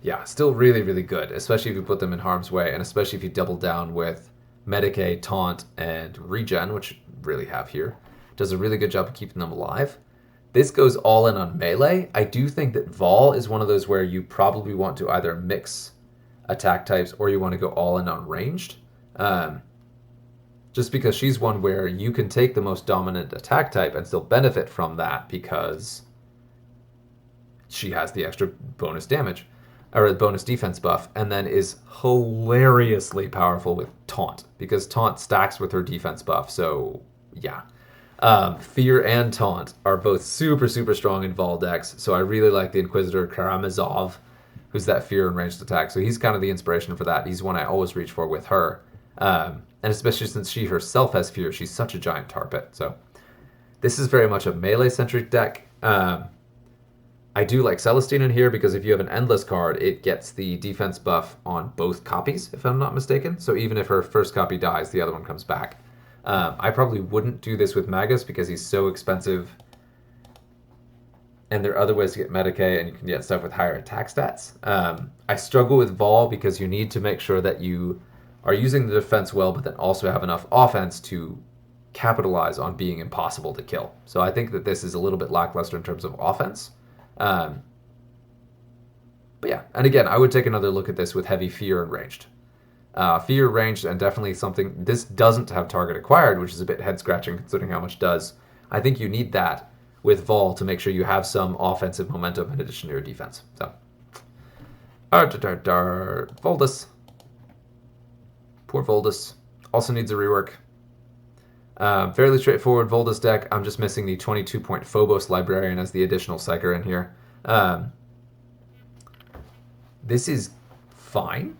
yeah, still really, really good, especially if you put them in harm's way, and especially if you double down with Medicae, Taunt, and Regen, which really have here. Does a really good job of keeping them alive. This goes all in on melee. I do think that Vol is one of those where you probably want to either mix attack types or you want to go all in on ranged. Just because she's one where you can take the most dominant attack type and still benefit from that because she has the extra bonus damage. Or bonus defense buff, and then is hilariously powerful with Taunt, because Taunt stacks with her defense buff, so yeah. Fear and Taunt are both super, super strong in Vol decks, so I really like the Inquisitor Karamazov, who's that Fear and ranged attack, so he's kind of the inspiration for that. He's one I always reach for with her, and especially since she herself has Fear, she's such a giant tar pit, so this is very much a melee-centric deck. I do like Celestine in here because if you have an Endless card, it gets the defense buff on both copies, if I'm not mistaken. So even if her first copy dies, the other one comes back. I probably wouldn't do this with Magus because he's so expensive. And there are other ways to get Medicae and you can get stuff with higher attack stats. I struggle with Vol because you need to make sure that you are using the defense well, but then also have enough offense to capitalize on being impossible to kill. So I think that this is a little bit lackluster in terms of offense. But yeah, and again, I would take another look at this with heavy Fear and ranged. Fear, ranged, and definitely something. This doesn't have target acquired, which is a bit head scratching considering how much it does. I think you need that with Vol to make sure you have some offensive momentum in addition to your defense. So, Voldus. Poor Voldus. Also needs a rework. Fairly straightforward Voldus deck. I'm just missing the 22-point Phobos Librarian as the additional psyker in here. This is fine.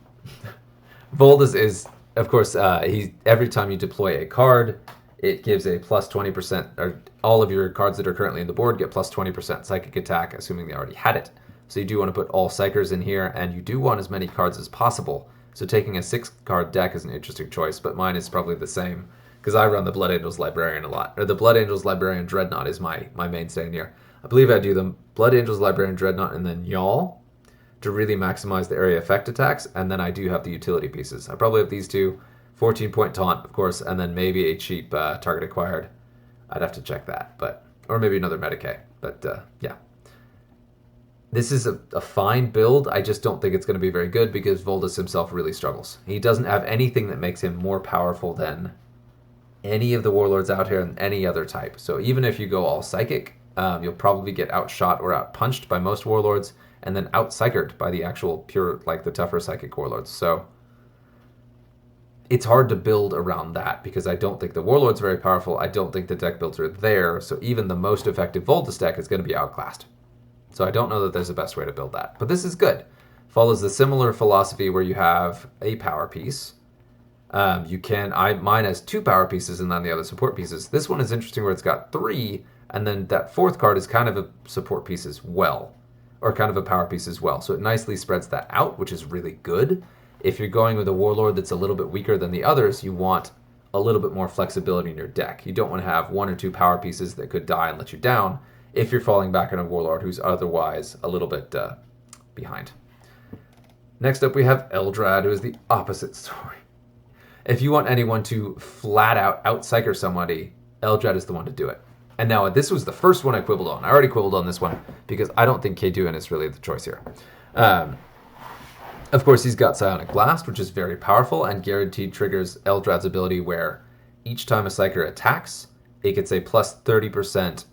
Voldus is, of course, every time you deploy a card, it gives a plus 20%, or all of your cards that are currently in the board get plus 20% psychic attack, assuming they already had it. So you do want to put all Psychers in here, and you do want as many cards as possible. So taking a 6-card deck is an interesting choice, but mine is probably the same, because I run the Blood Angels Librarian a lot. Or the Blood Angels Librarian Dreadnought is my mainstay in here. I believe I do the Blood Angels Librarian Dreadnought and then Y'all to really maximize the area effect attacks, and then I do have the utility pieces. I probably have these two, 14-point taunt, of course, and then maybe a cheap target acquired. I'd have to check that, but or maybe another Medicae. But yeah, this is a fine build. I just don't think it's going to be very good because Voldus himself really struggles. He doesn't have anything that makes him more powerful than any of the Warlords out here and any other type. So even if you go all Psychic, you'll probably get outshot or outpunched by most Warlords, and then out-Psychered by the actual pure, like the tougher Psychic Warlords. So it's hard to build around that because I don't think the Warlord's very powerful. I don't think the deck builds are there. So even the most effective Voldus deck is going to be outclassed. So I don't know that there's a best way to build that. But this is good. Follows the similar philosophy where you have a power piece. Mine has 2 power pieces and then the other support pieces. This one is interesting where it's got 3, and then that 4th card is kind of a support piece as well, or kind of a power piece as well. So it nicely spreads that out, which is really good. If you're going with a Warlord that's a little bit weaker than the others, you want a little bit more flexibility in your deck. You don't want to have 1 or 2 power pieces that could die and let you down if you're falling back on a Warlord who's otherwise a little bit behind. Next up we have Eldrad, who is the opposite story. If you want anyone to flat out out-Psycher somebody, Eldrad is the one to do it. And now this was the first one I quibbled on. I already quibbled on this one because I don't think K'Duin is really the choice here. Of course, he's got Psionic Blast, which is very powerful and guaranteed triggers Eldrad's ability where each time a Psyker attacks, it gets a plus 30%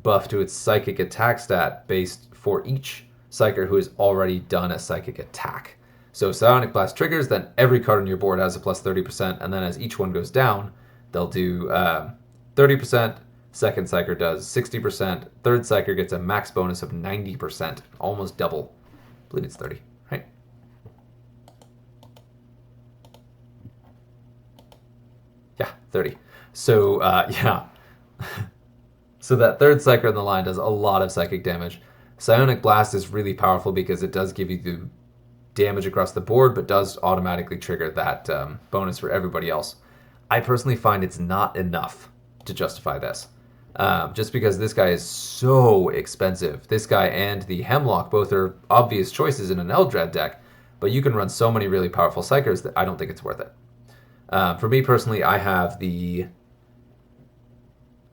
buff to its Psychic attack stat based for each Psyker who has already done a Psychic attack. So Psionic Blast triggers, then every card on your board has a plus 30%, and then as each one goes down, they'll do 30%, second Psyker does 60%, third Psyker gets a max bonus of 90%, almost double. I believe it's 30, right? Yeah, 30. So, yeah. So that third Psyker on the line does a lot of psychic damage. Psionic Blast is really powerful because it does give you the damage across the board, but does automatically trigger that bonus for everybody else. I personally find it's not enough to justify this. Just because this guy is so expensive. This guy and the Hemlock both are obvious choices in an Eldrad deck, but you can run so many really powerful Psychers that I don't think it's worth it. For me personally, I have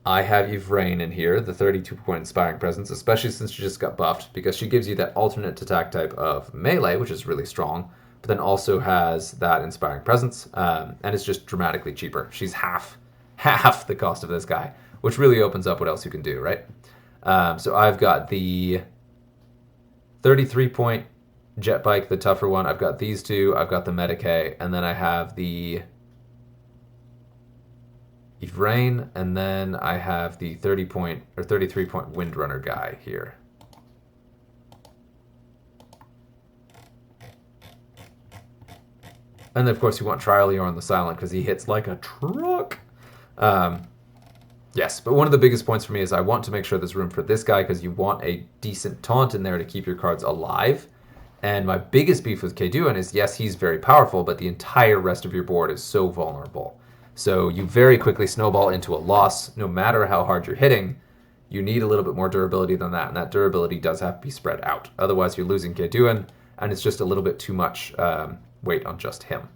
Yvraine in here, the 32-point Inspiring Presence, especially since she just got buffed, because she gives you that alternate attack type of melee, which is really strong, but then also has that Inspiring Presence, and it's just dramatically cheaper. She's half the cost of this guy, which really opens up what else you can do, right? So I've got the 33-point Jet Bike, the tougher one. I've got these two. I've got the Medicae, and then I have the Yvraine, and then I have the 30-point or 33-point Windrunner guy here. And then, of course, you want Trialior on the Silent because he hits like a truck. Yes, but one of the biggest points for me is I want to make sure there's room for this guy because you want a decent taunt in there to keep your cards alive. And my biggest beef with K'Duin is, yes, he's very powerful, but the entire rest of your board is so vulnerable. So you very quickly snowball into a loss, no matter how hard you're hitting. You need a little bit more durability than that, and that durability does have to be spread out. Otherwise, you're losing K'Duin, and it's just a little bit too much weight on just him.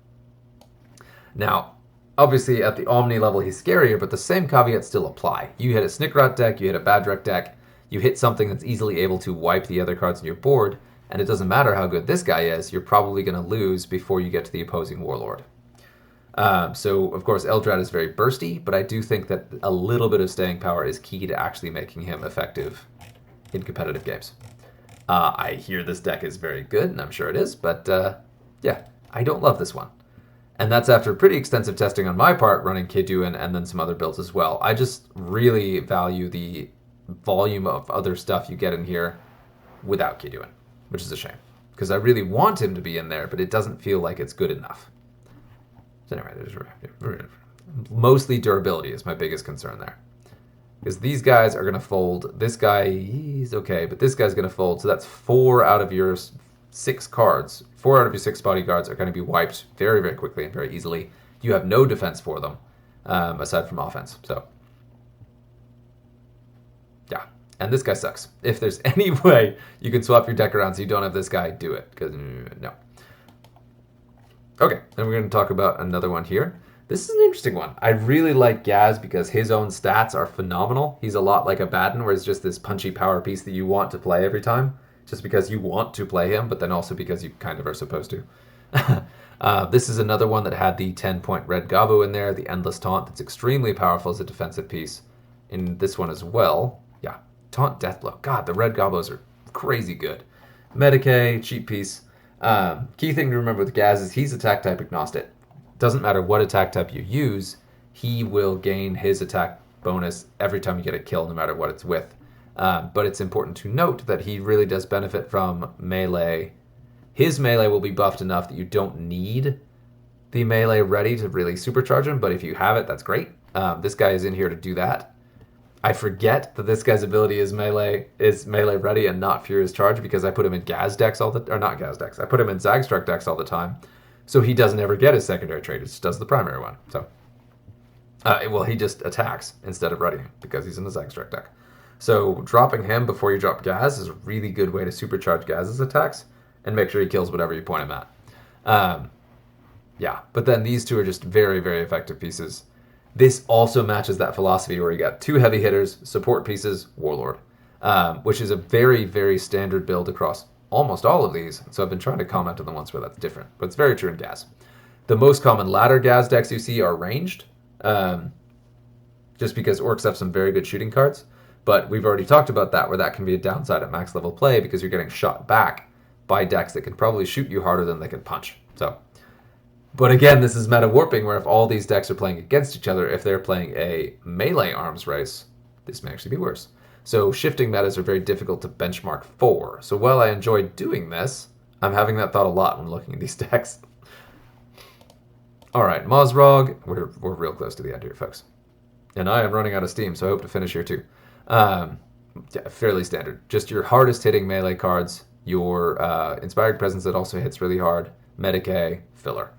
Now, obviously, at the Omni level, he's scarier, but the same caveats still apply. You hit a Snickrot deck, you hit a Badrek deck, you hit something that's easily able to wipe the other cards on your board, and it doesn't matter how good this guy is, you're probably going to lose before you get to the opposing Warlord. So, of course, Eldrad is very bursty, but I do think that a little bit of staying power is key to actually making him effective in competitive games. I hear this deck is very good, and I'm sure it is, but yeah, I don't love this one. And that's after pretty extensive testing on my part, running K'Duin and then some other builds as well. I just really value the volume of other stuff you get in here without K'Duin, which is a shame. Because I really want him to be in there, but it doesn't feel like it's good enough. So anyway, mostly durability is my biggest concern there. Because these guys are going to fold. This guy, he's okay, but this guy's going to fold. So that's 4 out of your 6 cards. 4 out of your 6 bodyguards are going to be wiped very, very quickly and very easily. You have no defense for them, aside from offense. So, yeah. And this guy sucks. If there's any way you can swap your deck around so you don't have this guy, do it. Because, no. Okay, then we're going to talk about another one here. This is an interesting one. I really like Gaz because his own stats are phenomenal. He's a lot like a Baden, where it's just this punchy power piece that you want to play every time, just because you want to play him, but then also because you kind of are supposed to. This is another one that had the 10-point Red Gabo in there, the Endless Taunt that's extremely powerful as a defensive piece. In this one as well, yeah, Taunt Deathblow. God, the Red Gabos are crazy good. Medicae, cheap piece. Key thing to remember with Gaz is he's attack type agnostic. Doesn't matter what attack type you use, he will gain his attack bonus every time you get a kill, no matter what it's with. But it's important to note that he really does benefit from melee. His melee will be buffed enough that you don't need the melee ready to really supercharge him, but if you have it, that's great. This guy is in here to do that. I forget that this guy's ability is melee ready and not Furious Charge because I put him in Gaz decks I put him in Zagstruck decks all the time. So he doesn't ever get his secondary trait. It just does the primary one. So, well, he just attacks instead of readying because he's in the Zagstruck deck. So dropping him before you drop Gaz is a really good way to supercharge Gaz's attacks and make sure he kills whatever you point him at. Yeah, but then these two are just very, very effective pieces. This also matches that philosophy where you got 2 heavy hitters, support pieces, Warlord, which is a very, very standard build across almost all of these, so I've been trying to comment on the ones where that's different, but it's very true in Gaz. The most common ladder Gaz decks you see are ranged, just because orcs have some very good shooting cards, but we've already talked about that, where that can be a downside at max level play because you're getting shot back by decks that can probably shoot you harder than they can punch. So, but again, this is meta warping, where if all these decks are playing against each other, if they're playing a melee arms race, this may actually be worse. So shifting metas are very difficult to benchmark for. So while I enjoy doing this, I'm having that thought a lot when looking at these decks. All right, Mozrog. We're real close to the end here, folks. And I am running out of steam, so I hope to finish here too. Yeah, fairly standard. Just your hardest hitting melee cards, your Inspired Presence that also hits really hard, Medicae, filler.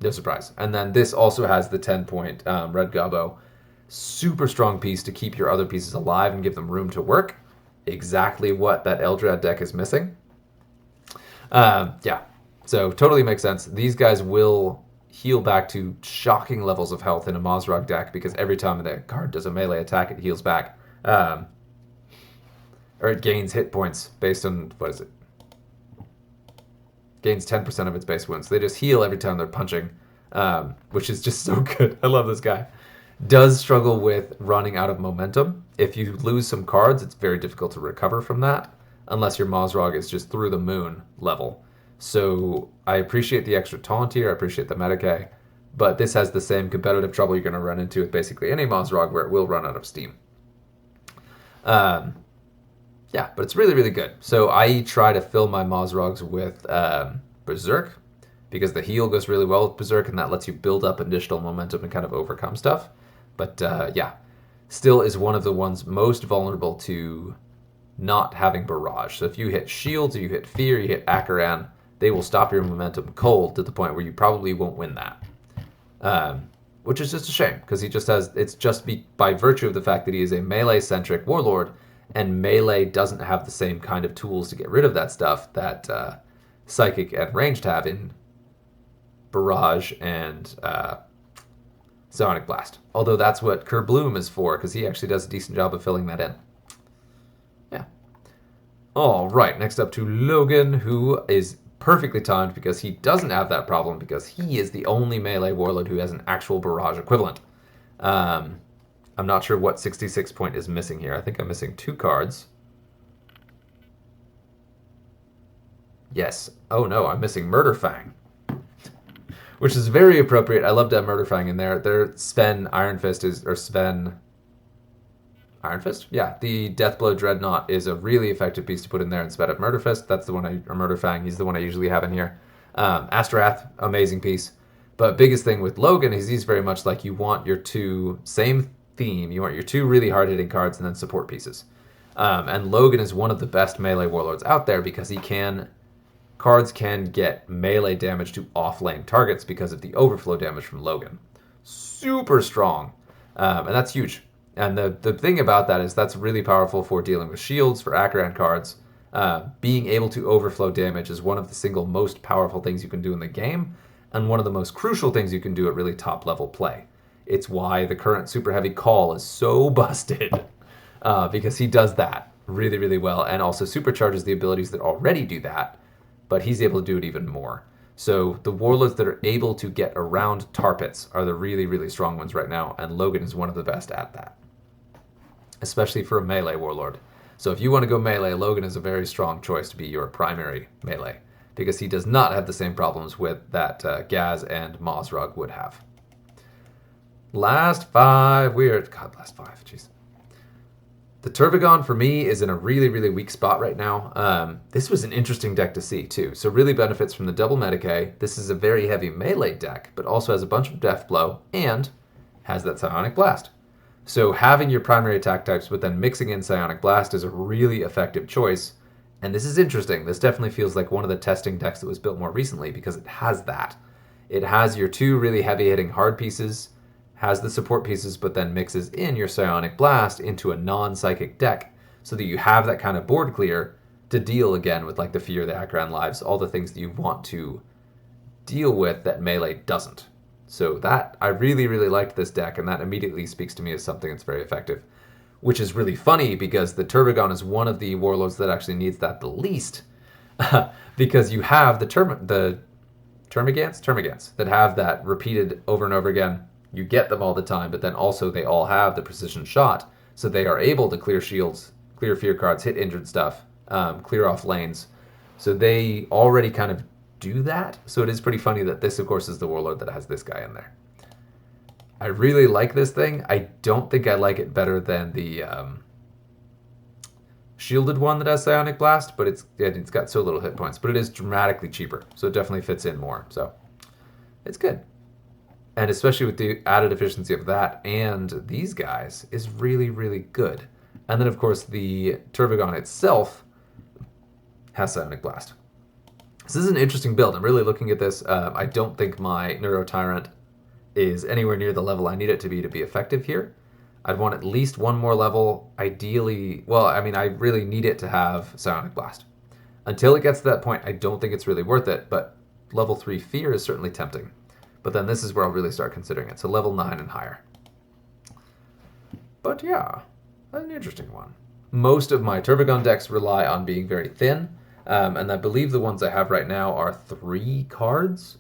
No surprise. And then this also has the 10-point Red Gabo. Super strong piece to keep your other pieces alive and give them room to work. Exactly what that Eldrad deck is missing. Yeah, so totally makes sense. These guys will heal back to shocking levels of health in a Mozrog deck because every time the card does a melee attack, it heals back. Or it gains hit points based on, what is it? Gains 10% of its base wounds. They just heal every time they're punching, which is just so good. I love this guy. Does struggle with running out of momentum. If you lose some cards, it's very difficult to recover from that, unless your Mozrog is just through the moon level. So I appreciate the extra taunt here, I appreciate the Medicae, but this has the same competitive trouble you're going to run into with basically any Mozrog, where it will run out of steam. Yeah, but it's really, really good. So I try to fill my Mozrogs with Berserk, because the heal goes really well with Berserk, and that lets you build up additional momentum and kind of overcome stuff. But yeah, still is one of the ones most vulnerable to not having Barrage. So if you hit Shields, or you hit Fear, you hit Akaran, they will stop your momentum cold to the point where you probably won't win that. Which is just a shame, because he just has, it's just by virtue of the fact that he is a melee-centric Warlord, and melee doesn't have the same kind of tools to get rid of that stuff that Psychic and Ranged have in Barrage and Sonic Blast. Although that's what Kerbloom is for, because he actually does a decent job of filling that in. Yeah. All right, next up to Logan, who is perfectly timed because he doesn't have that problem, because he is the only melee Warlord who has an actual Barrage equivalent. I'm not sure what 66 point is missing here. I think I'm missing 2 cards. Yes. Oh no, I'm missing Murderfang. Which is very appropriate. I love to have Murderfang in there. Their Sven Iron Fist is, or Sven Iron Fist? Yeah, the Deathblow Dreadnought is a really effective piece to put in there instead of Murderfist. That's the one or Murderfang, he's the one I usually have in here. Astrath, amazing piece. But biggest thing with Logan is he's very much like, you want your 2 same theme. You want your 2 really hard-hitting cards and then support pieces. And Logan is one of the best melee warlords out there because cards can get melee damage to off-lane targets because of the overflow damage from Logan. Super strong. And that's huge. And the thing about that is that's really powerful for dealing with shields, for Akaran cards. Being able to overflow damage is one of the single most powerful things you can do in the game, and one of the most crucial things you can do at really top-level play. It's why the current Super Heavy Call is so busted, because he does that really, really well, and also supercharges the abilities that already do that, but he's able to do it even more. So the warlords that are able to get around tar pits are the really, really strong ones right now, and Logan is one of the best at that, especially for a melee warlord. So if you want to go melee, Logan is a very strong choice to be your primary melee, because he does not have the same problems with that Gaz and Mozrug would have. Last 5, last 5, jeez. The Turbigon, for me, is in a really, really weak spot right now. This was an interesting deck to see, too. So really benefits from the double Medicae. This is a very heavy melee deck, but also has a bunch of Death Blow, and has that Psionic Blast. So having your primary attack types, but then mixing in Psionic Blast is a really effective choice. And this is interesting. This definitely feels like one of the testing decks that was built more recently, because it has that. It has your 2 really heavy-hitting hard pieces, has the support pieces, but then mixes in your Psionic Blast into a non-psychic deck, so that you have that kind of board clear to deal again with like the Fear, the Akaran Lives, all the things that you want to deal with that melee doesn't. So that, I really, really liked this deck, and that immediately speaks to me as something that's very effective. Which is really funny, because the Turbigon is one of the warlords that actually needs that the least, because you have the Termagants that have that repeated over and over again. You get them all the time, but then also they all have the precision shot, so they are able to clear shields, clear fear cards, hit injured stuff, clear off lanes. So they already kind of do that. So it is pretty funny that this, of course, is the warlord that has this guy in there. I really like this thing. I don't think I like it better than the shielded one that has Psionic Blast, but it's got so little hit points. But it is dramatically cheaper, so it definitely fits in more. So it's good. And especially with the added efficiency of that and these guys is really, really good. And then, of course, the Turbigon itself has Psionic Blast. This is an interesting build. I'm really looking at this. I don't think my Neurotyrant is anywhere near the level I need it to be effective here. I'd want at least one more level. Ideally, well, I mean, I really need it to have Psionic Blast. Until it gets to that point, I don't think it's really worth it, but level 3 Fear is certainly tempting. But then this is where I'll really start considering it. So level 9 and higher. But yeah, an interesting one. Most of my Turbigon decks rely on being very thin. And I believe the ones I have right now are 3 cards,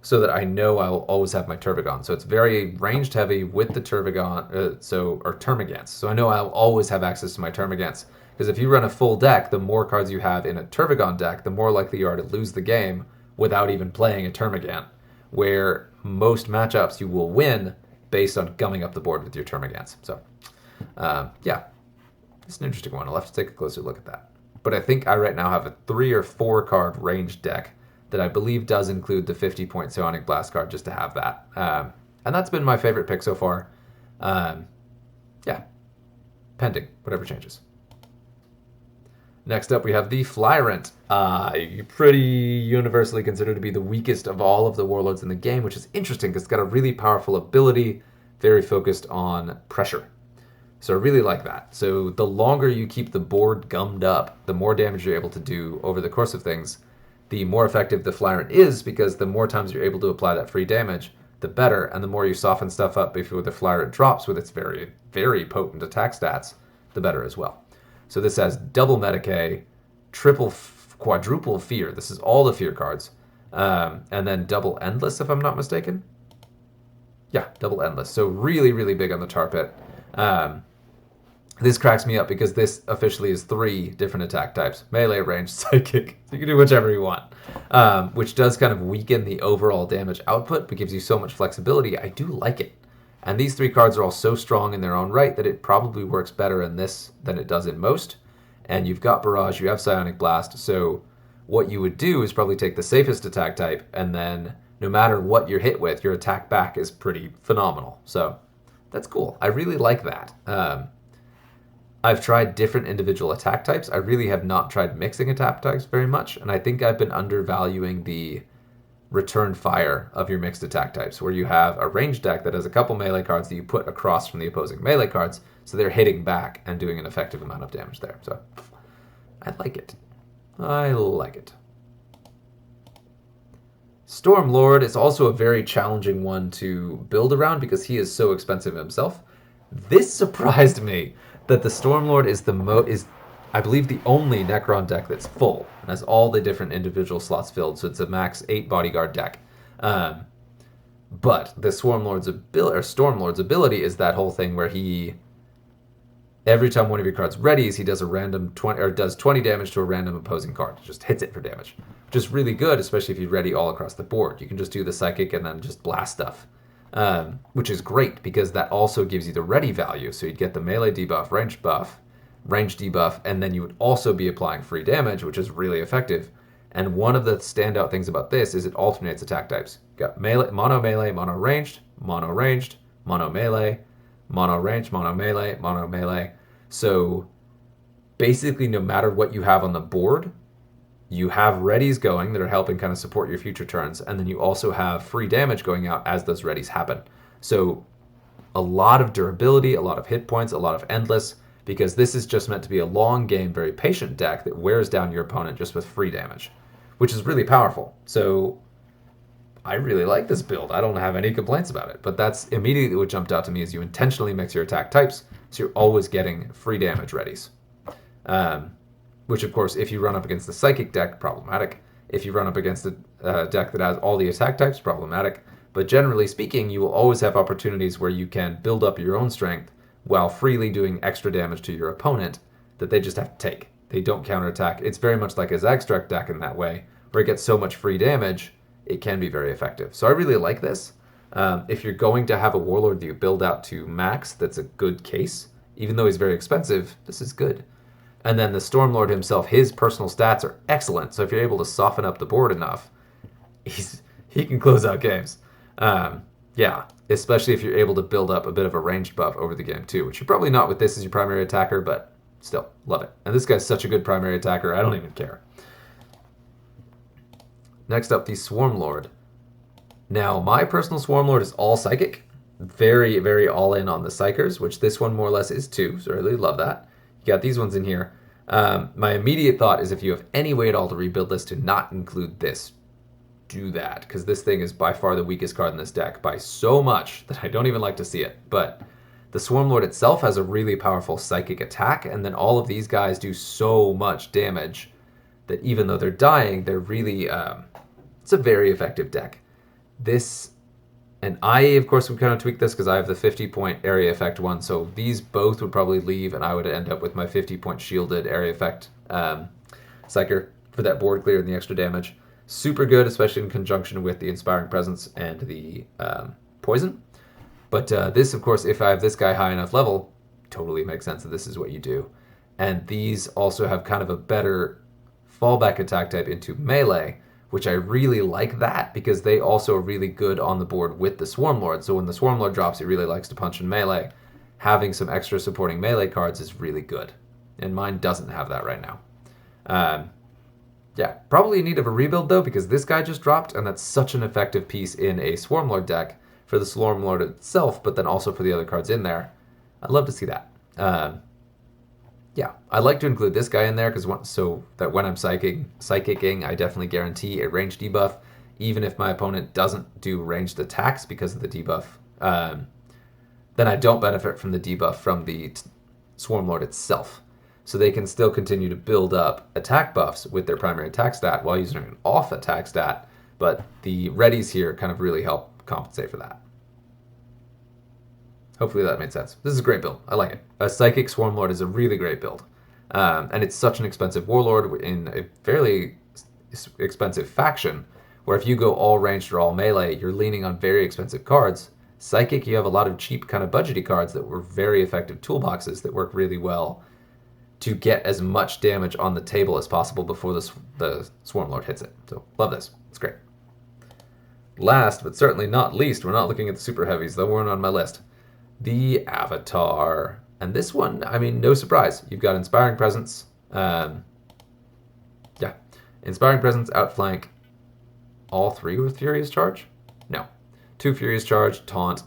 so that I know I will always have my Turbigon. So it's very ranged heavy with the Turbigon, or Termagants. So I know I'll always have access to my Termagants. Because if you run a full deck, the more cards you have in a Turbigon deck, the more likely you are to lose the game without even playing a Termagant. Where most matchups you will win based on gumming up the board with your Termagants. So, yeah, it's an interesting one. I'll have to take a closer look at that. But I think I right now have a 3 or 4 card ranged deck that I believe does include the 50-point Psionic Blast card just to have that. And that's been my favorite pick so far. Yeah, pending, whatever changes. Next up, we have the Flyrant. Pretty universally considered to be the weakest of all of the warlords in the game, which is interesting because it's got a really powerful ability, very focused on pressure. So I really like that. So the longer you keep the board gummed up, the more damage you're able to do over the course of things, the more effective the Flyrant is, because the more times you're able to apply that free damage, the better, and the more you soften stuff up before the Flyrant drops with its very, very potent attack stats, the better as well. So this has double Medicae, quadruple Fear. This is all the Fear cards. And then double Endless, if I'm not mistaken. Yeah, double Endless. So really, really big on the tar pit. This cracks me up because this officially is 3 different attack types. Melee, ranged, psychic. So you can do whichever you want. Which does kind of weaken the overall damage output, but gives you so much flexibility. I do like it. And these 3 cards are all so strong in their own right that it probably works better in this than it does in most. And you've got Barrage, you have Psionic Blast, so what you would do is probably take the safest attack type, and then no matter what you're hit with, your attack back is pretty phenomenal. So That's cool. I really like that. I've tried different individual attack types. I really have not tried mixing attack types very much, and I think I've been undervaluing the return fire of your mixed attack types, where you have a ranged deck that has a couple melee cards that you put across from the opposing melee cards, so they're hitting back and doing an effective amount of damage there. So I like it. I like it. Stormlord is also a very challenging one to build around because he is so expensive himself. This surprised me that the Stormlord is I believe the only Necron deck that's full and has all the different individual slots filled. So it's a max 8 bodyguard deck. But the Stormlord's ability is that whole thing where he every time one of your cards readies, he does a random 20 or does 20 damage to a random opposing card. Just hits it for damage, which is really good, especially if you ready all across the board. You can just do the psychic and then just blast stuff, which is great because that also gives you the ready value. So you'd get the melee debuff, range debuff, and then you would also be applying free damage, which is really effective. And one of the standout things about this is it alternates attack types. You got melee, mono ranged, mono ranged, mono melee, mono ranged, mono melee. So basically, no matter what you have on the board, you have readies going that are helping kind of support your future turns, and then you also have free damage going out as those readies happen. So a lot of durability, a lot of hit points, a lot of endless, because this is just meant to be a long game, very patient deck that wears down your opponent just with free damage, which is really powerful. So I really like this build. I don't have any complaints about it, but that's immediately what jumped out to me is you intentionally mix your attack types, so you're always getting free damage readies. Which, of course, if you run up against the psychic deck, problematic. If you run up against a deck that has all the attack types, problematic. But generally speaking, you will always have opportunities where you can build up your own strength while freely doing extra damage to your opponent that they just have to take. They don't counterattack. It's very much like a Zagstruck deck in that way, where it gets so much free damage, it can be very effective. So I really like this. If you're going to have a Warlord that you build out to max, that's a good case. Even though he's very expensive, this is good. And then the Stormlord himself, his personal stats are excellent. So if you're able to soften up the board enough, he can close out games. Yeah, especially if you're able to build up a bit of a ranged buff over the game too, which you're probably not with this as your primary attacker, but still, love it. And this guy's such a good primary attacker, I don't even care. Next up, the Swarmlord. Now, my personal Swarmlord is all psychic. Very, very all in on the psychers, which this one more or less is too, so I really love that. You got these ones in here. My immediate thought is if you have any way at all to rebuild this to not include this, do that, because this thing is by far the weakest card in this deck by so much that I don't even like to see it. But the Swarmlord itself has a really powerful psychic attack, and then all of these guys do so much damage that even though they're dying, they're really... it's a very effective deck. This... And I, of course, would kind of tweak this because I have the 50-point area effect one, so these both would probably leave, and I would end up with my 50-point shielded area effect Psyker for that board clear and the extra damage. Super good, especially in conjunction with the Inspiring Presence and the Poison. But this, of course, if I have this guy high enough level, totally makes sense that this is what you do. And these also have kind of a better fallback attack type into melee, which I really like that because they also are really good on the board with the Swarmlord. So when the Swarmlord drops, he really likes to punch in melee. Having some extra supporting melee cards is really good. And mine doesn't have that right now. Yeah, probably in need of a rebuild though, because this guy just dropped, and that's such an effective piece in a Swarmlord deck for the Swarmlord itself, but then also for the other cards in there. I'd love to see that. Yeah, I like to include this guy in there so that when I'm psychicking, I definitely guarantee a range debuff, even if my opponent doesn't do ranged attacks because of the debuff. Then I don't benefit from the debuff from the Swarmlord itself. So they can still continue to build up attack buffs with their primary attack stat while using an off attack stat, but the readies here kind of really help compensate for that. Hopefully that made sense. This is a great build. I like it. A Psychic Swarmlord is a really great build. And it's such an expensive Warlord in a fairly expensive faction, where if you go all ranged or all melee, you're leaning on very expensive cards. Psychic, you have a lot of cheap kind of budgety cards that were very effective toolboxes that work really well to get as much damage on the table as possible before the Swarmlord hits it. So love this. It's great. Last, but certainly not least, we're not looking at the super heavies, though weren't on my list. the Avatar. And this one, I mean, no surprise. You've got Inspiring Presence. Yeah. Inspiring Presence, Outflank. All three with Furious Charge? No. 2 Furious Charge, Taunt.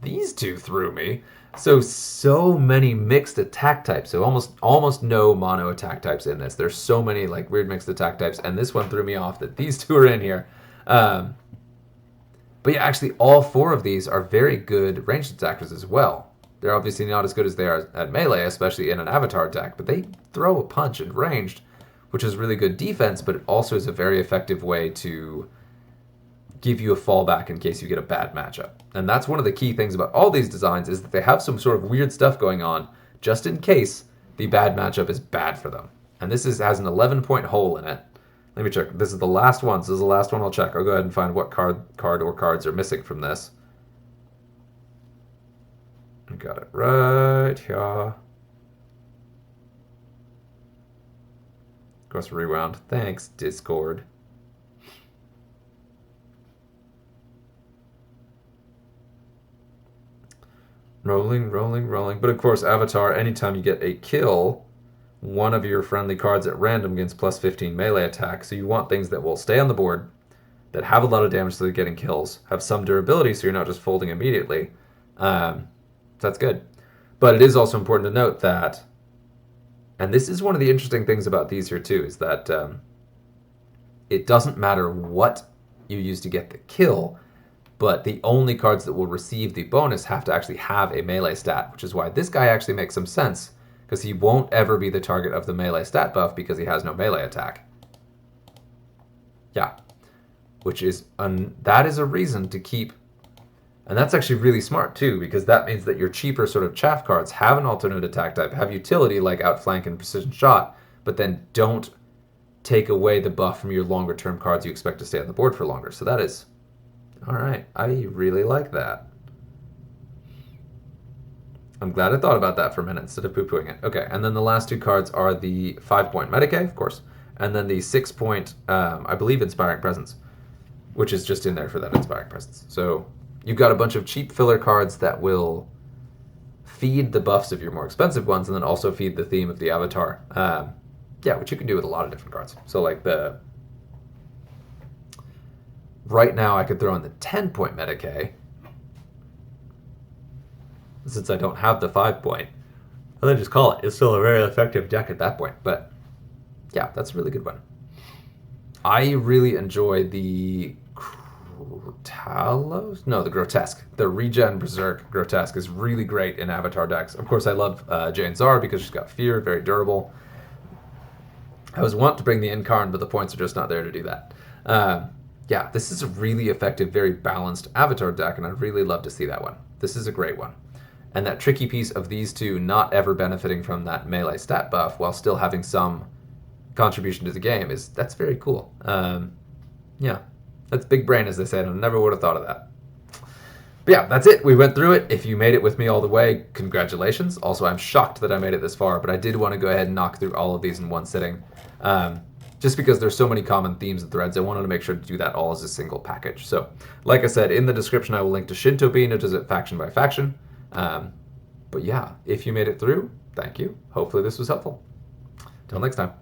These two threw me. So many mixed attack types. So almost no mono attack types in this. There's so many like weird mixed attack types, and this one threw me off that these two are in here. But yeah, actually all 4 of these are very good ranged attackers as well. They're obviously not as good as they are at melee, especially in an Avatar deck, but they throw a punch in ranged, which is really good defense, but it also is a very effective way to give you a fallback in case you get a bad matchup. And that's one of the key things about all these designs is that they have some sort of weird stuff going on just in case the bad matchup is bad for them. And this has an 11-point hole in it. Let me check. This is the last one. So this is the last one I'll check. I'll go ahead and find what card or cards are missing from this. I got it right here. Of course, rewound. Thanks, Discord. Rolling. But of course, Avatar, anytime you get a kill, one of your friendly cards at random gains plus 15 melee attack. So you want things that will stay on the board, that have a lot of damage so they're getting kills, have some durability so you're not just folding immediately. That's good. But it is also important to note that, and this is one of the interesting things about these here too, is that it doesn't matter what you use to get the kill, but the only cards that will receive the bonus have to actually have a melee stat, which is why this guy actually makes some sense, because he won't ever be the target of the melee stat buff because he has no melee attack. Yeah, which is, that is a reason to keep, and that's actually really smart too, because that means that your cheaper sort of chaff cards have an alternate attack type, have utility like Outflank and Precision Shot, but then don't take away the buff from your longer term cards you expect to stay on the board for longer. So that is, all right, I really like that. I'm glad I thought about that for a minute instead of poo-pooing it. Okay, and then the last 2 cards are the 5-point Medicae, of course, and then the 6-point, I believe, Inspiring Presence, which is just in there for that Inspiring Presence. So you've got a bunch of cheap filler cards that will feed the buffs of your more expensive ones and then also feed the theme of the Avatar. Yeah, which you can do with a lot of different cards. So like right now I could throw in the 10-point Medicae, since I don't have the 5-point. And then just call it. It's still a very effective deck at that point. But yeah, that's a really good one. I really enjoy the Talos? No, the Grotesque. The Regen Berserk Grotesque is really great in Avatar decks. Of course, I love Jane Zar because she's got Fear, very durable. I was want to bring the Incarn, but the points are just not there to do that. Yeah, this is a really effective, very balanced Avatar deck, and I'd really love to see that one. This is a great one. And that tricky piece of these two not ever benefiting from that melee stat buff while still having some contribution to the game that's very cool. Yeah, that's big brain, as they said, and I never would have thought of that. But yeah, that's it. We went through it. If you made it with me all the way, congratulations. Also, I'm shocked that I made it this far, but I did want to go ahead and knock through all of these in one sitting. Just because there's so many common themes and threads, I wanted to make sure to do that all as a single package. So, like I said, in the description, I will link to Shinto Bean. It does it faction by faction. But yeah, if you made it through, thank you. Hopefully this was helpful. Till next time.